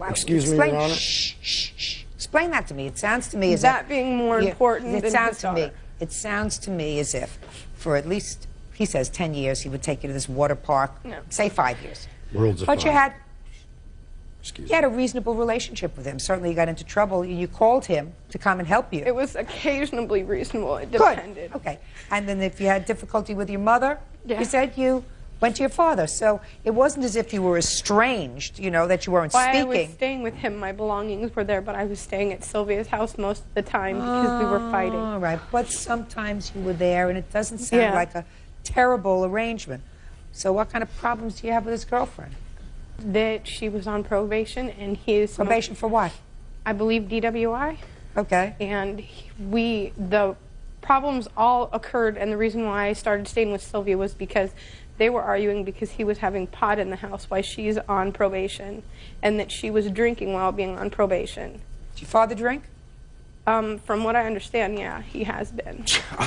Excuse me, Your Honor? Explain that to me. It sounds to me as that if... being more important it than sounds his to me. daughter. It sounds to me as if for at least, he says 10 years, he would take you to this water park. No. Say 5 years. Worlds But you apart. had a reasonable relationship with him. Certainly you got into trouble and you called him to come and help you. It was occasionally reasonable. It Good. depended. Okay. And then if you had difficulty with your mother, Yeah. you said you went to your father. So it wasn't as if you were estranged, you know, that you weren't While I speaking. was staying with him, my belongings were there, but I was staying at Sylvia's house most of the time because we were fighting. All right. But sometimes you were there, and it doesn't sound Yeah. like a terrible arrangement. So what kind of problems do you have with his girlfriend? That she was on probation, and he is... Probation for what? I believe DWI. Okay. And the problems all occurred, and the reason why I started staying with Sylvia was because they were arguing because he was having pot in the house while she's on probation, and that she was drinking while being on probation. Did your father drink? From what I understand, yeah, he has been.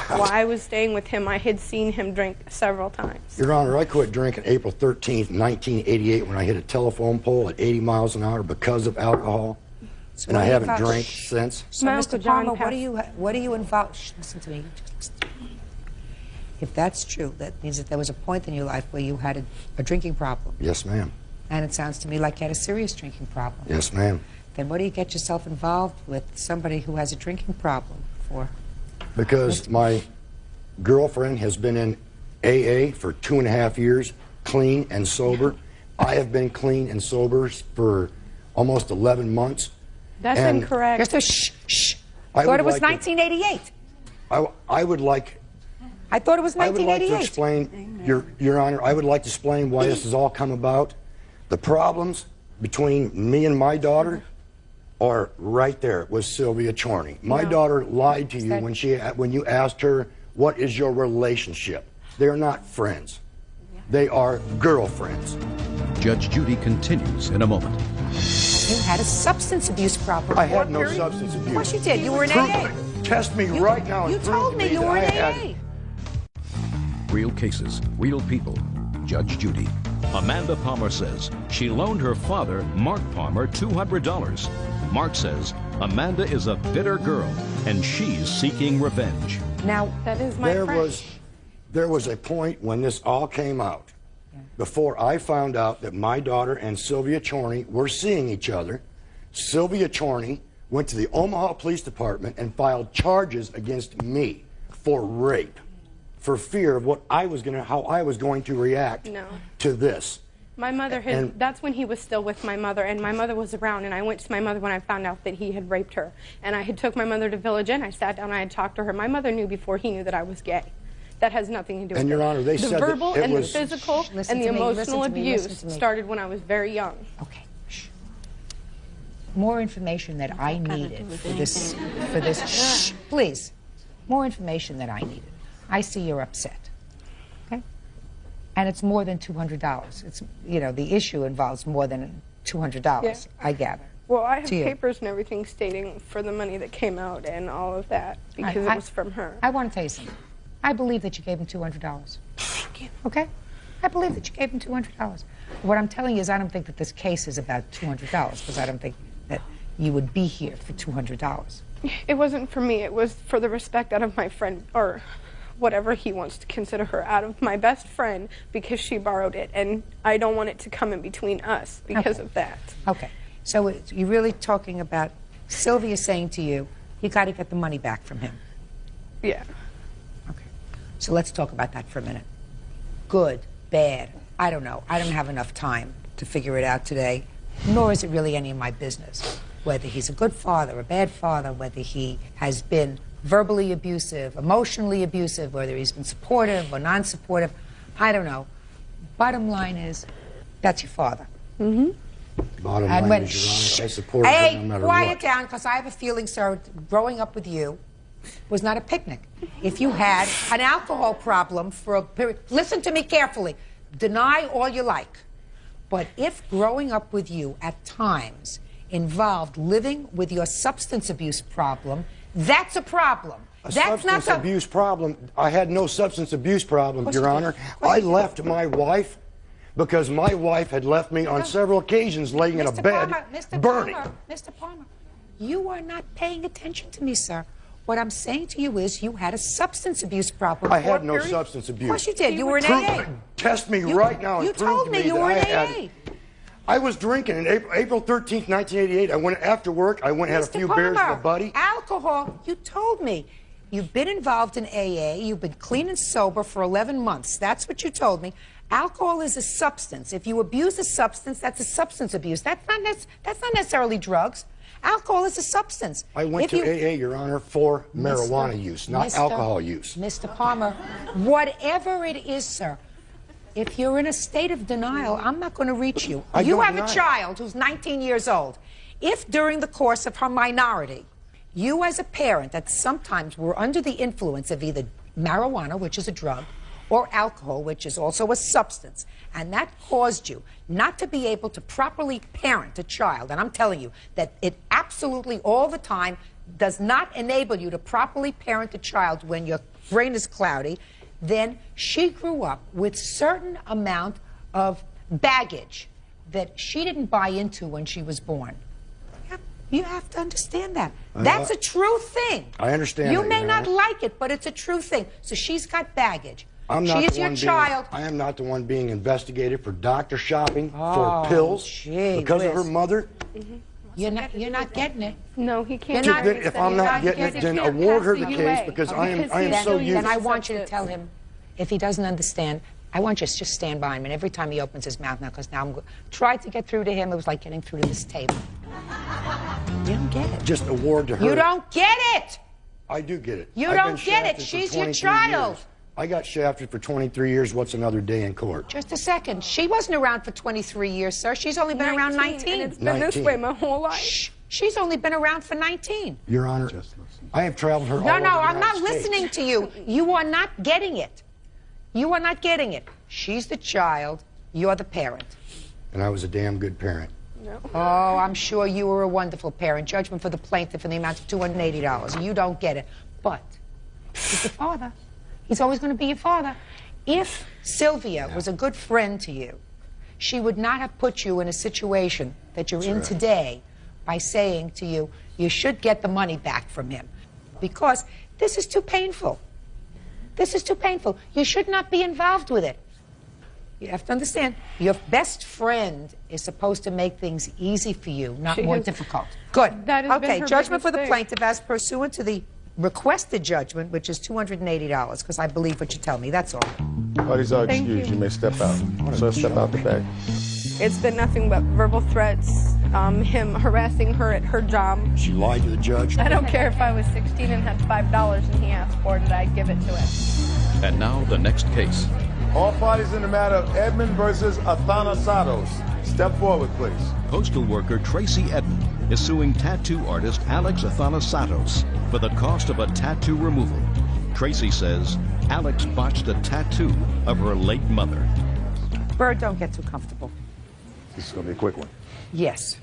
While I was staying with him, I had seen him drink several times. Your Honor, I quit drinking April 13th, 1988 when I hit a telephone pole at 80 miles an hour because of alcohol. So And I what do you haven't got- drank since. So, My Mr. Uncle John Palmer, passed- what do you involve? Shh, listen to me. Just listen to me. If that's true, that means that there was a point in your life where you had a drinking problem. Yes, ma'am. And it sounds to me like you had a serious drinking problem. Yes, ma'am. Then what do you get yourself involved with somebody who has a drinking problem for? Because my girlfriend has been in AA for 2.5 years, clean and sober. I have been clean and sober for almost 11 months. That's And incorrect. Just shh, shh. I I thought would it was like to- 1988. I would like... I thought it was I would like to 1988. explain, Your Honor, I would like to explain why this has all come about. The problems between me and my daughter are right there with Sylvia Chorney. My daughter lied to you when you asked her, what is your relationship? They're not friends. They are girlfriends. Judge Judy continues in a moment. You had a substance abuse problem. I had no substance abuse. Of course you did. You were in Prove AA. it. Test me right now and You prove told to me you that were in I had- AA. Real cases, real people. Judge Judy. Amanda Palmer says she loaned her father, Mark Palmer, $200. Mark says Amanda is a bitter girl and she's seeking revenge. Now, that is my friend. There was a point when this all came out. Before I found out that my daughter and Sylvia Chorney were seeing each other, Sylvia Chorney went to the Omaha Police Department and filed charges against me for rape, for fear of how I was going to react to this. My mother that's when he was still with my mother, and my mother was around, and I went to my mother when I found out that he had raped her. And I had took my mother to Village Inn. I sat down, I had talked to her. My mother knew before he knew that I was gay. That has nothing to do with And, Your Honor, they said that the verbal and the was... physical and the emotional abuse started when I was very young. Okay. More information that I needed for this, shh, please. More information that I needed. I see you're upset, okay? And it's more than $200. It's, you know, the issue involves more than $200, I gather. Well, I have papers and everything stating for the money that came out and all of that because it was from her. I want to tell you something. I believe that you gave him $200. Okay? I believe that you gave him $200. What I'm telling you is I don't think that this case is about $200 because I don't think that you would be here for $200. It wasn't for me. It was for the respect out of my friend, or whatever he wants to consider her, out of my best friend, because she borrowed it, and I don't want it to come in between us because of that. Okay. So you're really talking about Sylvia saying to you, you got to get the money back from him. Yeah. So let's talk about that for a minute. Good, bad, I don't know. I don't have enough time to figure it out today, nor is it really any of my business. Whether he's a good father, a bad father, whether he has been verbally abusive, emotionally abusive, whether he's been supportive or non-supportive, I don't know. Bottom line is, that's your father. Bottom line is, Your Honor, I support him no matter what. Quiet down, because I have a feeling, sir, growing up with you was not a picnic. If you had an alcohol problem for a period, listen to me carefully, deny all you like, but if growing up with you at times involved living with your substance abuse problem, that's a problem. Substance abuse problem? I had no substance abuse problem, Your Honor. I left my wife because my wife had left me on several occasions laying in a bed, burning. Mr. Palmer, you are not paying attention to me, sir. What I'm saying to you is you had a substance abuse problem. I had no substance abuse. Of course you did. You were in AA. Test me right now and prove to me you were in AA. I was drinking on April 13th, 1988. I went after work. I went and had a few beers with a buddy. Alcohol, you told me. You've been involved in AA. You've been clean and sober for 11 months. That's what you told me. Alcohol is a substance. If you abuse a substance, that's a substance abuse. That's not necessarily drugs. Alcohol is a substance. I went to AA, Your Honor, for marijuana use, not alcohol use. Mr. Palmer, whatever it is, sir, if you're in a state of denial, I'm not going to reach you. You have a child who's 19 years old. If during the course of her minority, you as a parent that sometimes were under the influence of either marijuana, which is a drug, or alcohol, which is also a substance, and that caused you not to be able to properly parent a child, and I'm telling you that it absolutely all the time does not enable you to properly parent a child when your brain is cloudy, then she grew up with certain amount of baggage that she didn't buy into when she was born. You have to understand that. That's a true thing. I understand. You may not like it, but it's a true thing. So she's got baggage. She is your child. I am not the one being investigated for doctor shopping, for pills, because of her mother. You're not getting it. No, he can't. If I'm not getting it, then award her the case because I am so used. Then I want you to tell him, if he doesn't understand, I want you to just stand by him, and every time he opens his mouth now, because now I'm tried to get through to him, it was like getting through to this table. You don't get it. Just award to her. You don't get it. I do get it. You don't get it. She's your child. I got shafted for 23 years. What's another day in court? Just a second. She wasn't around for 23 years, sir. She's only been around 19. And it's been this way my whole life. Shh. She's only been around for 19. Your Honor, I have traveled her all over the No, I'm not United States. listening to you. You are not getting it. You are not getting it. She's the child. You're the parent. And I was a damn good parent. No. Oh, I'm sure you were a wonderful parent. Judgment for the plaintiff in the amount of $280. You don't get it. But he's the father. He's always going to be your father. If Sylvia was a good friend to you, she would not have put you in a situation that you're in today by saying to you, you should get the money back from him. Because this is too painful. This is too painful. You should not be involved with it. You have to understand, your best friend is supposed to make things easy for you, not more difficult. Good. That has been Okay, her judgment for the biggest plaintiff as pursuant to the requested judgment, which is $280, because I believe what you tell me. That's all. Parties are Thank excused. you. You may step out. Sir, step out the back. It's been nothing but verbal threats, him harassing her at her job. She lied to the judge. I don't care if I was 16 and had $5 and he asked for it, I'd give it to him. And now the next case. All parties in the matter of Edmond versus Athanasatos. Step forward, please. Postal worker Tracy Edmond is suing tattoo artist Alex Athanasatos for the cost of a tattoo removal. Tracy says Alex botched a tattoo of her late mother. Bird, don't get too comfortable. This is going to be a quick one. Yes.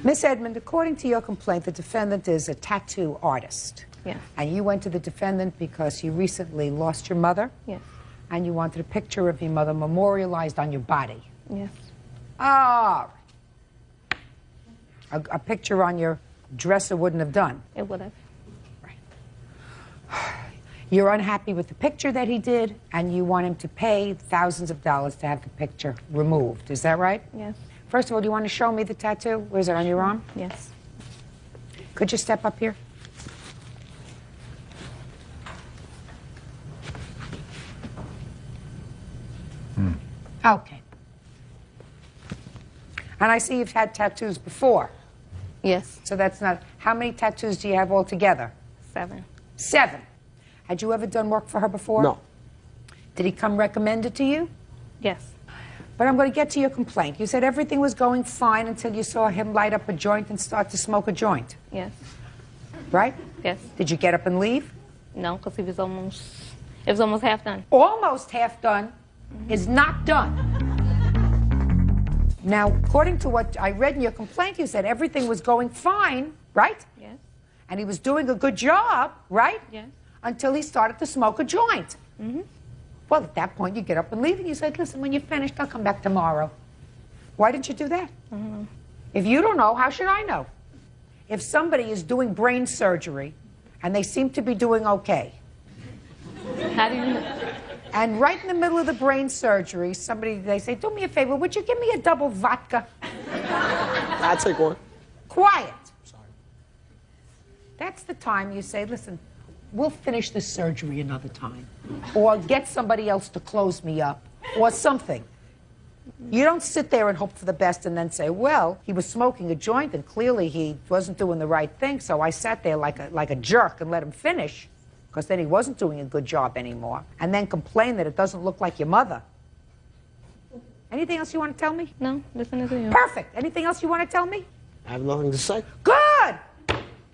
Miss Edmond, according to your complaint, the defendant is a tattoo artist. Yes. And you went to the defendant because you recently lost your mother? Yes. And you wanted a picture of your mother memorialized on your body? Yes. Ah. A picture on your dresser wouldn't have done? It would have. You're unhappy with the picture that he did, and you want him to pay thousands of dollars to have the picture removed. Is that right? Yes. First of all, do you want to show me the tattoo? Where is it, on your arm? Yes. Could you step up here? Okay. And I see you've had tattoos before. Yes. So that's not... How many tattoos do you have altogether? 7. 7. Had you ever done work for her before? No. Did he come recommended to you? Yes. But I'm going to get to your complaint. You said everything was going fine until you saw him light up a joint and start to smoke a joint. Yes. Right? Yes. Did you get up and leave? No, because it was almost half done. Almost half done is not done. Now, according to what I read in your complaint, you said everything was going fine, right? Yes. And he was doing a good job, right? Yes. Until he started to smoke a joint. Mm-hmm. Well, at that point, you get up and leave, and you said, listen, when you're finished, I'll come back tomorrow. Why didn't you do that? Mm-hmm. If you don't know, how should I know? If somebody is doing brain surgery, and they seem to be doing okay, How do you... and right in the middle of the brain surgery, they say, do me a favor, would you give me a double vodka? I'll take one. Quiet. Sorry. That's the time you say, listen, we'll finish this surgery another time. Or get somebody else to close me up. Or something. You don't sit there and hope for the best and then say, well, he was smoking a joint and clearly he wasn't doing the right thing, so I sat there like a jerk and let him finish, because then he wasn't doing a good job anymore, and then complain that it doesn't look like your mother. Anything else you want to tell me? No, listening to you. Perfect. Anything else you want to tell me? I have nothing to say. Good!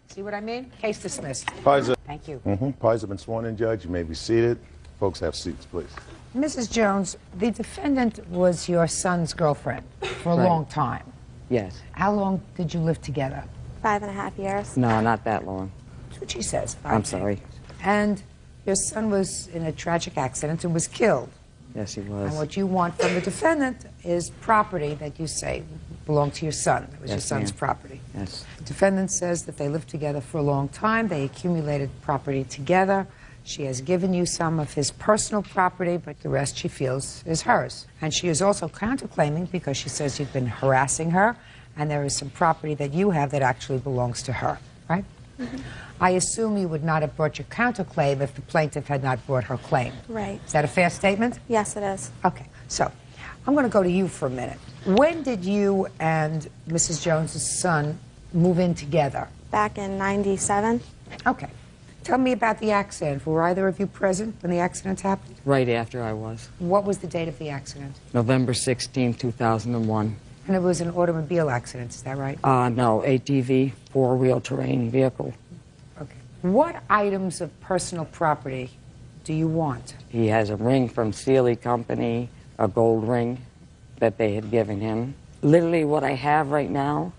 See what I mean? Case dismissed. Parties Thank you. Parties have been sworn in, Judge. You may be seated. Folks, have seats, please. Mrs. Jones, the defendant was your son's girlfriend for a Right. long time. Yes. How long did you live together? 5.5 years. No, not that long. That's what she says. I'm sorry. And your son was in a tragic accident and was killed. Yes, he And was. what you want from the defendant is property that you say belonged to your son. It was your Yes, son's ma'am. property. Yes. The defendant says that they lived together for a long time. They accumulated property together. She has given you some of his personal property, but the rest she feels is hers. And she is also counterclaiming because she says you've been harassing her, and there is some property that you have that actually belongs to her, right? Mm-hmm. I assume you would not have brought your counterclaim if the plaintiff had not brought her claim. Right. Is that a fair statement? Yes, it is. Okay, so I'm going to go to you for a minute. When did you and Mrs. Jones's son move in together? Back in '97. Okay. Tell me about the accident. Were either of you present when the accident happened? Right after I was. What was the date of the accident? November 16, 2001. And it was an automobile accident, is that right? No, ATV, four-wheel terrain vehicle. Okay. What items of personal property do you want? He has a ring from Sealy Company, a gold ring that they had given him. Literally what I have right now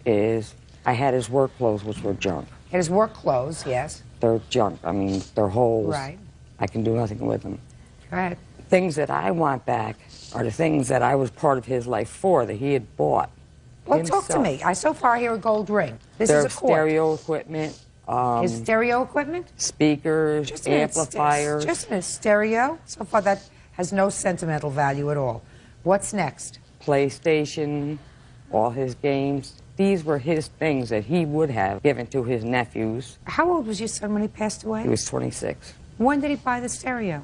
is I had his work clothes, which were junk. His work clothes, yes. They're junk. I mean, they're holes. Right. I can do nothing with them. Go ahead. Things that I want back are the things that I was part of his life for, that he had bought. Well, talk to me. I so far hear a gold ring. This They're is a court. stereo equipment, His stereo equipment? Speakers, Just a minute, amplifiers. Just a minute, stereo? So far that has no sentimental value at all. What's next? PlayStation, all his games. These were his things that he would have given to his nephews. How old was your son when he passed away? He was 26. When did he buy the stereo?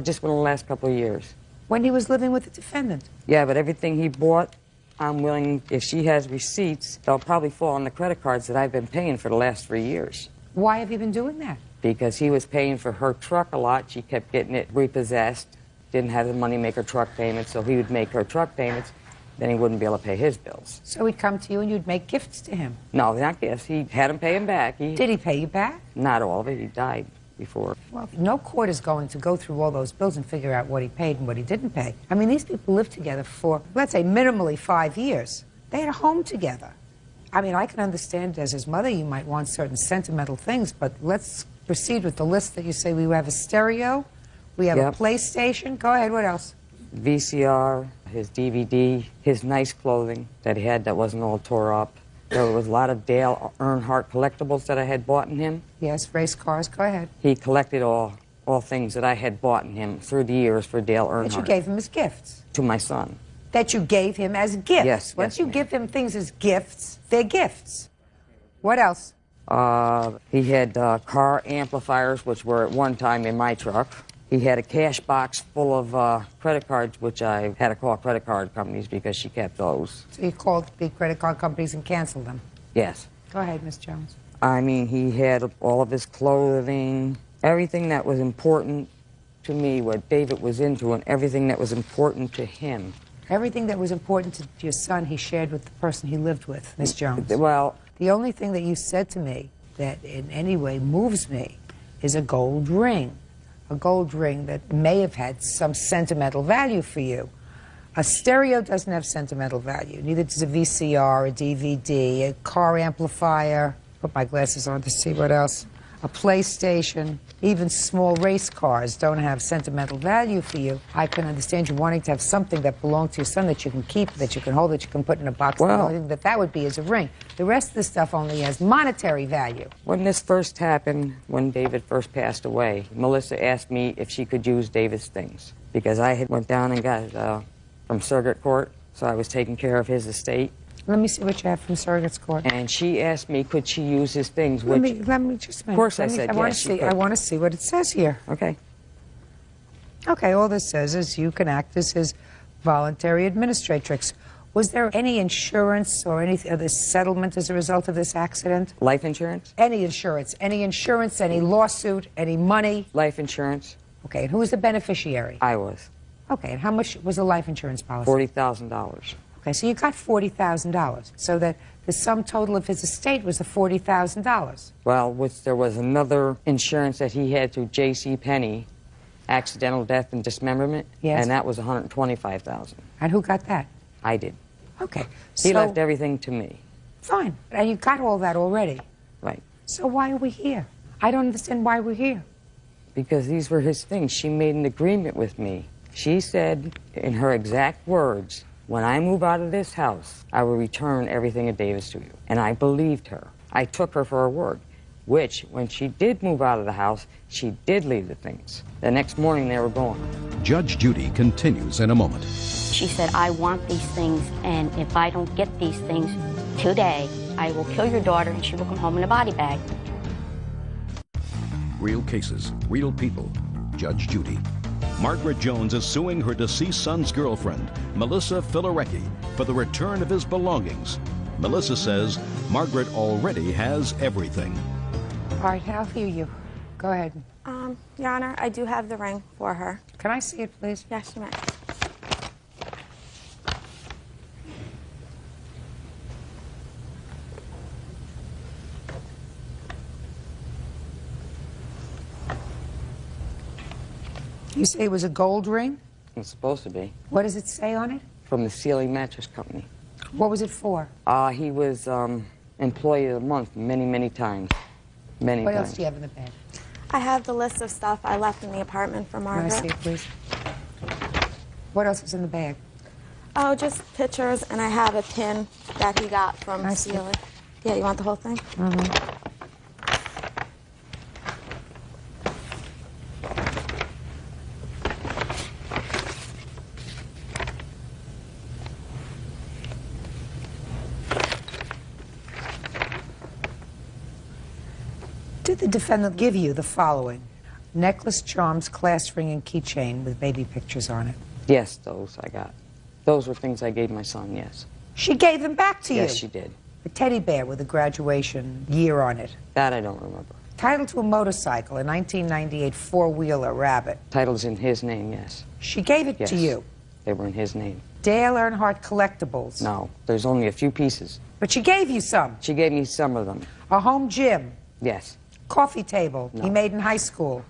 Just within the last couple of years. When he was living with the defendant? Yeah, but everything he bought, I'm willing, if she has receipts, they'll probably fall on the credit cards that I've been paying for the last 3 years. Why have you been doing that? Because he was paying for her truck a lot. She kept getting it repossessed, didn't have the money to make her truck payments, so he would make her truck payments, then he wouldn't be able to pay his bills. So he'd come to you and you'd make gifts to him? No, not gifts. He had him pay him back. Did he pay you back? Not all of it. He died before. Well, no court is going to go through all those bills and figure out what he paid and what he didn't pay. I mean, these people lived together for, let's say, minimally 5 years. They had a home together. I mean, I can understand as his mother you might want certain sentimental things, but let's proceed with the list that you say. We have a stereo, we have a PlayStation. Go ahead, what else? VCR, his DVD, his nice clothing that he had that wasn't all tore up. There was a lot of Dale Earnhardt collectibles that I had bought in him. Yes, race cars. Go ahead. He collected all things that I had bought in him through the years for Dale Earnhardt. That you gave him as gifts? To my son. That you gave him as gifts? Yes. Once you give him things as gifts, they're gifts. What else? He had car amplifiers, which were at one time in my truck. He had a cash box full of credit cards, which I had to call credit card companies because she kept those. So you called the credit card companies and canceled them? Yes. Go ahead, Miss Jones. I mean, he had all of his clothing, everything that was important to me, what David was into, and everything that was important to him. Everything that was important to your son, he shared with the person he lived with, Miss Jones. Well, the only thing that you said to me that in any way moves me is a gold ring. A gold ring that may have had some sentimental value for you. A stereo doesn't have sentimental value. Neither does a VCR, a DVD, a car amplifier. Put my glasses on to see what else. A PlayStation. Even small race cars don't have sentimental value for you. I can understand you wanting to have something that belonged to your son that you can keep, that you can hold, that you can put in a box. Well, the only thing that would be is a ring. The rest of the stuff only has monetary value. When this first happened, when David first passed away, Melissa asked me if she could use David's things because I had went down and got from circuit court, so I was taking care of his estate. Let me see what you have from surrogate's court. And she asked me, could she use his things? Let me just a minute. Of course I said yes, I want to see what it says here. Okay. Okay, all this says is you can act as his voluntary administratrix. Was there any insurance or any other settlement as a result of this accident? Life insurance? Any insurance, any lawsuit, any money? Life insurance. Okay, and who was the beneficiary? I was. Okay, and how much was the life insurance policy? $40,000. Okay, so you got $40,000. So that the sum total of his estate was the $40,000. Well, there was another insurance that he had through J.C. Penney, accidental death and dismemberment. Yes. And that was $125,000. And who got that? I did. Okay. He left everything to me. Fine. And you got all that already. Right. So why are we here? I don't understand why we're here. Because these were his things. She made an agreement with me. She said, in her exact words, when I move out of this house, I will return everything of David's to you. And I believed her. I took her for her word, which, when she did move out of the house, she did leave the things. The next morning, they were gone. Judge Judy continues in a moment. She said, I want these things, and if I don't get these things today, I will kill your daughter, and she will come home in a body bag. Real cases, real people. Judge Judy. Margaret Jones is suing her deceased son's girlfriend, Melissa Filarecki, for the return of his belongings. Melissa says Margaret already has everything. All right, I'll hear you. Go ahead. Your Honor, I do have the ring for her. Can I see it, please? Yes, you may. You say it was a gold ring? It's supposed to be. What does it say on it? From the Ceiling Mattress Company. What was it for? He was Employee of the Month many, many times. Many What times. else do you have in the bag? I have the list of stuff I left in the apartment for Margaret. Can I see it, please? What else is in the bag? Oh, just pictures, and I have a pin that he got from Celia. Yeah, you want the whole thing? Mm-hmm. Did the defendant give you the following? Necklace, charms, class ring, and keychain with baby pictures on it. Yes, those I got. Those were things I gave my son, yes. She gave them back to you? Yes, she did. A teddy bear with a graduation year on it. That I don't remember. Title to a motorcycle, a 1998 four-wheeler Rabbit. Title's in his name, yes. She gave it to you? They were in his name. Dale Earnhardt collectibles? No, there's only a few pieces. But she gave you some? She gave me some of them. A home gym? Yes. Coffee table he made in high school?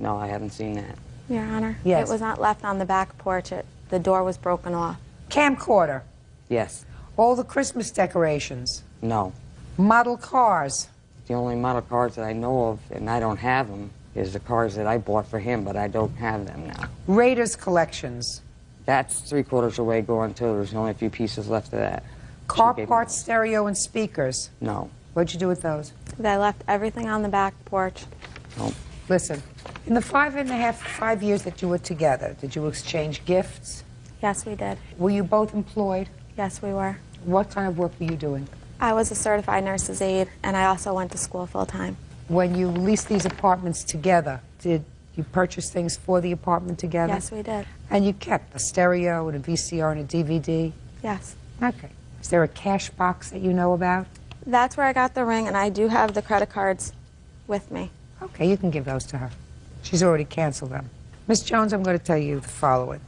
No, I haven't seen that. Your Honor, Yes. it was not left on the back porch. The door was broken off. Camcorder? Yes. All the Christmas decorations? No. Model cars? The only model cars that I know of, and I don't have them, is the cars that I bought for him, but I don't have them now. Raiders collections? That's 3/4 away going too. There's only a few pieces left of that. Car parts, stereo, and speakers? No. What'd you do with those? I left everything on the back porch. No. Listen, in the 5 years that you were together, did you exchange gifts? Yes, we did. Were you both employed? Yes, we were. What kind of work were you doing? I was a certified nurse's aide, and I also went to school full-time. When you leased these apartments together, did you purchase things for the apartment together? Yes, we did. And you kept a stereo and a VCR and a DVD? Yes. Okay. Is there a cash box that you know about? That's where I got the ring, and I do have the credit cards with me. Okay, you can give those to her. She's already canceled them. Miss Jones, I'm going to tell you the following,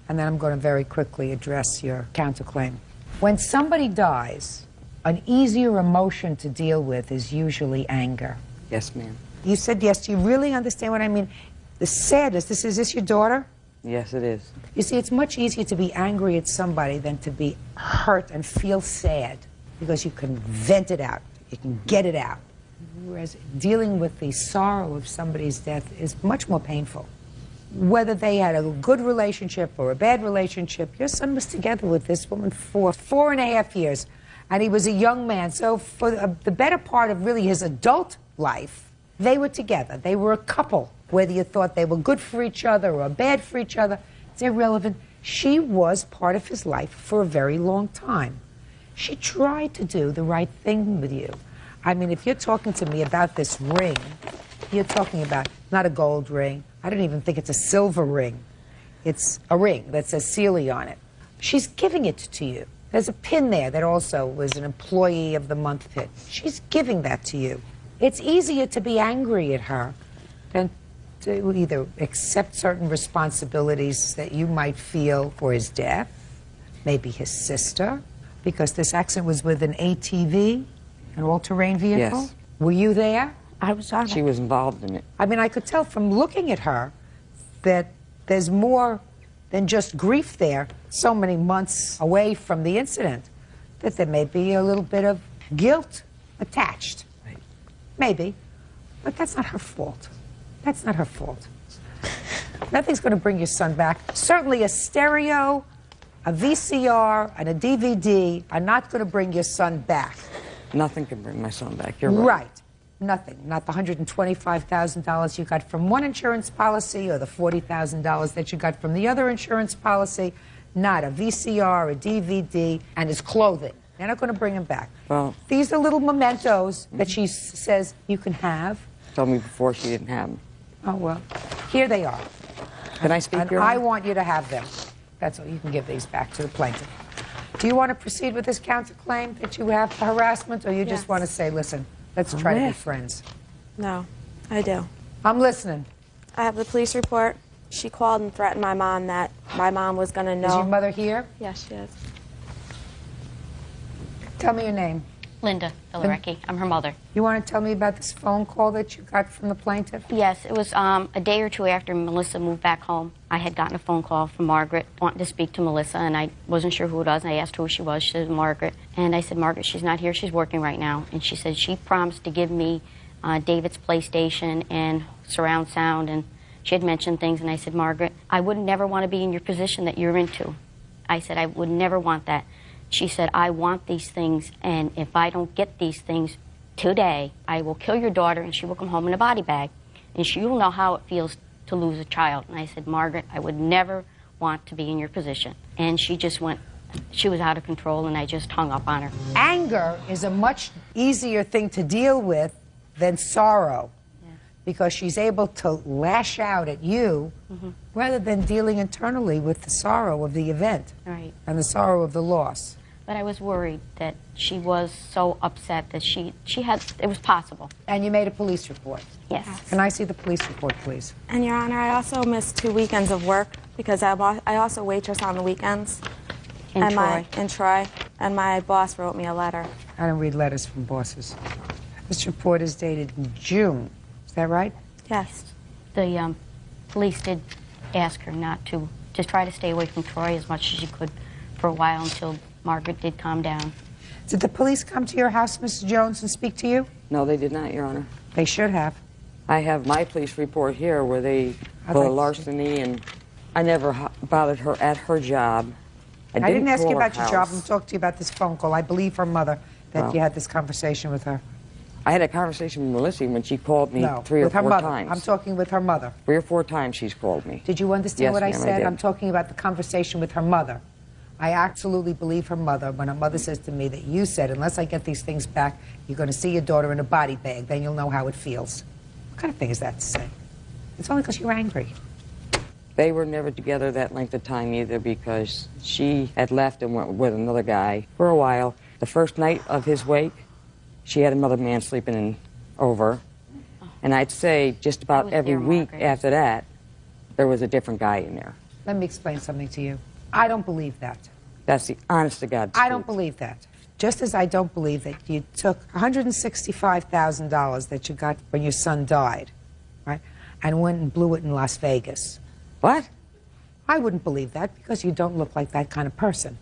and then I'm going to very quickly address your counterclaim. When somebody dies, an easier emotion to deal with is usually anger. Yes, ma'am. You said yes. Do you really understand what I mean? The sadness, is this your daughter? Yes, it is. You see, it's much easier to be angry at somebody than to be hurt and feel sad, because you can vent it out. You can get it out. Whereas dealing with the sorrow of somebody's death is much more painful. Whether they had a good relationship or a bad relationship, your son was together with this woman for 4.5 years, and he was a young man. So for the better part of really his adult life, they were together. They were a couple. Whether you thought they were good for each other or bad for each other, it's irrelevant. She was part of his life for a very long time. She tried to do the right thing with you. I mean, if you're talking to me about this ring, you're talking about not a gold ring. I don't even think it's a silver ring. It's a ring that says Sealy on it. She's giving it to you. There's a pin there that also was an Employee of the Month pin. She's giving that to you. It's easier to be angry at her than to either accept certain responsibilities that you might feel for his death, maybe his sister, because this accident was with an ATV, an all-terrain vehicle. Yes. Were you there? I was on it. She was involved in it. I mean, I could tell from looking at her that there's more than just grief there, so many months away from the incident, that there may be a little bit of guilt attached. Right. Maybe. But that's not her fault. That's not her fault. Nothing's going to bring your son back. Certainly a stereo, a VCR, and a DVD are not going to bring your son back. Nothing can bring my son back. You're right. Right. Nothing. Not the $125,000 you got from one insurance policy or the $40,000 that you got from the other insurance policy. Not a VCR, a DVD, and his clothing. They're not going to bring him back. Well, These are little mementos that she says you can have. told me before she didn't have them. Oh, well, here they are. Can I speak, And Your I Honor? want you to have them. That's all. You can give these back to the plaintiff. Do you want to proceed with this counterclaim that you have for harassment, or you just Yes. want to say, listen, let's try to be friends? No, I do. I'm listening. I have the police report. She called and threatened my mom that my mom was going to know. Is your mother here? Yes, she is. Tell me your name. Linda Villarecki. I'm her mother. You want to tell me about this phone call that you got from the plaintiff? Yes, it was a day or two after Melissa moved back home. I had gotten a phone call from Margaret wanting to speak to Melissa, and I wasn't sure who it was. And I asked who she was. She said Margaret. And I said, Margaret, she's not here. She's working right now. And she said she promised to give me David's PlayStation and surround sound. And she had mentioned things. And I said, Margaret, I would never want to be in your position that you're into. I said, I would never want that. She said, I want these things, and if I don't get these things today, I will kill your daughter, and she will come home in a body bag, and she will know how it feels to lose a child. And I said, Margaret, I would never want to be in your position. And she just went, she was out of control, and I just hung up on her. Anger is a much easier thing to deal with than sorrow, because she's able to lash out at you rather than dealing internally with the sorrow of the event and the sorrow of the loss. But I was worried that she was so upset that she had, it was possible. And you made a police report? Yes. Can I see the police report, please? And Your Honor, I also missed 2 weekends of work because I also waitress on the weekends. In Troy. In Troy. And my boss wrote me a letter. I don't read letters from bosses. This report is dated in June. Is that right? Yes. The police did ask her not to, just try to stay away from Troy as much as she could for a while until Margaret did calm down. Did the police come to your house, Mrs. Jones, and speak to you? No, they did not, Your Honor. They should have. I have my police report here where they for larceny, and I never bothered her at her job. I didn't ask you about your job. I'm talking to you about this phone call. I believe her mother that you had this conversation with her. I had a conversation with Melissa when she called me No, 3 or with her 4 mother. times. I'm talking with her mother. 3 or 4 times she's called me. Did you understand Yes, what I ma'am, said? did. I'm talking about the conversation with her mother. I absolutely believe her mother when her mother says to me that you said, unless I get these things back, you're going to see your daughter in a body bag, then you'll know how it feels. What kind of thing is that to say? It's only because you're angry. They were never together that length of time either because she had left and went with another guy for a while. The first night of his wake, she had another man sleeping over. And I'd say just about every week after that, there was a different guy in there. Let me explain something to you. I don't believe that. That's the honest to God truth. I don't believe that. Just as I don't believe that you took $165,000 that you got when your son died, right, and went and blew it in Las Vegas. What? I wouldn't believe that because you don't look like that kind of person.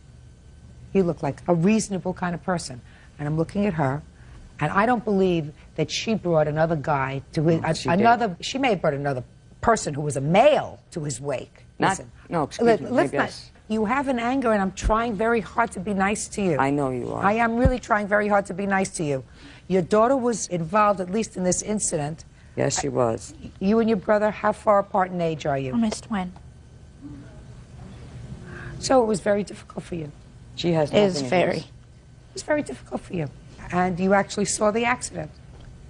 You look like a reasonable kind of person. And I'm looking at her, and I don't believe that she brought another guy to his, she may have brought another person who was a male to his wake. Listen, no, excuse me. let's not. You have an anger, and I'm trying very hard to be nice to you. I know you are. I am really trying very hard to be nice to you. Your daughter was involved, at least in this incident. Yes, she was. You and your brother, how far apart in age are you? Almost twin. So it was very difficult for you. She has It is very. It was very difficult for you. And you actually saw the accident.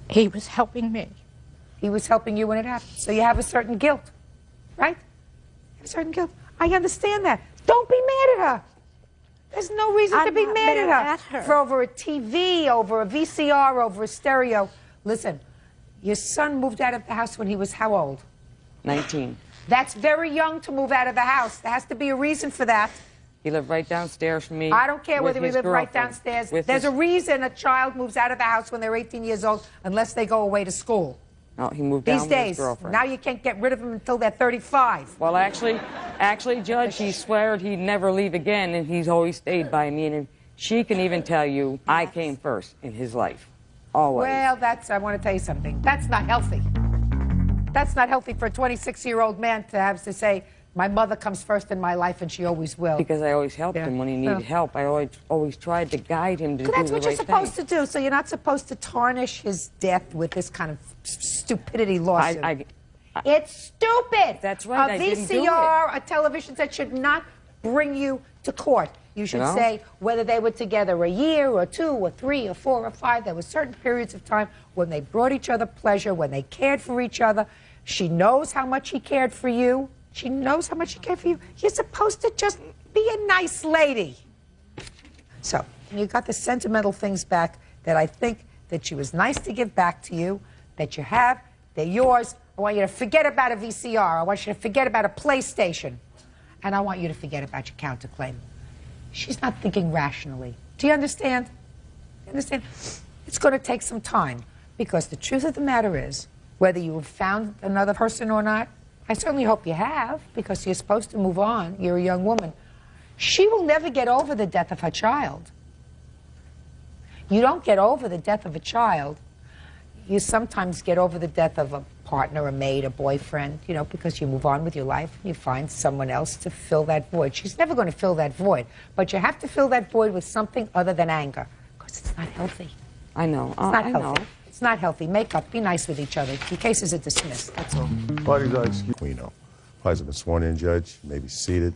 He was helping me. He was helping you when it happened. So you have a certain guilt, right? You have a certain guilt. I understand that. Don't be mad at her. There's no reason to be mad at her. For over a TV, over a VCR, over a stereo. Listen, your son moved out of the house when he was how old? 19. That's very young to move out of the house. There has to be a reason for that. He lived right downstairs from me. I don't care whether he his lived right girlfriend. downstairs. With There's his- a reason a child moves out of the house when they're 18 years old unless they go away to school. No, he moved down These with his days, girlfriend. now you can't get rid of them until they're 35. Well, actually, Judge, he swore he'd never leave again, and he's always stayed by me. And she can even tell you I came first in his life, always. Well, I want to tell you something. That's not healthy. That's not healthy for a 26-year-old man to have to say, my mother comes first in my life and she always will. Because I always helped him when he needed help. I always tried to guide him to do the right thing. That's what you're supposed to do. So you're not supposed to tarnish his death with this kind of stupidity lawsuit. It's stupid. That's right. A I didn't do VCR, a television set should not bring you to court. You should say whether they were together a year or 2 or 3 or 4 or 5. There were certain periods of time when they brought each other pleasure, when they cared for each other. She knows how much he cared for you. She knows how much he cared for you. You're supposed to just be a nice lady. So, you got the sentimental things back that I think that she was nice to give back to you, that you have, they're yours. I want you to forget about a VCR. I want you to forget about a PlayStation. And I want you to forget about your counterclaim. She's not thinking rationally. Do you understand? You understand? It's going to take some time because the truth of the matter is, whether you have found another person or not, I certainly hope you have, because you're supposed to move on. You're a young woman. She will never get over the death of her child. You don't get over the death of a child. You sometimes get over the death of a partner, a mate, a boyfriend, you know, because you move on with your life and you find someone else to fill that void. She's never going to fill that void, but you have to fill that void with something other than anger, because it's not healthy. I know. It's not healthy. It's not healthy. Make up. Be nice with each other. Your cases are dismissed. That's all. Parties are excused. You know, parties have been sworn in, Judge. You may be seated.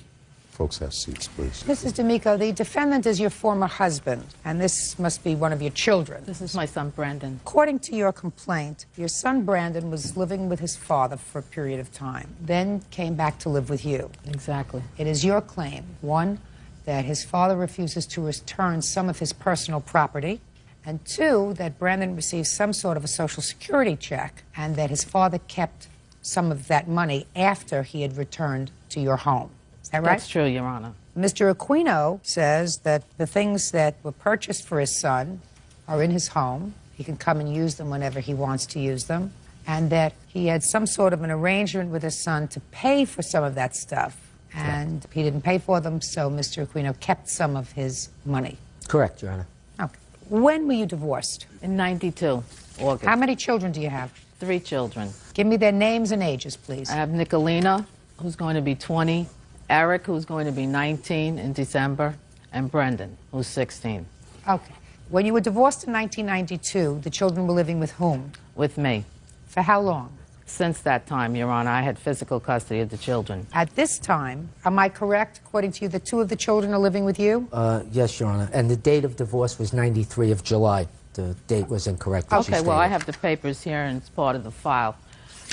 Folks have seats, please. Mrs. D'Amico, the defendant is your former husband, and this must be one of your children. This is my son, Brandon. According to your complaint, your son Brandon was living with his father for a period of time, then came back to live with you. Exactly. It is your claim, one, that his father refuses to return some of his personal property, and two, that Brandon received some sort of a Social Security check, and that his father kept some of that money after he had returned to your home. Is that right? That's true, Your Honor. Mr. Aquino says that the things that were purchased for his son are in his home. He can come and use them whenever he wants to use them, and that he had some sort of an arrangement with his son to pay for some of that stuff, and he didn't pay for them, so Mr. Aquino kept some of his money. Correct, Your Honor. Okay. When were you divorced? In 92, August. How many children do you have? 3 children. Give me their names and ages, please. I have Nicolina, who's going to be 20, Eric, who's going to be 19 in December, and Brendan, who's 16. Okay. When you were divorced in 1992, the children were living with whom? With me. For how long? Since that time, Your Honor, I had physical custody of the children. At this time, am I correct, according to you, that 2 of the children are living with you? Yes, Your Honor. And the date of divorce was 93 of July. The date was incorrect. Okay, well, I have the papers here, and it's part of the file.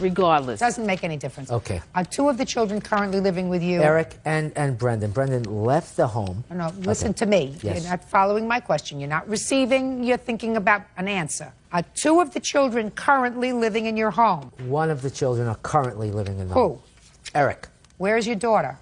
Regardless. Doesn't make any difference. Okay. Are 2 of the children currently living with you? Eric and Brendan. Brendan left the home. No, listen to me. Yes. You're not following my question. You're not receiving. You're thinking about an answer. Are 2 of the children currently living in your home? 1 of the children are currently living in the home. Who? Eric. Where is your daughter?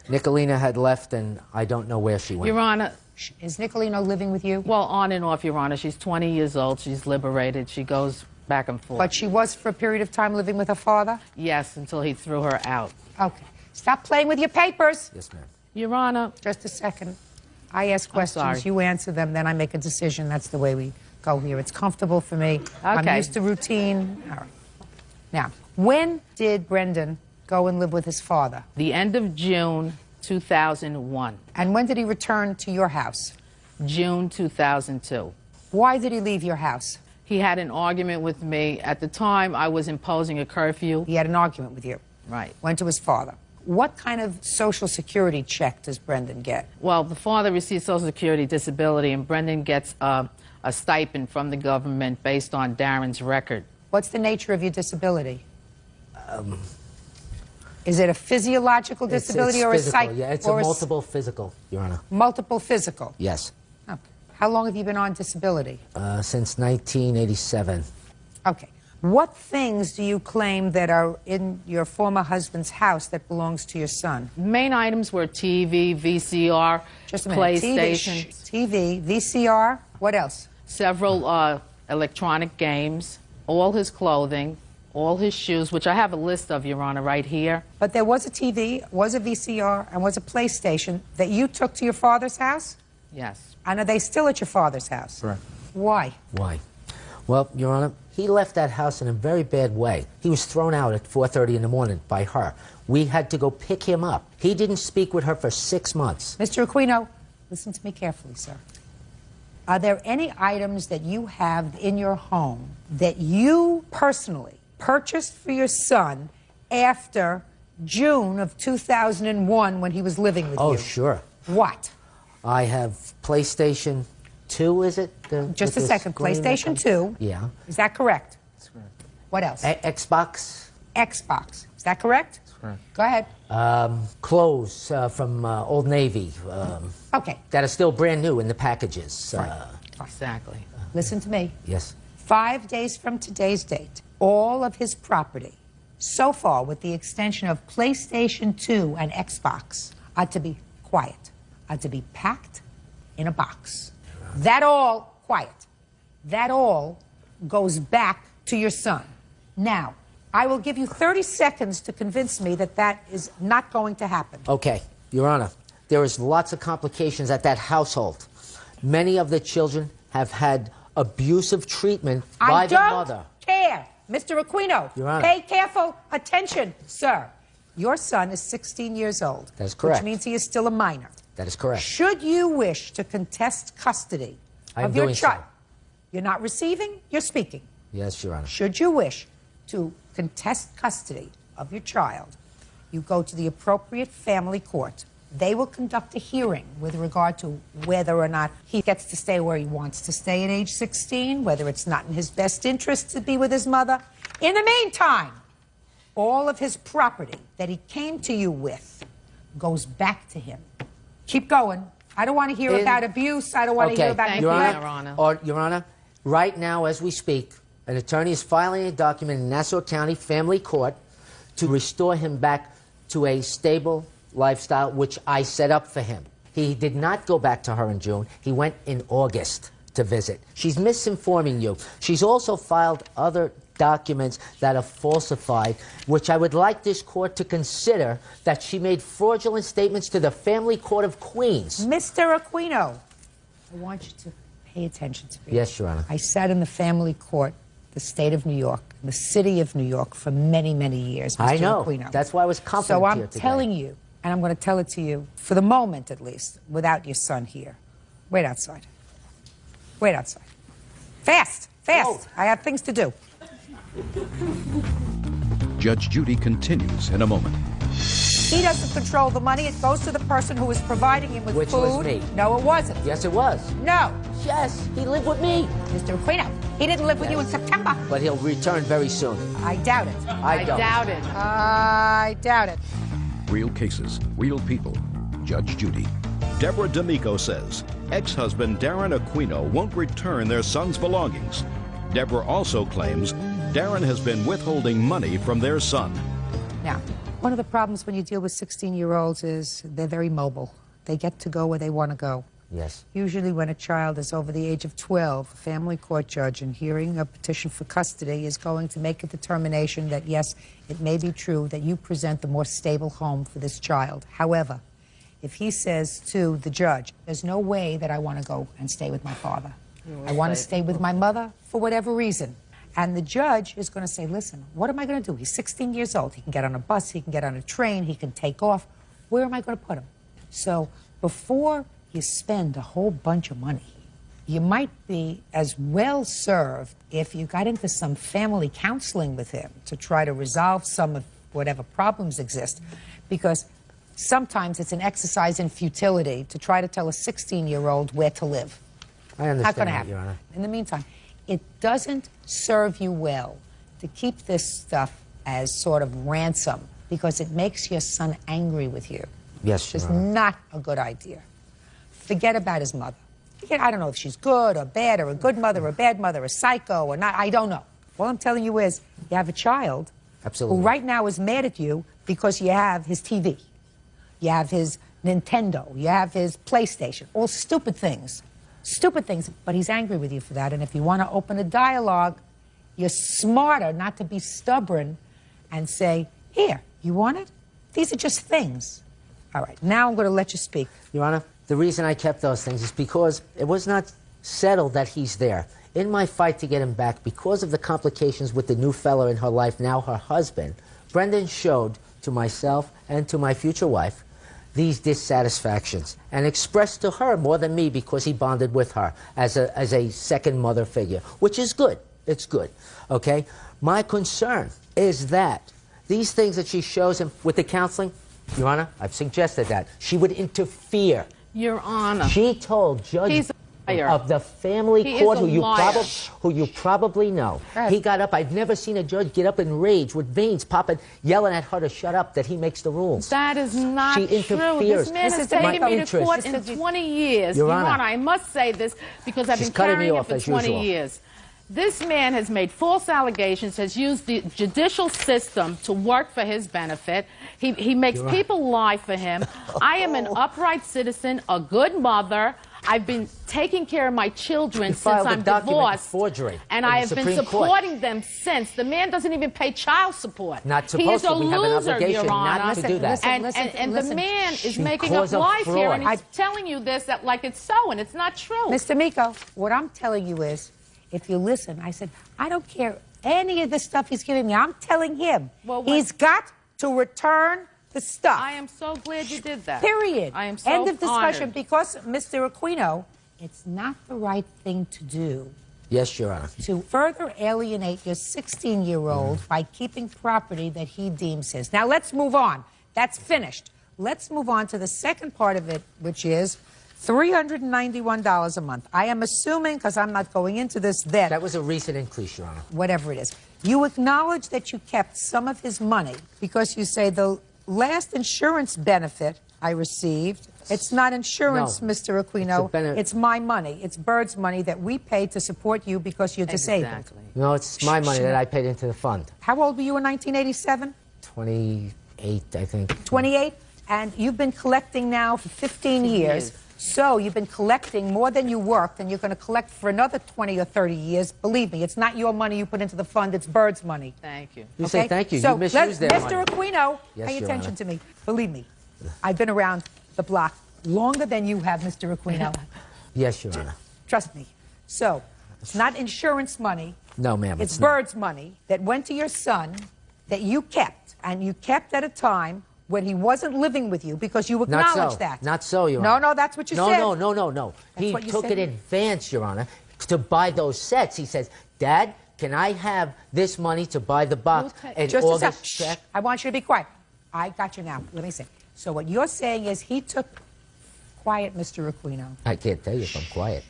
Nicolina had left, and I don't know where she went. Your Honor. Is Nicolina living with you? Well, on and off, Your Honor. She's 20 years old. She's liberated. She goes back and forth. But she was for a period of time living with her father? Yes, until he threw her out. Okay. Stop playing with your papers. Yes, ma'am. Your Honor. Just a second. I ask questions, sorry. you answer them, then I make a decision. That's the way we go here. It's comfortable for me. I'm Okay. used to routine. All right. Now, when did Brendan go and live with his father? The end of June 2001. And when did he return to your house? June 2002. Why did he leave your house? He had an argument with me. At the time, I was imposing a curfew. He had an argument with you. Right. Went to his father. What kind of Social Security check does Brendan get? Well, the father receives Social Security disability, and Brendan gets a stipend from the government based on Darren's record. What's the nature of your disability? Is it a physiological disability it's or physical, a psych? Yeah, it's or a multiple physical, Your Honor. Multiple physical? Yes. Okay. How long have you been on disability? Since 1987. Okay. What things do you claim that are in your former husband's house that belongs to your son? Main items were TV, VCR, Just a minute. PlayStation. TV, VCR, what else? Several electronic games, all his clothing, all his shoes, which I have a list of, Your Honor, right here. But there was a TV, was a VCR, and was a PlayStation that you took to your father's house? Yes. And are they still at your father's house? Correct. Why? Why? Well, Your Honor, he left that house in a very bad way. He was thrown out at 4:30 in the morning by her. We had to go pick him up. He didn't speak with her for 6 months. Mr. Aquino, listen to me carefully, sir. Are there any items that you have in your home that you personally purchased for your son after June of 2001 when he was living with you? Oh, sure. What? I have PlayStation 2, is it? Just a second. PlayStation 2. Yeah. Is that correct? That's correct. What else? Xbox. Xbox. Is that correct? That's correct. Go ahead. Clothes from Old Navy. Okay. That are still brand new in the packages. Exactly. Listen to me. Yes. 5 days from today's date, all of his property, so far with the extension of PlayStation 2 and Xbox, are to be quiet, are to be packed in a box. That all, quiet, that all goes back to your son. Now, I will give you 30 seconds to convince me that that is not going to happen. Okay, Your Honor, there is lots of complications at that household. Many of the children have had abusive treatment by the mother. I don't care. Mr. Aquino, Your Honor. pay careful attention, sir. Your son is 16 years old. That is correct. Which means he is still a minor. That is correct. Should you wish to contest custody I'm of your doing so. child, you're not receiving, you're speaking. Yes, Your Honor. Should you wish to contest custody of your child, you go to the appropriate family court They will conduct a hearing with regard to whether or not he gets to stay where he wants to stay at age 16, whether it's not in his best interest to be with his mother. In the meantime, all of his property that he came to you with goes back to him. Keep going. I don't want to hear about abuse. I don't want to hear about neglect. Your Honor, right now as we speak, an attorney is filing a document in Nassau County Family Court to restore him back to a stable lifestyle, which I set up for him. He did not go back to her in June. He went in August to visit. She's misinforming you. She's also filed other documents that are falsified, which I would like this court to consider that she made fraudulent statements to the Family Court of Queens. Mr. Aquino, I want you to pay attention to me. Yes, Your Honor. I sat in the family court, the state of New York, the city of New York for many, many years, Mr. I know. Aquino. That's why I was confident So here I'm today. telling you, and I'm going to tell it to you, for the moment at least, without your son here. Wait outside. Wait outside. Fast! Fast! I have things to do. Judge Judy continues in a moment. He doesn't control the money. It goes to the person who is providing him with Which food. was me. No, it wasn't. Yes, it was. No. Yes, he lived with me. Mr. Aquino, he didn't live with you in September. But he'll return very soon. I doubt it. I don't. doubt it. I doubt it. Real cases, real people. Judge Judy. Deborah D'Amico says ex-husband Darren Aquino won't return their son's belongings. Deborah also claims Darren has been withholding money from their son. Now, one of the problems when you deal with 16-year-olds is they're very mobile. They get to go where they want to go. Yes. Usually when a child is over the age of 12, a family court judge in hearing a petition for custody is going to make a determination that, yes, it may be true that you present the more stable home for this child. However, if he says to the judge, there's no way that I want to go and stay with my father. I want to stay with my mother for whatever reason. And the judge is going to say, listen, what am I going to do? He's 16 years old. He can get on a bus. He can get on a train. He can take off. Where am I going to put him? So before you spend a whole bunch of money, you might be as well served if you got into some family counseling with him to try to resolve some of whatever problems exist. Because sometimes it's an exercise in futility to try to tell a 16-year-old where to live. I understand Not going to that, happen. Your Honor. In the meantime, it doesn't serve you well to keep this stuff as sort of ransom because it makes your son angry with you. Yes, Your It's Honor. not a good idea. Forget about his mother. I don't know if she's good or bad or a good mother or a bad mother, a psycho or not. I don't know. All I'm telling you is you have a child Absolutely. who right now is mad at you because you have his TV. You have his Nintendo. You have his PlayStation. All stupid things. Stupid things, but he's angry with you for that. And if you want to open a dialogue, you're smarter not to be stubborn and say, here, you want it? These are just things. All right, now I'm going to let you speak. Your Honor, the reason I kept those things is because it was not settled that he's there. In my fight to get him back, because of the complications with the new fella in her life, now her husband, Brendan showed to myself and to my future wife these dissatisfactions and expressed to her more than me because he bonded with her as a second mother figure, which is good. It's good, okay? My concern is that these things that she shows him with the counseling, Your Honor, I've suggested that. She would interfere. Your Honor. She told Judge of the family He court is a liar. who you probably know. He got up. I've never seen a judge get up in rage with veins popping, yelling at her to shut up, that he makes the rules. That is not She true. interferes. This man has This is my taken me to interest. court in 20 years. Your Your Honor. Honor, I must say this because I've She's been cutting me carrying it off for as 20 usual. years. This man has made false allegations, has used the judicial system to work for his benefit. He makes You're right. people lie for him. I am an upright citizen, a good mother. I've been taking care of my children You since filed a I'm document divorced. forgery And in I the have been Supreme Court. supporting them since. The man doesn't even pay child support. Not He is supposed a to. We have an loser, obligation Your not Honor. to do that. And the man is making up Because of lies here, fraud. and he's telling you this that like it's so, and it's not true. Mr. Miko, what I'm telling you is, if you listen, I said, I don't care any of the stuff he's giving me. I'm telling him he's got to return the stuff. I am so glad you did that. Period. I am so End of discussion. honored. Because, Mr. Aquino, it's not the right thing to do Yes, Your Honor. to further alienate your 16-year-old by keeping property that he deems his. Now, let's move on. That's finished. let's move on to the second part of it, which is $391 a month. I am assuming, because I'm not going into this, that was a recent increase, Your Honor. Whatever it is. You acknowledge that you kept some of his money because you say the last insurance benefit I received, it's not insurance, No. Mr. Aquino. It's my money. It's Bird's money that we pay to support you because you're disabled. No, it's my money that I paid into the fund. How old were you in 1987? 28, I think. 28? And you've been collecting now for 15 years. So you've been collecting more than you worked, and you're going to collect for another 20 or 30 years. Believe me, it's not your money you put into the fund, it's Bird's money. Thank you. You say thank you. So You misused their money. Mr. Aquino, Yes, pay Your attention Honor. to me. Believe me, I've been around the block longer than you have, Mr. Aquino. Yes, Your Honor. Trust me. So it's not insurance money. No, ma'am. It's not. Bird's money that went to your son that you kept, and you kept at a time when he wasn't living with you because you acknowledged Not so. that. Not so, Your No, Honor. no, that's what you no, said. No. He what you took said. it in advance, Your Honor, to buy those sets. He says, Dad, can I have this money to buy the box and Just a sec. August check? Shh. I want you to be quiet. I got you now. Let me see. So what you're saying is he took... Quiet, Mr. Aquino. I can't tell you if I'm quiet.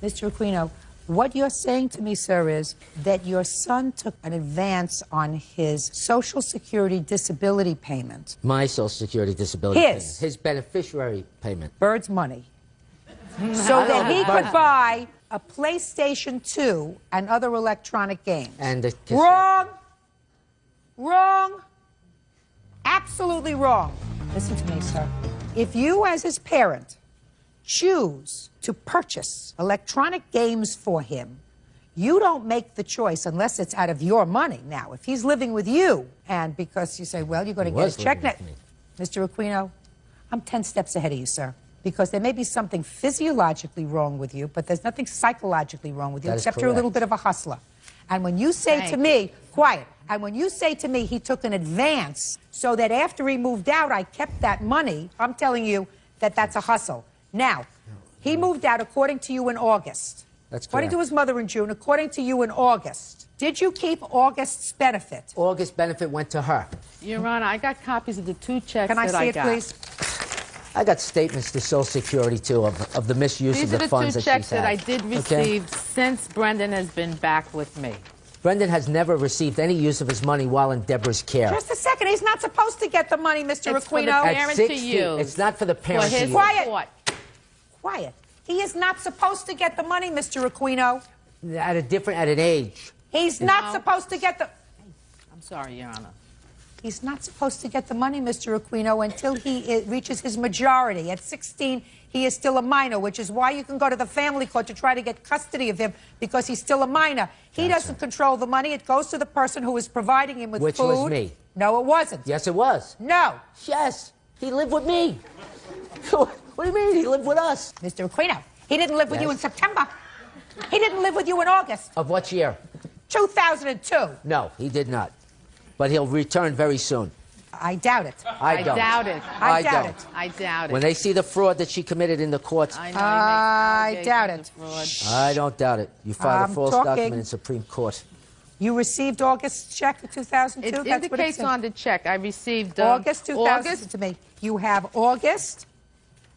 Mr. Aquino, what you're saying to me, sir, is that your son took an advance on his Social Security disability payment. My Social Security disability His. payment. His beneficiary payment. Bird's money. So that he could buy a PlayStation 2 and other electronic games. And the cassette. Wrong. Wrong. Absolutely wrong. Listen to me, sir. If you, as his parent, choose to purchase electronic games for him, you don't make the choice unless it's out of your money. Now, if he's living with you, and because you say, well, you're going to get a check net, Mr. Aquino, I'm 10 steps ahead of you, sir. Because there may be something physiologically wrong with you, but there's nothing psychologically wrong with you, That is except you're a little correct. bit of a hustler. And when you say to me, quiet, and when you say to me he took an advance so that after he moved out I kept that money, I'm telling you that that's a hustle. Now, he moved out according to you in August. That's According to correct. his mother in June, according to you in August. Did you keep August's benefit? August benefit went to her. Your Honor, I got copies of the 2 checks Can I that see I it, got. please? I got statements to Social Security, too, of the misuse These of are the the funds 2 that checks she's that I had. did Okay? receive since Brendan has been back with me. Brendan has never received any use of his money while in Deborah's care. Just a second. He's not supposed to get the money, Mr. It's for the Aquino. parent to use. It's not for the parent to his use. Quiet. support. Quiet. He is not supposed to get the money, Mr. Aquino. At an age. He's not supposed to get the... I'm sorry, Your Honor. He's not supposed to get the money, Mr. Aquino, until he reaches his majority. At 16, he is still a minor, which is why you can go to the family court to try to get custody of him, because he's still a minor. He doesn't control the money. It goes to the person who is providing him with Which food. was me. No, it wasn't. Yes, it was. No. Yes. He lived with me. What do you mean? He lived with us. Mr. Aquino, he didn't live with you in September. He didn't live with you in August. Of what year? 2002. No, he did not. But he'll return very soon. I doubt it. I don't. doubt it. I doubt don't. it. I doubt it. When they see the fraud that she committed in the courts, I know I doubt it. I don't doubt it. You filed I'm a false talking. document in Supreme Court. You received August's check for 2002? It That's what indicates says. on the check I received August 2000. August. To me, you have August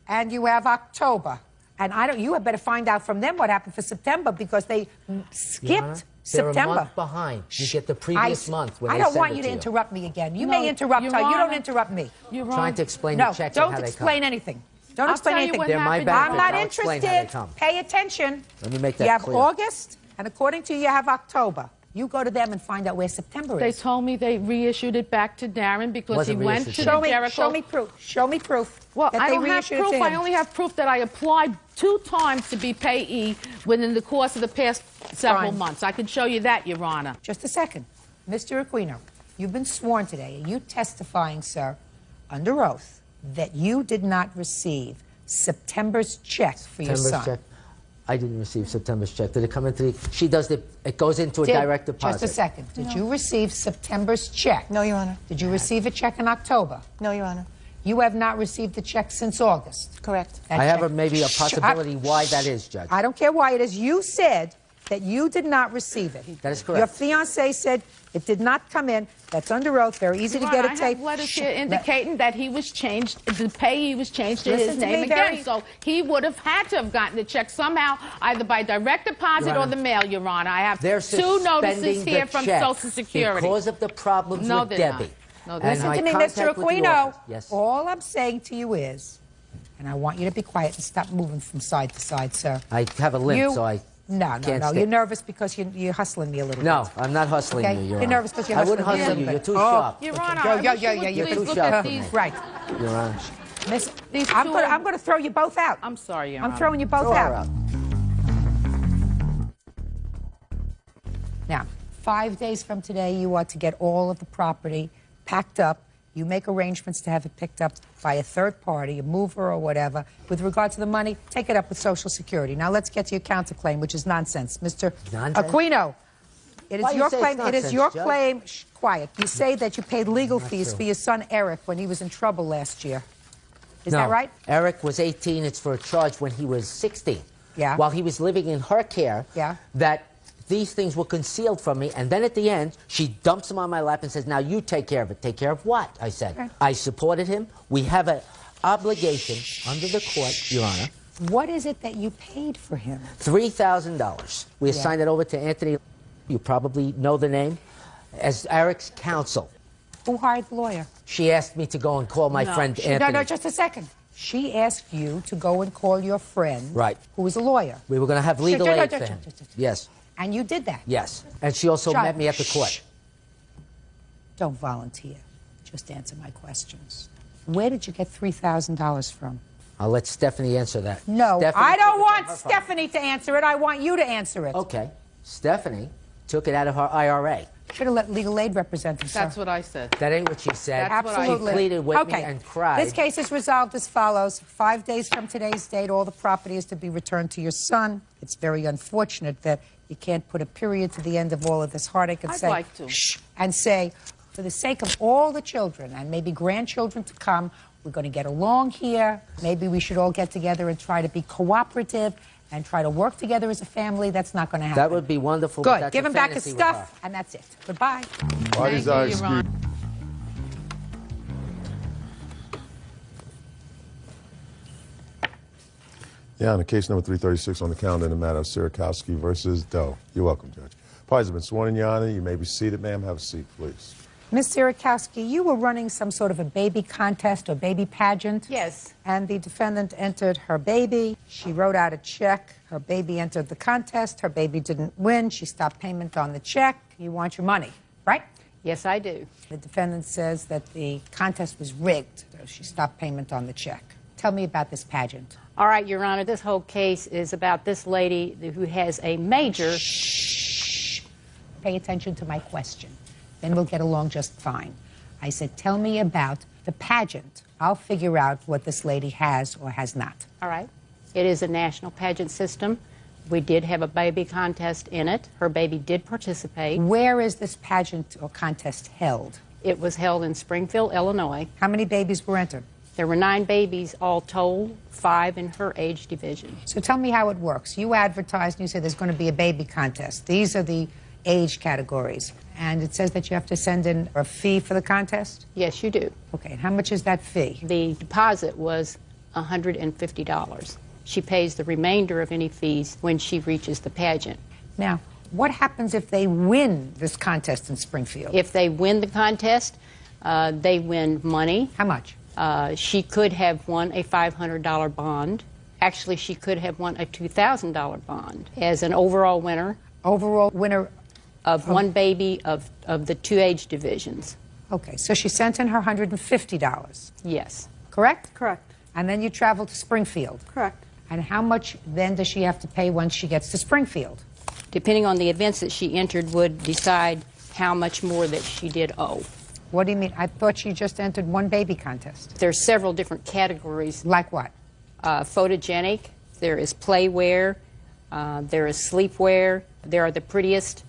and you have October, and I don't. You had better find out from them what happened for September because they skipped Your Honor, September. They're a month behind. You get the previous month when I they don't send want it you to to you. interrupt me again. You No, may interrupt Your her. You don't Honor, interrupt me. You're Trying to explain No, the checks don't and how they explain come. anything. Don't I'll explain tell you anything. what They're my happened. benefit. I'm not I'll explain how interested. they come. Pay attention. Let me make that You have clear. August, and according to you have October. You go to them and find out where September They is. told me they reissued it back to Darren because Wasn't he went reissued to to the me. Jericho. Show me proof. Show me proof. Well, that I they don't have reissued it to proof. him. I only have proof that I applied 2 times to be payee within the course of the past several Fine. months. I can show you that, Your Honor. Just a second. Mr. Aquino, you've been sworn today, and you testifying, sir, under oath, that you did not receive September's check for your September's son. check. I didn't receive September's check. Did it come into the... She does the... It goes into a direct deposit. Just a second. Did you receive September's check? No, Your Honor. Did you receive a check in October? No, Your Honor. You have not received the check since August. Correct. That I have check- maybe a possibility why that is, Judge. I don't care why it is. You said that you did not receive it. That is correct. Your fiancé said it did not come in. That's under oath. Very easy to get a I tape. have letters here indicating that he was changed, the payee was changed to Listen his to name me again. very- So he would have had to have gotten the check somehow, either by direct deposit Your or Honor, the mail, Your Honor. I have They're two notices suspending here the from check Social Security. because of the problems No, with they're Debbie. not. No, And Listen my to me, Mr. contact with the Aquino. office. Yes. All I'm saying to you is, and I want you to be quiet and stop moving from side to side, sir. I have a limp, so I No, can't no. stay. You're nervous because you're hustling me a little No, bit. I'm not hustling Okay? you, Your You're Honor. nervous because you're I hustling wouldn't me a hustle little you. bit. You're too sharp. Your Honor, Yo, I yo, wish yo, you would yo, you're please too look sharp at for these. me. Right. Your Honor. Miss, These I'm two going to throw you both out. I'm sorry, Your I'm Honor. throwing you both Throw her out. out. Now, 5 days from today, you are to get all of the property packed up. You make arrangements to have it picked up by a third party, a mover or whatever. With regard to the money, take it up with Social Security. Now, let's get to your counterclaim, which is nonsense. Mr. Nonsense? Aquino, it Why is you your say claim. it's It is nonsense, your Judge? claim. Shh, quiet. You say that you paid legal Not fees true. for your son Eric when he was in trouble last year. Is No, that right? Eric was 18. It's for a charge when he was 16. Yeah. While he was living in her care. Yeah. That these things were concealed from me, and then at the end, she dumps them on my lap and says, "Now you take care of it." Take care of what? I said. Okay. I supported him. We have an obligation under the court, Your Honor. What is it that you paid for him? $3,000. We Yeah. assigned it over to Anthony. You probably know the name as Eric's counsel. Who hired the lawyer? She asked me to go and call my friend Anthony. No, no, just a second. She asked you to go and call your friend, Right. who is a lawyer, We were going to have legal Shh, aid for him. Yes, and you did that. yes. And she also John, met me at the court. shh. Don't volunteer. Just answer my questions. Where did you get $3,000 from? I'll let Stephanie answer that. No, Stephanie I took don't it want from her phone. Stephanie to answer it. I want you to answer it. Okay. Stephanie took it out of her IRA. Should have let legal aid represent him, sir. That's what I said. That ain't what she said. That's what I Absolutely. She pleaded with okay. me and cried. This case is resolved as follows. 5 days from today's date, all the property is to be returned to your son. It's very unfortunate that you can't put a period to the end of all of this heartache and I'd say, like to. shh, and say, for the sake of all the children and maybe grandchildren to come, we're going to get along here. Maybe we should all get together and try to be cooperative and try to work together as a family. That's not going to happen. That would be wonderful. but Good. that's Give a him back his fantasy with her. stuff, and that's it. Goodbye. Parties you, are Your excused. Honor. Yeah, on the case number 336 on the calendar in the matter of Sirakowski versus Doe. You're welcome, Judge. Parties have been sworn in, Your Honor. You may be seated, ma'am. Have a seat, please. Ms. Sirakowski, you were running some sort of a baby contest or baby pageant. Yes. And the defendant entered her baby. She wrote out a check. Her baby entered the contest. Her baby didn't win. She stopped payment on the check. You want your money, right? Yes, I do. The defendant says that the contest was rigged. So she stopped payment on the check. Tell me about this pageant. All right, Your Honor, this whole case is about this lady who has a major... Shh. Pay attention to my question. Then we'll get along just fine. I said, tell me about the pageant. I'll figure out what this lady has or has not. All right. It is a national pageant system. We did have a baby contest in it. Her baby did participate. Where is this pageant or contest held? It was held in Springfield, Illinois. How many babies were entered? There were 9 babies all told, 5 in her age division. So tell me how it works. You advertised and you said there's going to be a baby contest. These are the age categories. And it says that you have to send in a fee for the contest? Yes, you do. Okay, and how much is that fee? The deposit was $150. She pays the remainder of any fees when she reaches the pageant. Now, what happens if they win this contest in Springfield? If they win the contest, they win money. How much? She could have won a $500 bond. Actually, she could have won a $2,000 bond as an overall winner. Overall winner of one baby of the 2 age divisions. Okay, so she sent in her $150. Yes. Correct? Correct. And then you travel to Springfield. Correct. And how much then does she have to pay once she gets to Springfield? Depending on the events that she entered would decide how much more that she did owe. What do you mean? I thought she just entered one baby contest. There's several different categories. Like what? Photogenic, there is playwear, there is sleepwear, there are the prettiest,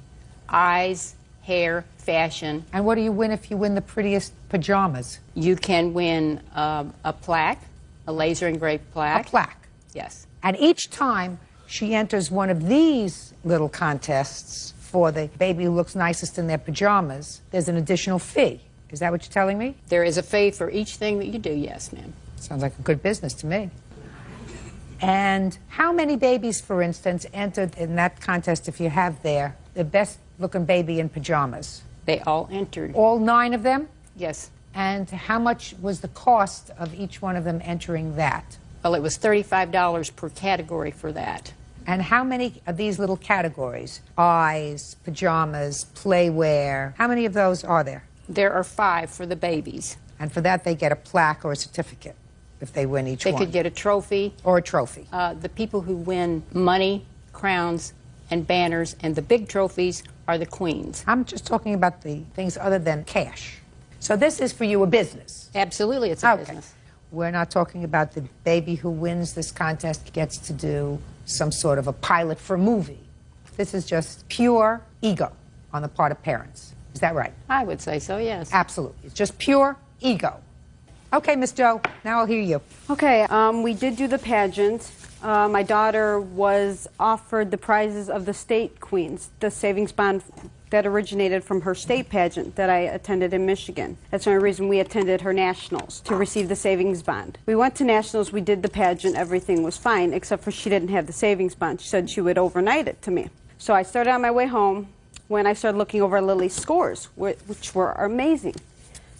eyes, hair, fashion. And what do you win if you win the prettiest pajamas? You can win a plaque, a laser engraved plaque. A plaque? Yes. And each time she enters one of these little contests for the baby who looks nicest in their pajamas, there's an additional fee. Is that what you're telling me? There is a fee for each thing that you do, yes, ma'am. Sounds like a good business to me. And how many babies, for instance, entered in that contest, if you have there, the best-looking baby in pajamas? They all entered. All 9 of them? Yes. And how much was the cost of each one of them entering that? Well, it was $35 per category for that. And how many of these little categories, eyes, pajamas, playwear, how many of those are there? There are 5 for the babies. And for that, they get a plaque or a certificate if they win each one. They could get a trophy. Or a trophy. The people who win money, crowns, and banners, and the big trophies are the queens. I'm just talking about the things other than cash. So this is for you a business? Absolutely, it's a business. We're not talking about the baby who wins this contest gets to do some sort of a pilot for a movie. This is just pure ego on the part of parents. Is that right? I would say so, yes. Absolutely. It's just pure ego. Okay, Miss Doe, now I'll hear you. Okay, we did do the pageant. My daughter was offered the prizes of the state queens, the savings bond that originated from her state pageant that I attended in Michigan. That's the only reason we attended her nationals, to receive the savings bond. We went to nationals, we did the pageant, everything was fine, except for she didn't have the savings bond. She said she would overnight it to me. So I started on my way home when I started looking over Lily's scores, which were amazing.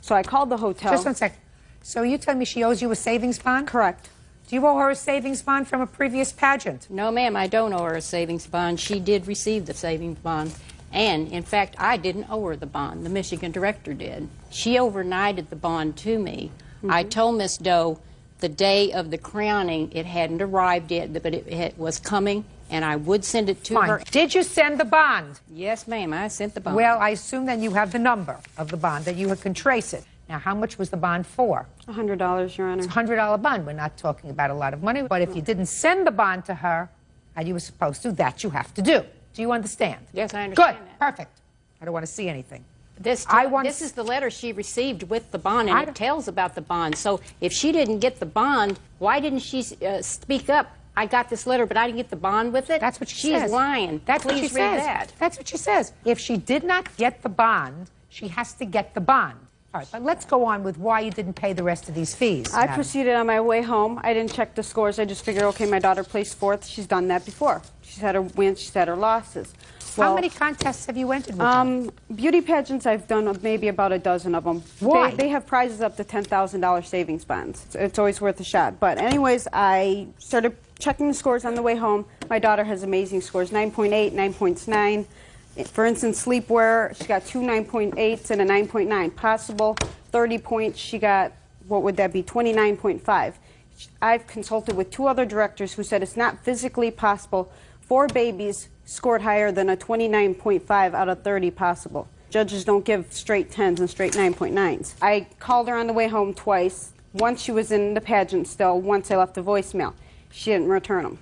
So I called the hotel. Just 1 second. So you telling me she owes you a savings bond? Correct. Do you owe her a savings bond from a previous pageant? No, ma'am, I don't owe her a savings bond. She did receive the savings bond. And, in fact, I didn't owe her the bond. The Michigan director did. She overnighted the bond to me. I told Miss Doe the day of the crowning it hadn't arrived yet, but it was coming, and I would send it to her. Did you send the bond? Yes, ma'am, I sent the bond. Well, I assume then you have the number of the bond, that you can trace it. Now, how much was the bond for? $100, Your Honor. It's a $100 bond. We're not talking about a lot of money. But if you didn't send the bond to her, and you were supposed to, that you have to do. Do you understand? Yes, I understand. Good. Perfect. I don't want to see anything. This is the letter she received with the bond, and it tells about the bond. So if she didn't get the bond, why didn't she speak up? I got this letter, but I didn't get the bond with it? That's what she says. She's lying. That's what she Please read says. that. That's what she says. If she did not get the bond, she has to get the bond. All right, but let's go on with why you didn't pay the rest of these fees. I proceeded on my way home. I didn't check the scores. I just figured, okay, my daughter placed 4th. She's done that before. She's had her wins. She's had her losses. How many contests have you entered with her? Beauty pageants, I've done maybe about a dozen of them. Why? They have prizes up to $10,000 savings bonds. It's always worth a shot. But anyways, I started checking the scores on the way home. My daughter has amazing scores, 9.8, 9.9. For instance, sleepwear, she got 2 9.8s and a 9.9. Possible 30 points, she got, what would that be, 29.5. I've consulted with 2 other directors who said it's not physically possible 4 babies scored higher than a 29.5 out of 30 possible. Judges don't give straight 10s and straight 9.9s. I called her on the way home twice. Once she was in the pageant still, once I left a voicemail. She didn't return them.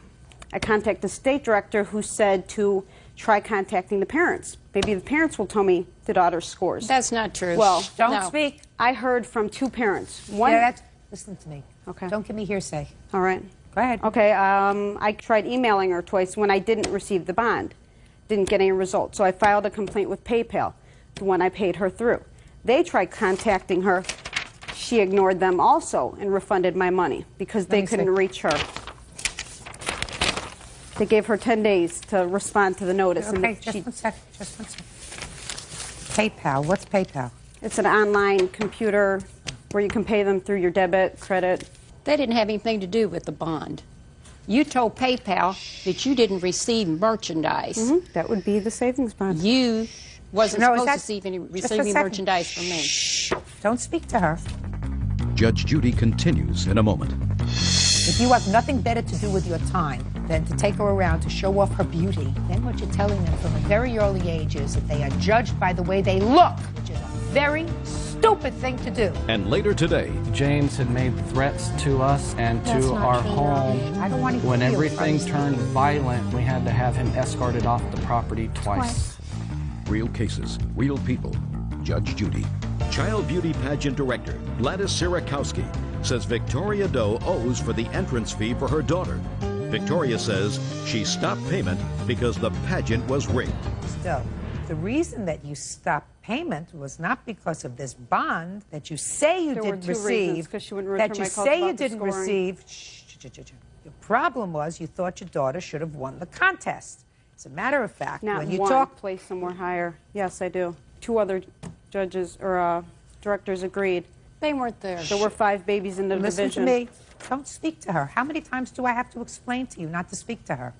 I contacted the state director who said to try contacting the parents. Maybe the parents will tell me the daughter's scores. That's not true. Well, don't speak. I heard from 2 parents. One, listen to me. Okay. Don't give me hearsay. All right. Go ahead. Okay, I tried emailing her twice when I didn't receive the bond. Didn't get any results. So I filed a complaint with PayPal, the one I paid her through. They tried contacting her. She ignored them also and refunded my money because they couldn't reach her. They gave her 10 days to respond to the notice. Okay, and just 1 second. Just 1 second. PayPal. What's PayPal? It's an online computer where you can pay them through your debit, credit. They didn't have anything to do with the bond. You told PayPal that you didn't receive merchandise. That would be the savings bond. You wasn't supposed to receive any second. merchandise from me. Shh. Don't speak to her. Judge Judy continues in a moment. If you have nothing better to do with your time than to take her around to show off her beauty, then what you're telling them from a very early age is that they are judged by the way they look, which is a very stupid thing to do. And later today, James had made threats to us and to our home. I don't want to When hear everything from turned violent, we had to have him escorted off the property twice. real cases, real people. Judge Judy. Child Beauty Pageant Director Gladys Sierakowski says Victoria Doe owes for the entrance fee for her daughter. Victoria says she stopped payment because the pageant was rigged. Still, the reason that you stopped payment was not because of this bond that you say you didn't receive, because she wouldn't return that you my calls say you about the didn't scoring. receive. The problem was you thought your daughter should have won the contest. As a matter of fact, Not when you one talk, place somewhere higher. Yes, I do. 2 other judges or directors agreed. They weren't there. There were 5 babies in the listen division. to me. Don't speak to her. How many times do I have to explain to you not to speak to her?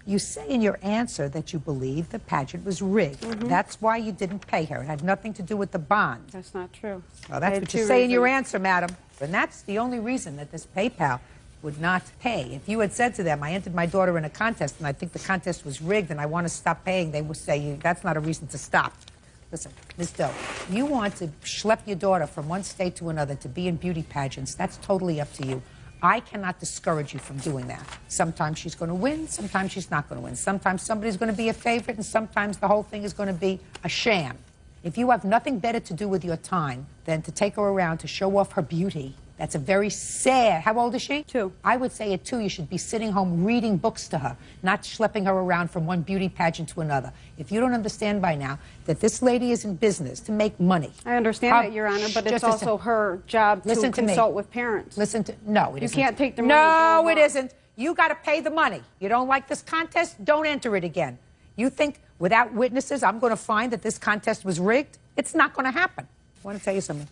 You say in your answer that you believe the pageant was rigged. That's why you didn't pay her. It had nothing to do with the bond. That's not true. Well, I that's had what you 2 say in your reasons. answer, madam. And that's the only reason that this PayPal would not pay. If you had said to them, I entered my daughter in a contest and I think the contest was rigged and I want to stop paying, they would say, that's not a reason to stop. Listen, Ms. Doe, you want to schlep your daughter from one state to another to be in beauty pageants. That's totally up to you. I cannot discourage you from doing that. Sometimes she's going to win, sometimes she's not going to win. Sometimes somebody's going to be a favorite, and sometimes the whole thing is going to be a sham. If you have nothing better to do with your time than to take her around to show off her beauty, that's a very sad. How old is she? 2. I would say at 2, you should be sitting home reading books to her, not schlepping her around from one beauty pageant to another. If you don't understand by now that this lady is in business to make money. I understand that, Your Honor, but it's also her job to consult with parents. Listen to no, it You isn't. can't take the money. No, it isn't. You got to pay the money. You don't like this contest? Don't enter it again. You think without witnesses I'm going to find that this contest was rigged? It's not going to happen. I want to tell you something.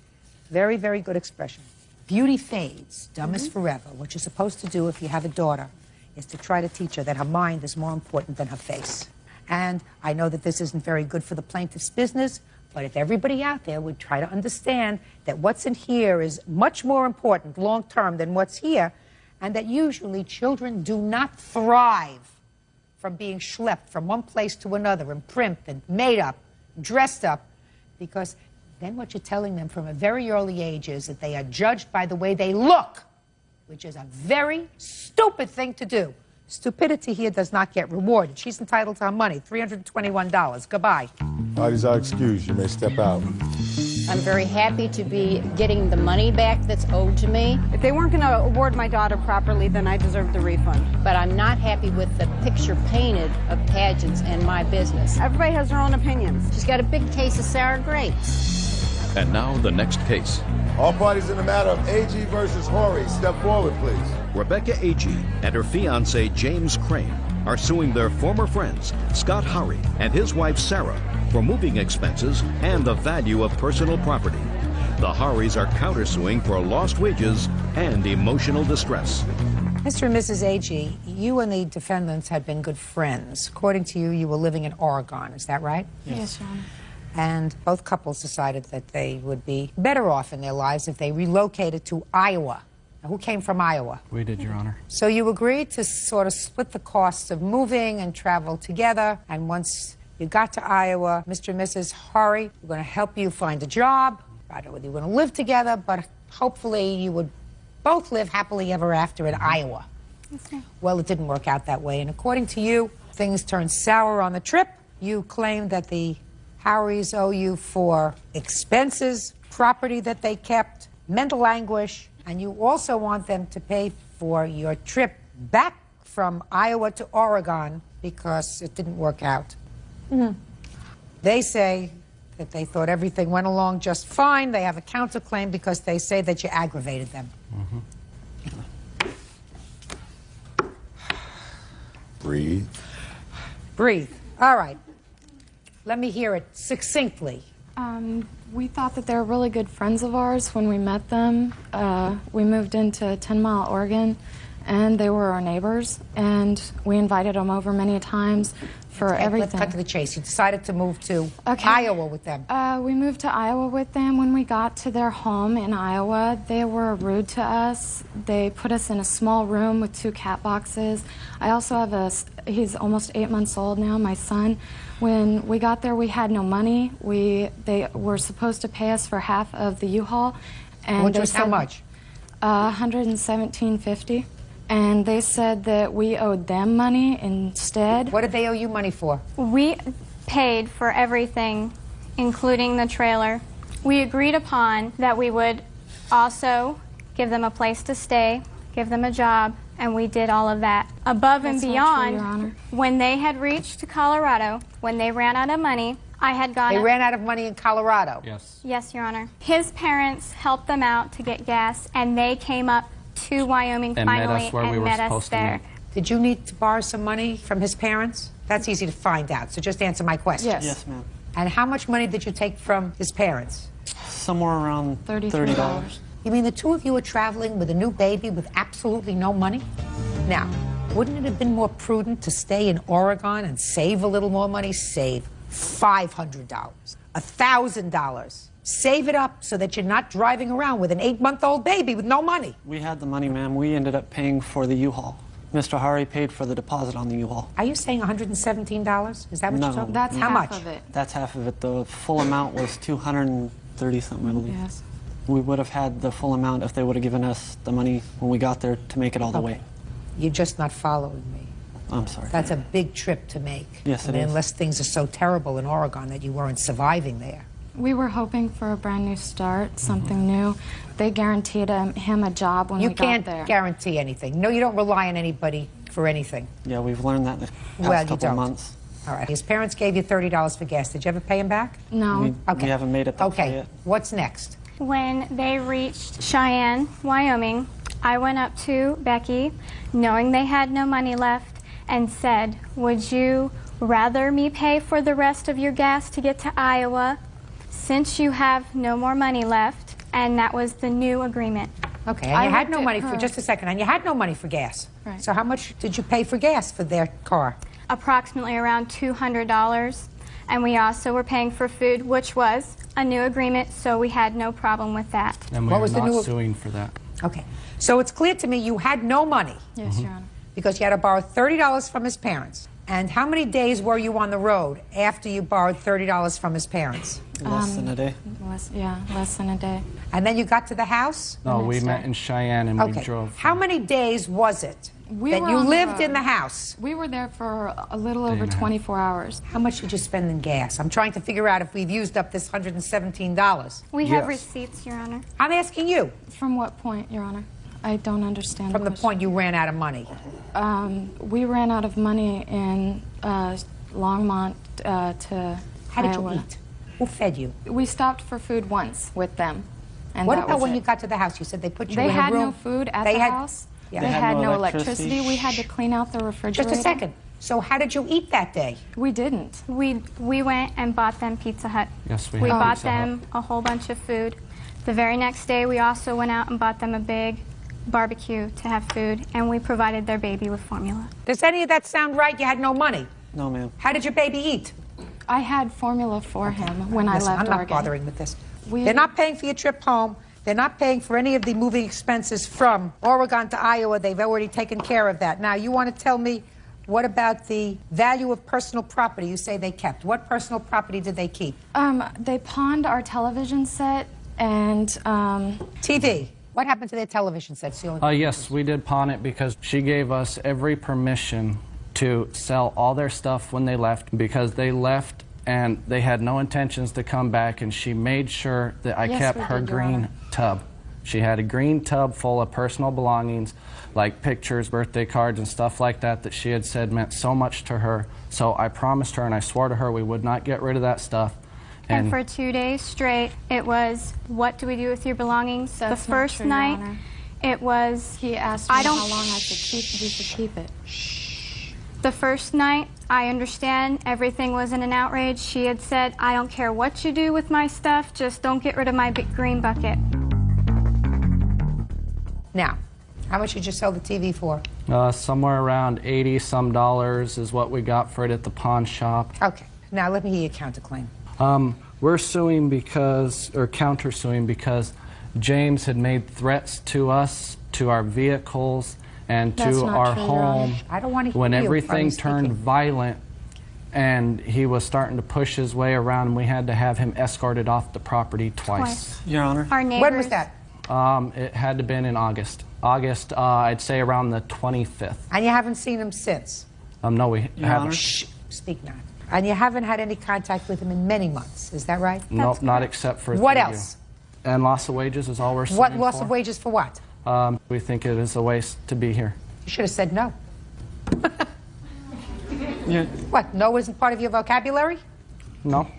Very, very good expression. Beauty fades, dumb is forever. What you're supposed to do if you have a daughter is to try to teach her that her mind is more important than her face. And I know that this isn't very good for the plaintiff's business, but if everybody out there would try to understand that what's in here is much more important long-term than what's here, and that usually children do not thrive from being schlepped from one place to another and primped and made up, dressed up, because then what you're telling them from a very early age is that they are judged by the way they look, which is a very stupid thing to do. Stupidity here does not get rewarded. She's entitled to her money, $321. Goodbye. Parties are excused. You may step out. I'm very happy to be getting the money back that's owed to me. If they weren't going to award my daughter properly, then I deserve the refund. But I'm not happy with the picture painted of pageants and my business. Everybody has their own opinions. She's got a big case of sour grapes. And now the next case. All parties in the matter of AG versus Horry, step forward, please. Rebecca Agee and her fiancé James Crane are suing their former friends Scott Horry and his wife Sarah for moving expenses and the value of personal property. The Horrys are countersuing for lost wages and emotional distress. Mr. and Mrs. Agee, you and the defendants had been good friends. According to you, you were living in Oregon. Is that right? Yes, Your Honor. And both couples decided that they would be better off in their lives if they relocated to Iowa. Now, who came from Iowa? We did, Your Honor. So you agreed to sort of split the costs of moving and travel together. And once you got to Iowa, Mr. and Mrs. Horry were going to help you find a job. I don't know whether you were going to live together, but hopefully you would both live happily ever after in Iowa. Okay. Well, it didn't work out that way. And according to you, things turned sour on the trip. You claimed that the Horrys owe you for expenses, property that they kept, mental anguish, and you also want them to pay for your trip back from Iowa to Oregon because it didn't work out. They say that they thought everything went along just fine. They have a counterclaim because they say that you aggravated them. Breathe. Breathe. All right. Let me hear it succinctly. We thought that they were really good friends of ours when we met them. We moved into 10 Mile, Oregon, and they were our neighbors, and we invited them over many times for everything. Let's cut to the chase. You decided to move to Iowa with them. We moved to Iowa with them. When we got to their home in Iowa, they were rude to us. They put us in a small room with 2 cat boxes. I also have he's almost 8 months old now, my son. When we got there, we had no money. They were supposed to pay us for half of the U-Haul. Which was how much? $117.50. And they said that we owed them money instead. What did they owe you money for? We paid for everything, including the trailer. We agreed upon that we would also give them a place to stay, give them a job, and we did all of that. Above and That's not beyond, true, Your Honor. when they had reached Colorado, when they ran out of money, I had gone... They ran out of money in Colorado? Yes. Yes, Your Honor. His parents helped them out to get gas, and they came up to Wyoming And met finally us where and we were met us supposed to there. meet. Did you need to borrow some money from his parents? That's easy to find out, so just answer my question. Yes. Yes, ma'am. And how much money did you take from his parents? Somewhere around $30. You mean the two of you were traveling with a new baby with absolutely no money? Now, wouldn't it have been more prudent to stay in Oregon and save a little more money? Save $500, $1,000. Save it up so that you're not driving around with an 8-month-old baby with no money. We had the money, ma'am. We ended up paying for the U-Haul. Mr. Hari paid for the deposit on the U-Haul. Are you saying $117? Is that what No. you're talking? That's how half much? of it. That's half of it. The full amount was $230-something, I believe. Yes. We would have had the full amount if they would have given us the money when we got there to make it all the way. You're just not following me. I'm sorry. That's a big trip to make. Yes, I it mean, is. unless things are so terrible in Oregon that you weren't surviving there. We were hoping for a brand new start, something new. They guaranteed him a job when You we got can't there. guarantee anything. No, you don't rely on anybody for anything. Yeah, we've learned that in the past Well, you couple don't. months. All right. His parents gave you $30 for gas. Did you ever pay him back? No. We haven't made it that far Okay. yet. What's next? When they reached Cheyenne, Wyoming, I went up to Becky, knowing they had no money left, and said, would you rather me pay for the rest of your gas to get to Iowa since you have no more money left? And that was the new agreement. Okay, and you had no money for, just a second, and you had no money for gas. Right. So how much did you pay for gas for their car? Approximately around $200. And we also were paying for food, which was a new agreement, so we had no problem with that. And What was the new- suing for that. Okay. So it's clear to me you had no money. Yes, Your Honor. Because you had to borrow $30 from his parents. And how many days were you on the road after you borrowed $30 from his parents? Less than a day. Less than a day. And then you got to the house? No, we met in Cheyenne and we Okay. drove. How many days was it that were you on the lived road. in the house? We were there for a little Day over and a half. 24 hours. How much did you spend in gas? I'm trying to figure out if we've used up this $117. We have receipts, Your Honor. I'm asking you. From what point, Your Honor? I don't understand. From the point you ran out of money. We ran out of money in Longmont to How did Iowa. you eat? Who fed you? We stopped for food once with them. And What that about was when it. you got to the house? You said they put you They in a had room. no food at They the had- house. Yeah. They had no electricity. We had to clean out the refrigerator. Just a second. So how did you eat that day? We didn't. We went and bought them Pizza Hut. Yes, we We had bought Pizza Hut. them a whole bunch of food. The very next day, we also went out and bought them a big barbecue to have food, and we provided their baby with formula. Does any of that sound right? You had no money. No, ma'am. How did your baby eat? I had formula for him when I Listen, left I'm not Oregon. bothering with this. We- They're not paying for your trip home. They're not paying for any of the moving expenses from Oregon to Iowa. They've already taken care of that. Now, you want to tell me, what about the value of personal property you say they kept? What personal property did they keep? They pawned our television set and TV. What happened to their television sets? The only Yes, we did pawn it because she gave us every permission to sell all their stuff when they left, because they left and they had no intentions to come back, and she made sure that I Yes, kept we her did, Your green Honor. tub. She had a green tub full of personal belongings, like pictures, birthday cards, and stuff like that, that she had said meant so much to her. So I promised her and I swore to her we would not get rid of that stuff. And for 2 days straight, it was, what do we do with your belongings? That's the not first true, Your night, Honor. it was, he asked me I don't, how long I could keep we could keep it. the first night, I understand everything was in an outrage. She had said, I don't care what you do with my stuff, just don't get rid of my big green bucket. Now, how much did you sell the TV for? Somewhere around $80-some is what we got for it at the pawn shop. Okay. Now, let me hear your counterclaim. We're suing because, or countersuing because James had made threats to us, to our vehicles, and That's to not our true, Your home Honor. I don't want to when hear you everything from turned speaking. violent and he was starting to push his way around, and we had to have him escorted off the property twice. Your Honor. Our neighbors, When was that? It had to been in August. August, I'd say around the 25th. And you haven't seen him since? No, we Your haven't. Honor. Shh, speak now. And you haven't had any contact with him in many months, is that right? Nope, not except for What through else? you. And loss of wages is all we're suing What loss for. of wages for what? We think it is a waste to be here. You should have said no. Yeah. What, no isn't part of your vocabulary? No.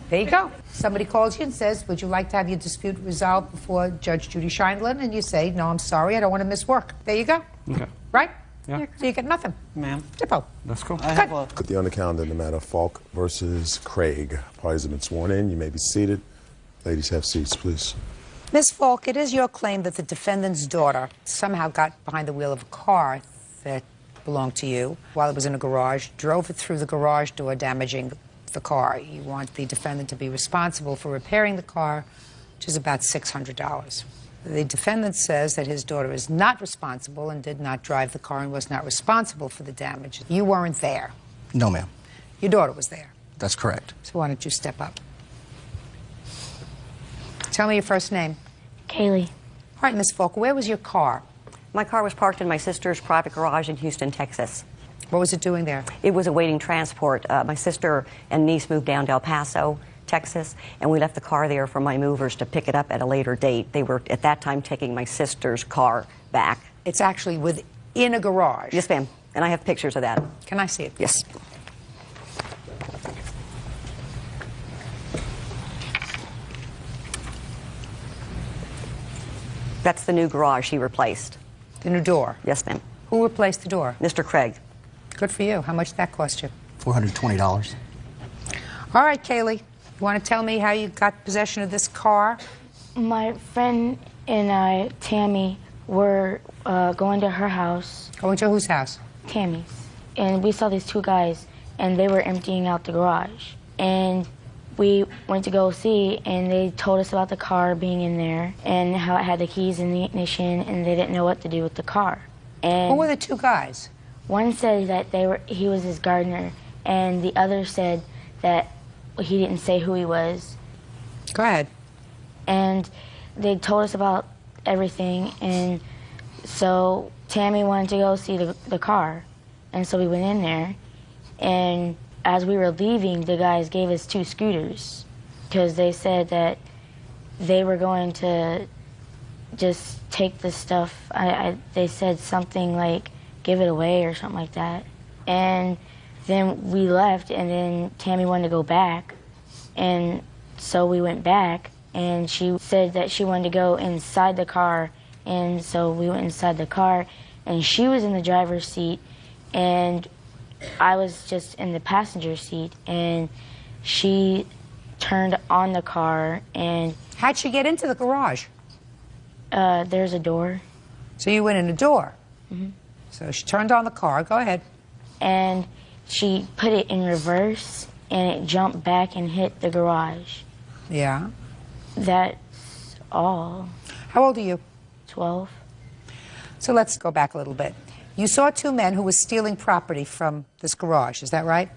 There you go. Somebody calls you and says, would you like to have your dispute resolved before Judge Judy Scheindlin? And you say, no, I'm sorry, I don't want to miss work. There you go. Okay. Right? Yeah. So you get nothing. Ma'am. Dippo. That's cool. Put the on the calendar in the matter of Falk versus Craig. Parties have been sworn in. You may be seated. Ladies, have seats, please. Ms. Falk, it is your claim that the defendant's daughter somehow got behind the wheel of a car that belonged to you while it was in a garage, drove it through the garage door, damaging the car. You want the defendant to be responsible for repairing the car, which is about $600. The defendant says that his daughter is not responsible and did not drive the car and was not responsible for the damage. You weren't there. No, ma'am. Your daughter was there. That's correct. So why don't you step up? Tell me your first name. Kaylee. All right, Miss Falk, where was your car? My car was parked in my sister's private garage in Houston, Texas. What was it doing there? It was awaiting transport. My sister and niece moved down to El Paso, Texas, and we left the car there for my movers to pick it up at a later date. They were, at that time, taking my sister's car back. It's actually within a garage? Yes, ma'am. And I have pictures of that. Can I see it? Yes. That's the new garage he replaced. The new door? Yes, ma'am. Who replaced the door? Mr. Craig. Good for you. How much did that cost you? $420. All right, Kaylee. You want to tell me how you got possession of this car? My friend and I, Tammy, were going to her house. Going to whose house? Tammy's. And we saw these two guys, and they were emptying out the garage. And we went to go see, and they told us about the car being in there and how it had the keys in the ignition, and they didn't know what to do with the car. And who were the two guys? One said that he was his gardener, and the other said that he didn't say who he was. Go ahead. And they told us about everything, and so Tammy wanted to go see the car, and so we went in there, and as we were leaving, the guys gave us 2 scooters because they said that they were going to just take the stuff. They said something like, give it away or something like that. And then we left, and then Tammy wanted to go back, and so we went back, and she said that she wanted to go inside the car, and so we went inside the car, and she was in the driver's seat, and I was just in the passenger seat, and she turned on the car, and... How'd she get into the garage? There's a door. So you went in a door? Mm-hmm. So she turned on the car. Go ahead. And she put it in reverse, and it jumped back and hit the garage. Yeah. That's all. How old are you? 12. So let's go back a little bit. You saw 2 men who were stealing property from this garage, is that right?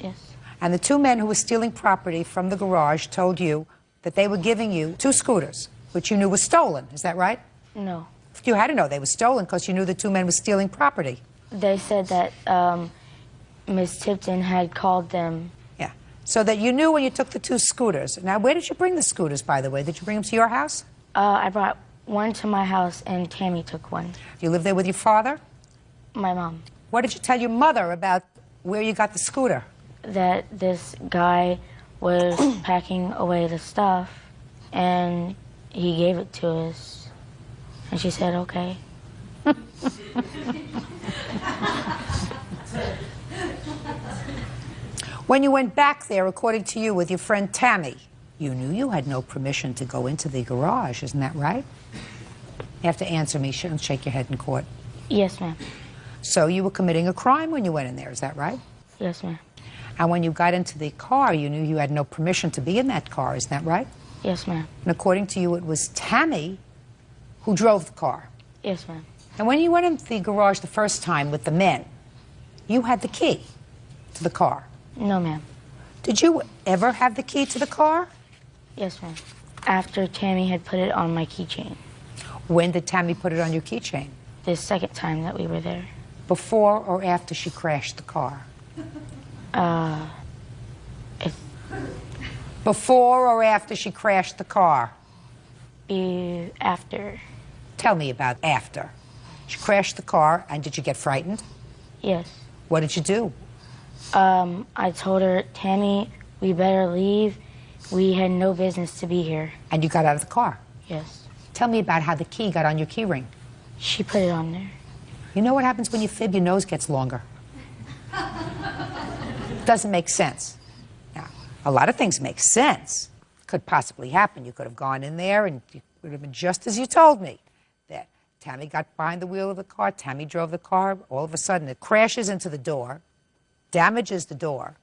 Yes. And the 2 men who were stealing property from the garage told you that they were giving you 2 scooters, which you knew were stolen, is that right? No. You had to know they were stolen because you knew the 2 men were stealing property. They said that Miss Tipton had called them. Yeah. So that you knew when you took the 2 scooters. Now, where did you bring the scooters, by the way? Did you bring them to your house? I brought one to my house, and Tammy took one. You live there with your father? My mom. What did you tell your mother about where you got the scooter? That this guy was packing away the stuff, and he gave it to us. And she said, okay. When you went back there, according to you, with your friend Tammy, you knew you had no permission to go into the garage, isn't that right? You have to answer me. Don't shake your head in court. Yes, ma'am. So you were committing a crime when you went in there, is that right? Yes, ma'am. And when you got into the car, you knew you had no permission to be in that car, isn't that right? Yes, ma'am. And according to you, it was Tammy who drove the car. Yes, ma'am. And when you went into the garage the first time with the men, you had the key to the car. No, ma'am. Did you ever have the key to the car? Yes, ma'am. After Tammy had put it on my keychain. When did Tammy put it on your keychain? The second time that we were there. Before or after she crashed the car? Before or after she crashed the car? After. Tell me about after. She crashed the car, and did you get frightened? Yes. What did you do? I told her, Tammy, we better leave. We had no business to be here. And you got out of the car? Yes. Tell me about how the key got on your key ring. She put it on there. You know what happens when you fib? Your nose gets longer. Doesn't make sense. Now, a lot of things make sense. Could possibly happen. You could have gone in there and it would have been just as you told me. That Tammy got behind the wheel of the car, Tammy drove the car, all of a sudden it crashes into the door, damages the door,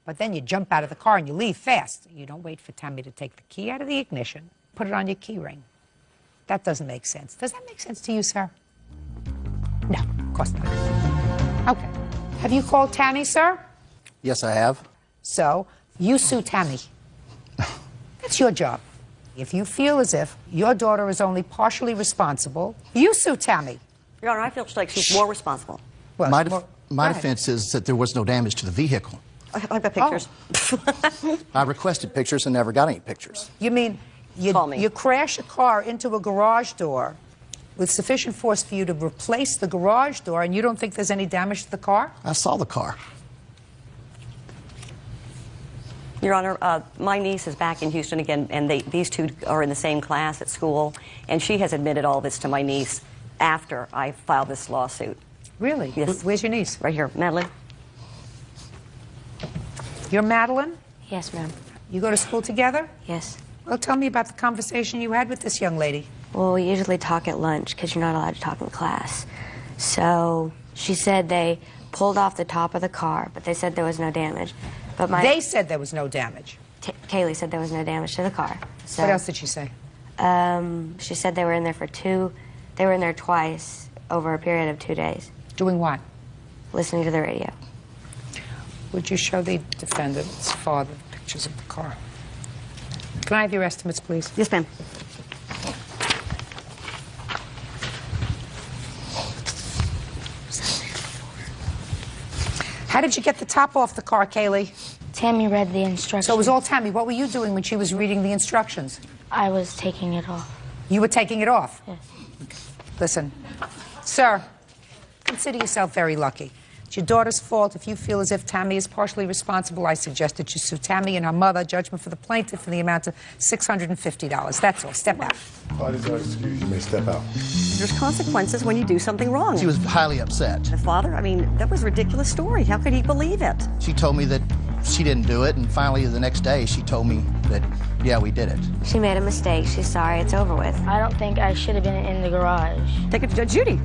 but then you jump out of the car and you leave fast. You don't wait for Tammy to take the key out of the ignition, put it on your key ring. That doesn't make sense. Does that make sense to you, sir? No, of course not. Okay. Have you called Tammy, sir? Yes, I have. So, you sue Tammy. That's your job. If you feel as if your daughter is only partially responsible, you sue Tammy. Your Honor, I feel like she's more responsible. Well, my defense is that there was no damage to the vehicle. I've got pictures. I requested pictures and never got any pictures. You mean you crash a car into a garage door with sufficient force for you to replace the garage door, and you don't think there's any damage to the car? I saw the car. Your Honor, my niece is back in Houston again, and these two are in the same class at school, and she has admitted all this to my niece after I filed this lawsuit. Really? Yes. Where's your niece? Right here. Madeline. You're Madeline? Yes, ma'am. You go to school together? Yes. Well, tell me about the conversation you had with this young lady. Well, we usually talk at lunch because you're not allowed to talk in class. So she said they pulled off the top of the car, but they said there was no damage. But They said there was no damage. Kaylee said there was no damage to the car. So, what else did she say? She said they were in there they were in there twice over a period of 2 days. Doing what? Listening to the radio. Would you show the defendant's father pictures of the car? Can I have your estimates, please? Yes, ma'am. How did you get the top off the car, Kaylee? Tammy read the instructions. So it was all Tammy. What were you doing when she was reading the instructions? I was taking it off. You were taking it off? Yes. Listen, sir, consider yourself very lucky. It's your daughter's fault. If you feel as if Tammy is partially responsible, I suggest that you sue Tammy and her mother. Judgment for the plaintiff in the amount of $650. That's all. Step out. Parties are excused. You may step out. There's consequences when you do something wrong. She was highly upset. The father, I mean, that was a ridiculous story. How could he believe it? She told me that she didn't do it, and finally the next day she told me that, yeah, we did it. She made a mistake. She's sorry. It's over with. I don't think I should have been in the garage. Take it to Judy.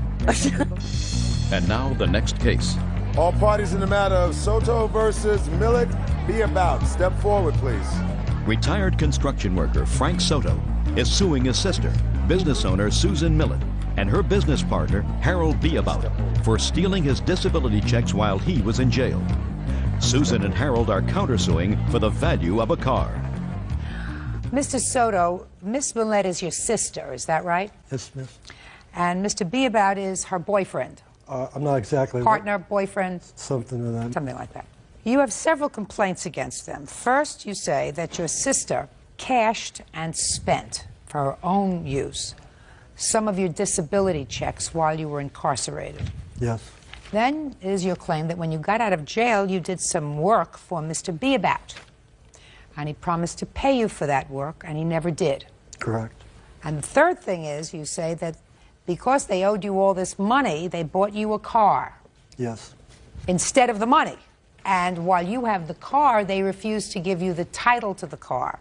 And now the next case. All parties in the matter of Soto versus Millet, be about. Step forward, please. Retired construction worker Frank Soto is suing his sister, business owner Susan Millet, and her business partner Harold Beabout for stealing his disability checks while he was in jail. Susan and Harold are countersuing for the value of a car. Mr. Soto, Miss Millet is your sister, is that right? Yes, miss. And Mr. Beabout is her boyfriend. I'm not exactly... Partner, boyfriend? Something of that. Something like that. You have several complaints against them. First, you say that your sister cashed and spent, for her own use, some of your disability checks while you were incarcerated. Yes. Then is your claim that when you got out of jail, you did some work for Mr. Beabout. And he promised to pay you for that work, and he never did. Correct. And the third thing is, you say that because they owed you all this money, they bought you a car. Yes. Instead of the money. And while you have the car, they refuse to give you the title to the car.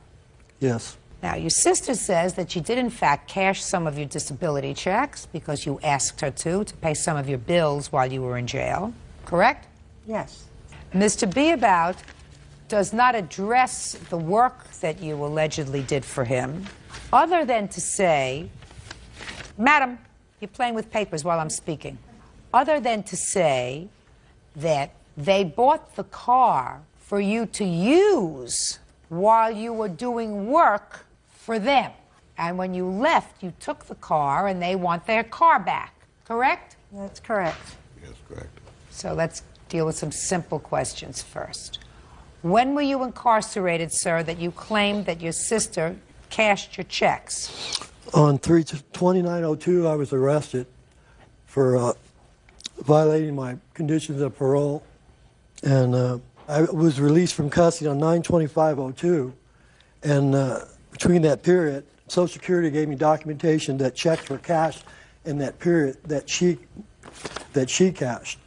Yes. Now, your sister says that you did, in fact, cash some of your disability checks because you asked her to pay some of your bills while you were in jail. Correct? Yes. Mr. Beabout does not address the work that you allegedly did for him, other than to say, Madam, you're playing with papers while I'm speaking, other than to say that they bought the car for you to use while you were doing work for them. And when you left, you took the car and they want their car back. Correct? That's correct. Yes, correct. So let's deal with some simple questions first. When were you incarcerated, sir, that you claimed that your sister cashed your checks? On 3/29/02, I was arrested for violating my conditions of parole. And I was released from custody on 9/25/02. And between that period, Social Security gave me documentation that checks were cashed in that period that she cashed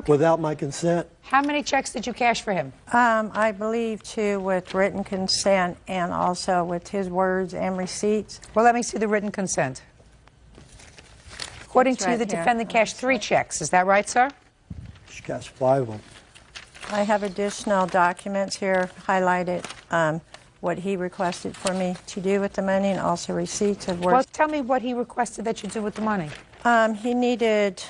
without my consent. How many checks did you cash for him? I believe 2 with written consent and also with his words and receipts. Well, let me see the written consent. According It's to you, right the here. defendant cashed 3 checks. Is that right, sir? She cashed 5 of them. I have additional documents here highlighted, what he requested for me to do with the money and also receipts of Well, words. tell me what he requested that you do with the money. He needed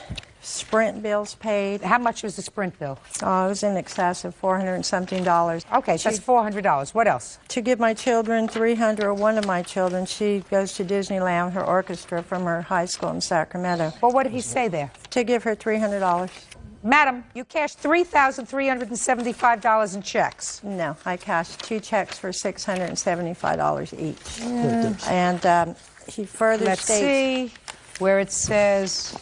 Sprint bills paid. How much was the Sprint bill? Oh, it was in excess of $400 and something. Okay, so that's $400. What else? To give my children $300, or one of my children, she goes to Disneyland with her orchestra from her high school in Sacramento. Well, what did he say there? To give her $300. Madam, you cashed $3,375 in checks. No, I cashed 2 checks for $675 each. Mm. And he further Let's states... see where it says...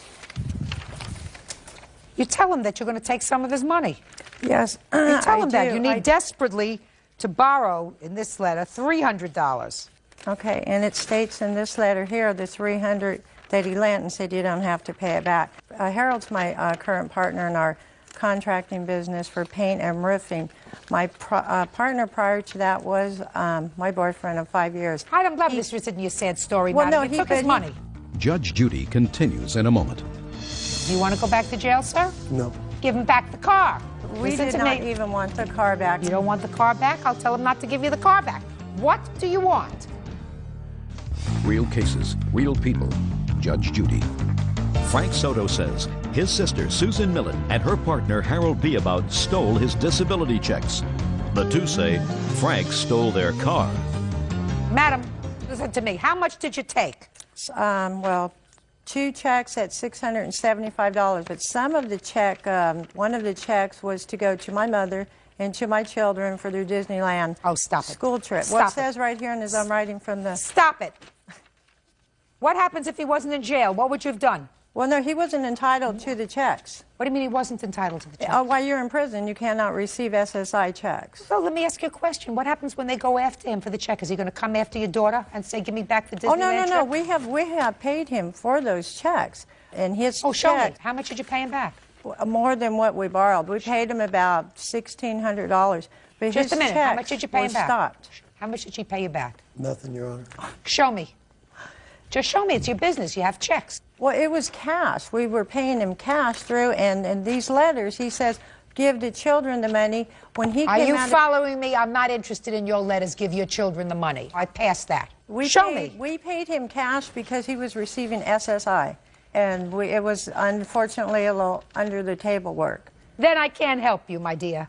You tell him that you're going to take some of his money. Yes, You tell him that. do. You need desperately to borrow, in this letter, $300. Okay, and it states in this letter here, the $300 that he lent, and said you don't have to pay it back. Harold's my current partner in our contracting business for paint and roofing. My partner prior to that was my boyfriend of 5 years. I don't love this written in your sad story, Well, madam. no, You he- took his but he- money. Judge Judy continues in a moment. Do you want to go back to jail, sir? No. Give him back the car. We Listen did to not me. even want the car back. You don't want the car back? I'll tell him not to give you the car back. What do you want? Real cases, real people. Judge Judy. Frank Soto says his sister Susan Millen and her partner Harold Beabout stole his disability checks. The two say Frank stole their car. Madam, listen to me. How much did you take? Well, 2 checks at $675, but some of the check, one of the checks was to go to my mother and to my children for their Disneyland school trip. Stop What it. says right here, and as I'm writing from the... Stop it. What happens if he wasn't in jail? What would you have done? Well, no, he wasn't entitled to the checks. What do you mean he wasn't entitled to the checks? While you're in prison, you cannot receive SSI checks. So let me ask you a question. What happens when they go after him for the check? Is he going to come after your daughter and say, give me back the Disneyland Oh, no, no, no. trip? We have paid him for those checks. And his Oh, show me. check, How much did you pay him back? more than what we borrowed. We paid him about $1,600. But Just his a minute. How checks much did you pay were him back? stopped. How much did she pay you back? Nothing, Your Honor. Show me. Just show me. It's your business. You have checks. Well, it was cash. We were paying him cash through, and in these letters, he says, give the children the money. When he Are came you out of- following me? I'm not interested in your letters. Give your children the money. I passed that. Show me. We paid him cash because he was receiving SSI, and it was unfortunately a little under the table work. Then I can't help you, my dear.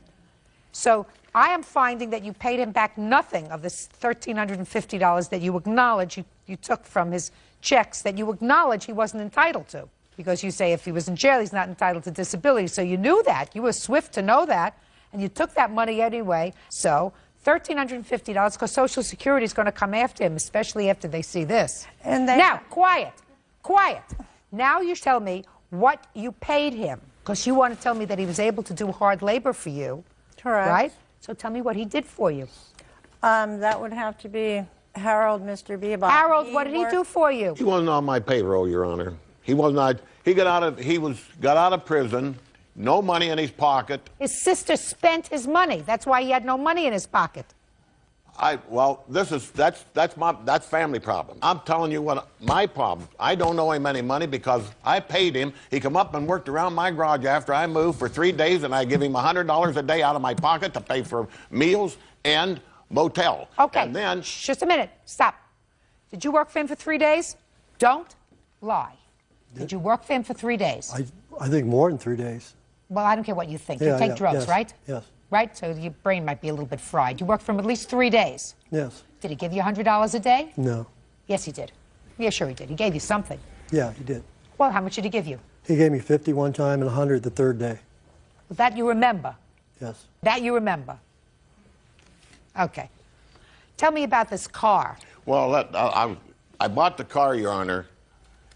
So I am finding that you paid him back nothing of this $1,350 that you acknowledge you took from his checks that you acknowledge he wasn't entitled to. Because you say if he was in jail, he's not entitled to disability. So you knew that. You were swift to know that. And you took that money anyway. So $1,350 because Social Security is going to come after him, especially after they see this. And they- Now, quiet. Quiet. Now you tell me what you paid him. Because you want to tell me that he was able to do hard labor for you. Correct. Right? So tell me what he did for you. That would have to be Harold, Mr. Beabout. Harold, what did he do for you? He wasn't on my payroll, Your Honor. He was not. He got out of prison, no money in his pocket. His sister spent his money. That's why he had no money in his pocket. That's family problem. I'm telling you what my problem. I don't owe him any money because I paid him. He come up and worked around my garage after I moved for 3 days, and I give him $100 a day out of my pocket to pay for meals and motel. Okay. And then Just a minute. Stop. Did you work for him for 3 days? Don't lie. Did you work for him for 3 days? I think more than 3 days. Well, I don't care what you think. Yeah, You take yeah, drugs, yes, right? Yes. Right? So your brain might be a little bit fried. You worked for him at least 3 days. Yes. Did he give you $100 a day? No. Yes, he did. Yeah, sure he did. He gave you something. Yeah, he did. Well, how much did he give you? He gave me 50 one time and 100 the third day. That you remember. Yes. That you remember. Okay. Tell me about this car. Well, I bought the car, Your Honor.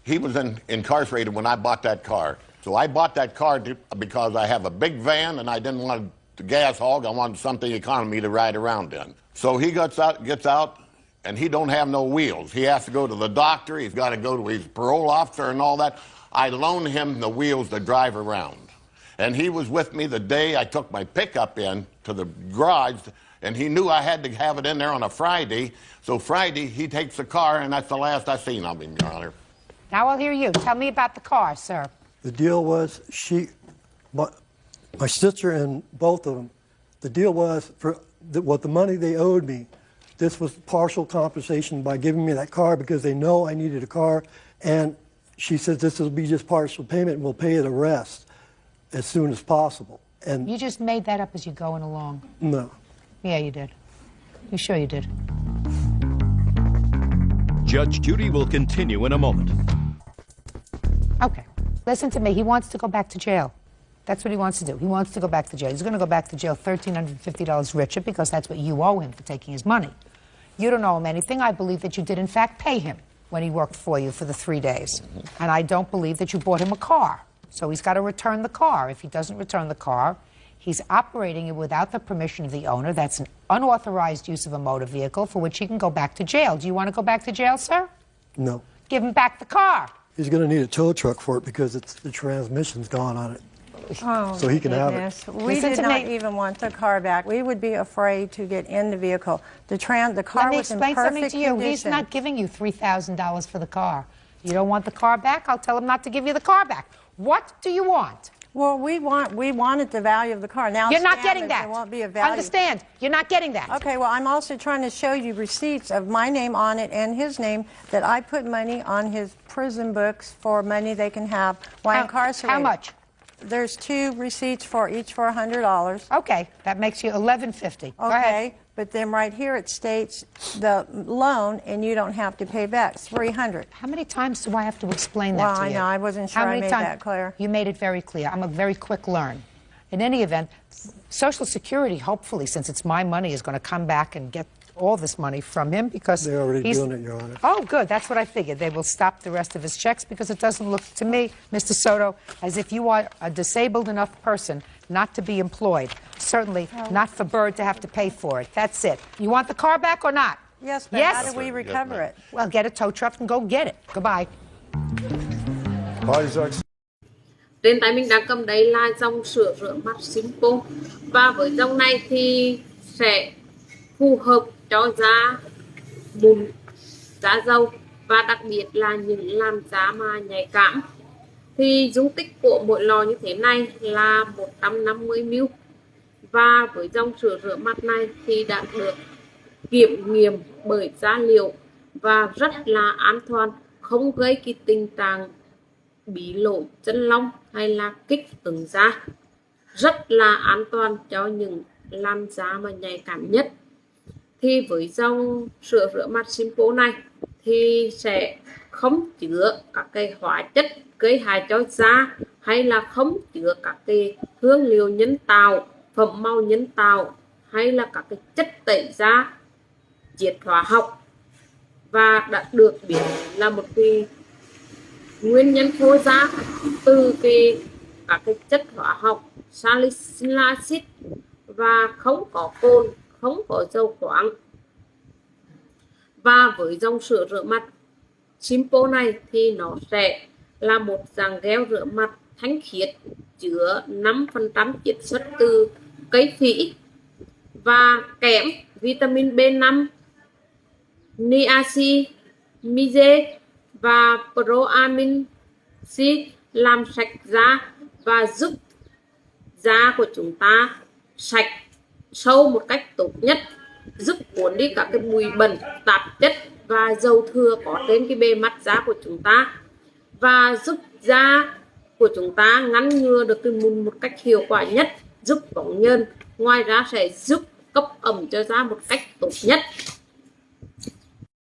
he was incarcerated when I bought that car. So I bought that car because I have a big van and I didn't want the gas hog. I wanted something economy to ride around in. So he gets out, and he don't have no wheels. He has to go to the doctor. He's got to go to his parole officer and all that. I loaned him the wheels to drive around. And he was with me the day I took my pickup in to the garage, and he knew I had to have it in there on a Friday. So Friday, he takes the car, and that's the last I seen of him, Your Honor. Now I'll hear you. Tell me about the car, sir. The deal was my sister and both of them, the deal was for what the money they owed me, this was partial compensation by giving me that car because they know I needed a car. And she said this will be just partial payment and we'll pay the rest as soon as possible. And you just made that up as you're going along. No. Yeah, you did. You sure you did? Judge Judy will continue in a moment. Okay. Listen to me. He wants to go back to jail. That's what he wants to do. He wants to go back to jail. He's going to go back to jail $1,350 richer because that's what you owe him for taking his money. You don't owe him anything. I believe that you did, in fact, pay him when he worked for you for the 3 days. And I don't believe that you bought him a car. So he's got to return the car. If he doesn't return the car, he's operating it without the permission of the owner. That's an unauthorized use of a motor vehicle for which he can go back to jail. Do you want to go back to jail, sir? No. Give him back the car. He's going to need a tow truck for it because the transmission's gone on it. Oh, so he can goodness. have it. We did not even want the car back. We would be afraid to get in the vehicle. The car Let me was in explain something perfect to you. condition. He's not giving you $3,000 for the car. You don't want the car back? I'll tell him not to give you the car back. What do you want? Well, we wanted the value of the car. Now you're not it's getting damaged, that. There won't be a value. Understand? You're not getting that. Okay, well, I'm also trying to show you receipts of my name on it and his name that I put money on his prison books for money they can have while incarcerated. How much? There's 2 receipts for each for $100. Okay, that makes you $1,150. Go ahead. Okay, but then right here it states the loan, and you don't have to pay back. It's $300. How many times do I have to explain that Well, to I you? know. I wasn't sure I made that clear. You made it very clear. I'm a very quick learn. In any event, Social Security, hopefully, since it's my money, is going to come back and get all this money from him because they're already he's doing it, Your Honor. Oh, good. That's what I figured. They will stop the rest of his checks because it doesn't look to me, Mr. Soto, as if you are a disabled enough person not to be employed. Certainly not for Bird to have to pay for it. That's it. You want the car back or not? Yes, but yes? how do we recover it? Well, get a tow truck and go get it. Goodbye. Trên tay mình đang cầm đây là dòng sữa rửa mặt Simpo, và với dòng này thì sẽ phù hợp cho da bùn, da dầu và đặc biệt là những làn da mà nhạy cảm. Thì dung tích của mỗi lò như thế này là 150 ml, và với dòng sữa rửa mặt này thì đã được kiểm nghiệm bởi giá liệu và rất là an toàn, không gây cái tình trạng bị lỗ chân lông hay là kích ứng da, rất là an toàn cho những làn da mà nhạy cảm nhất. Thì với dòng sữa rửa mặt Simpo này thì sẽ không chứa các cái hóa chất gây hại cho da, hay là không chứa các cái hương liệu nhân tạo, phẩm màu nhân tạo, hay là các cái chất tẩy da, chiết hóa học, và đã được biết là một cái nguyên nhân khô da từ các cái chất hóa học salicylic acid, và không có cồn, không có dầu khoáng. Và với dòng sữa rửa mặt Simpo này thì nó sẽ là một dạng gel rửa mặt thanh khiết chứa 5% chiết xuất từ cây phỉ và kẽm, vitamin B5, niacin, magie và proamin C làm sạch da và giúp da của chúng ta sạch sâu một cách tốt nhất, giúp cuốn đi các cái bụi bẩn, tạp chất và dầu thừa có trên cái bề mặt da của chúng ta, và giúp da của chúng ta ngăn ngừa được cái mụn một cách hiệu quả nhất, giúp bóng nhờn. Ngoài ra sẽ giúp cấp ẩm cho da một cách tốt nhất.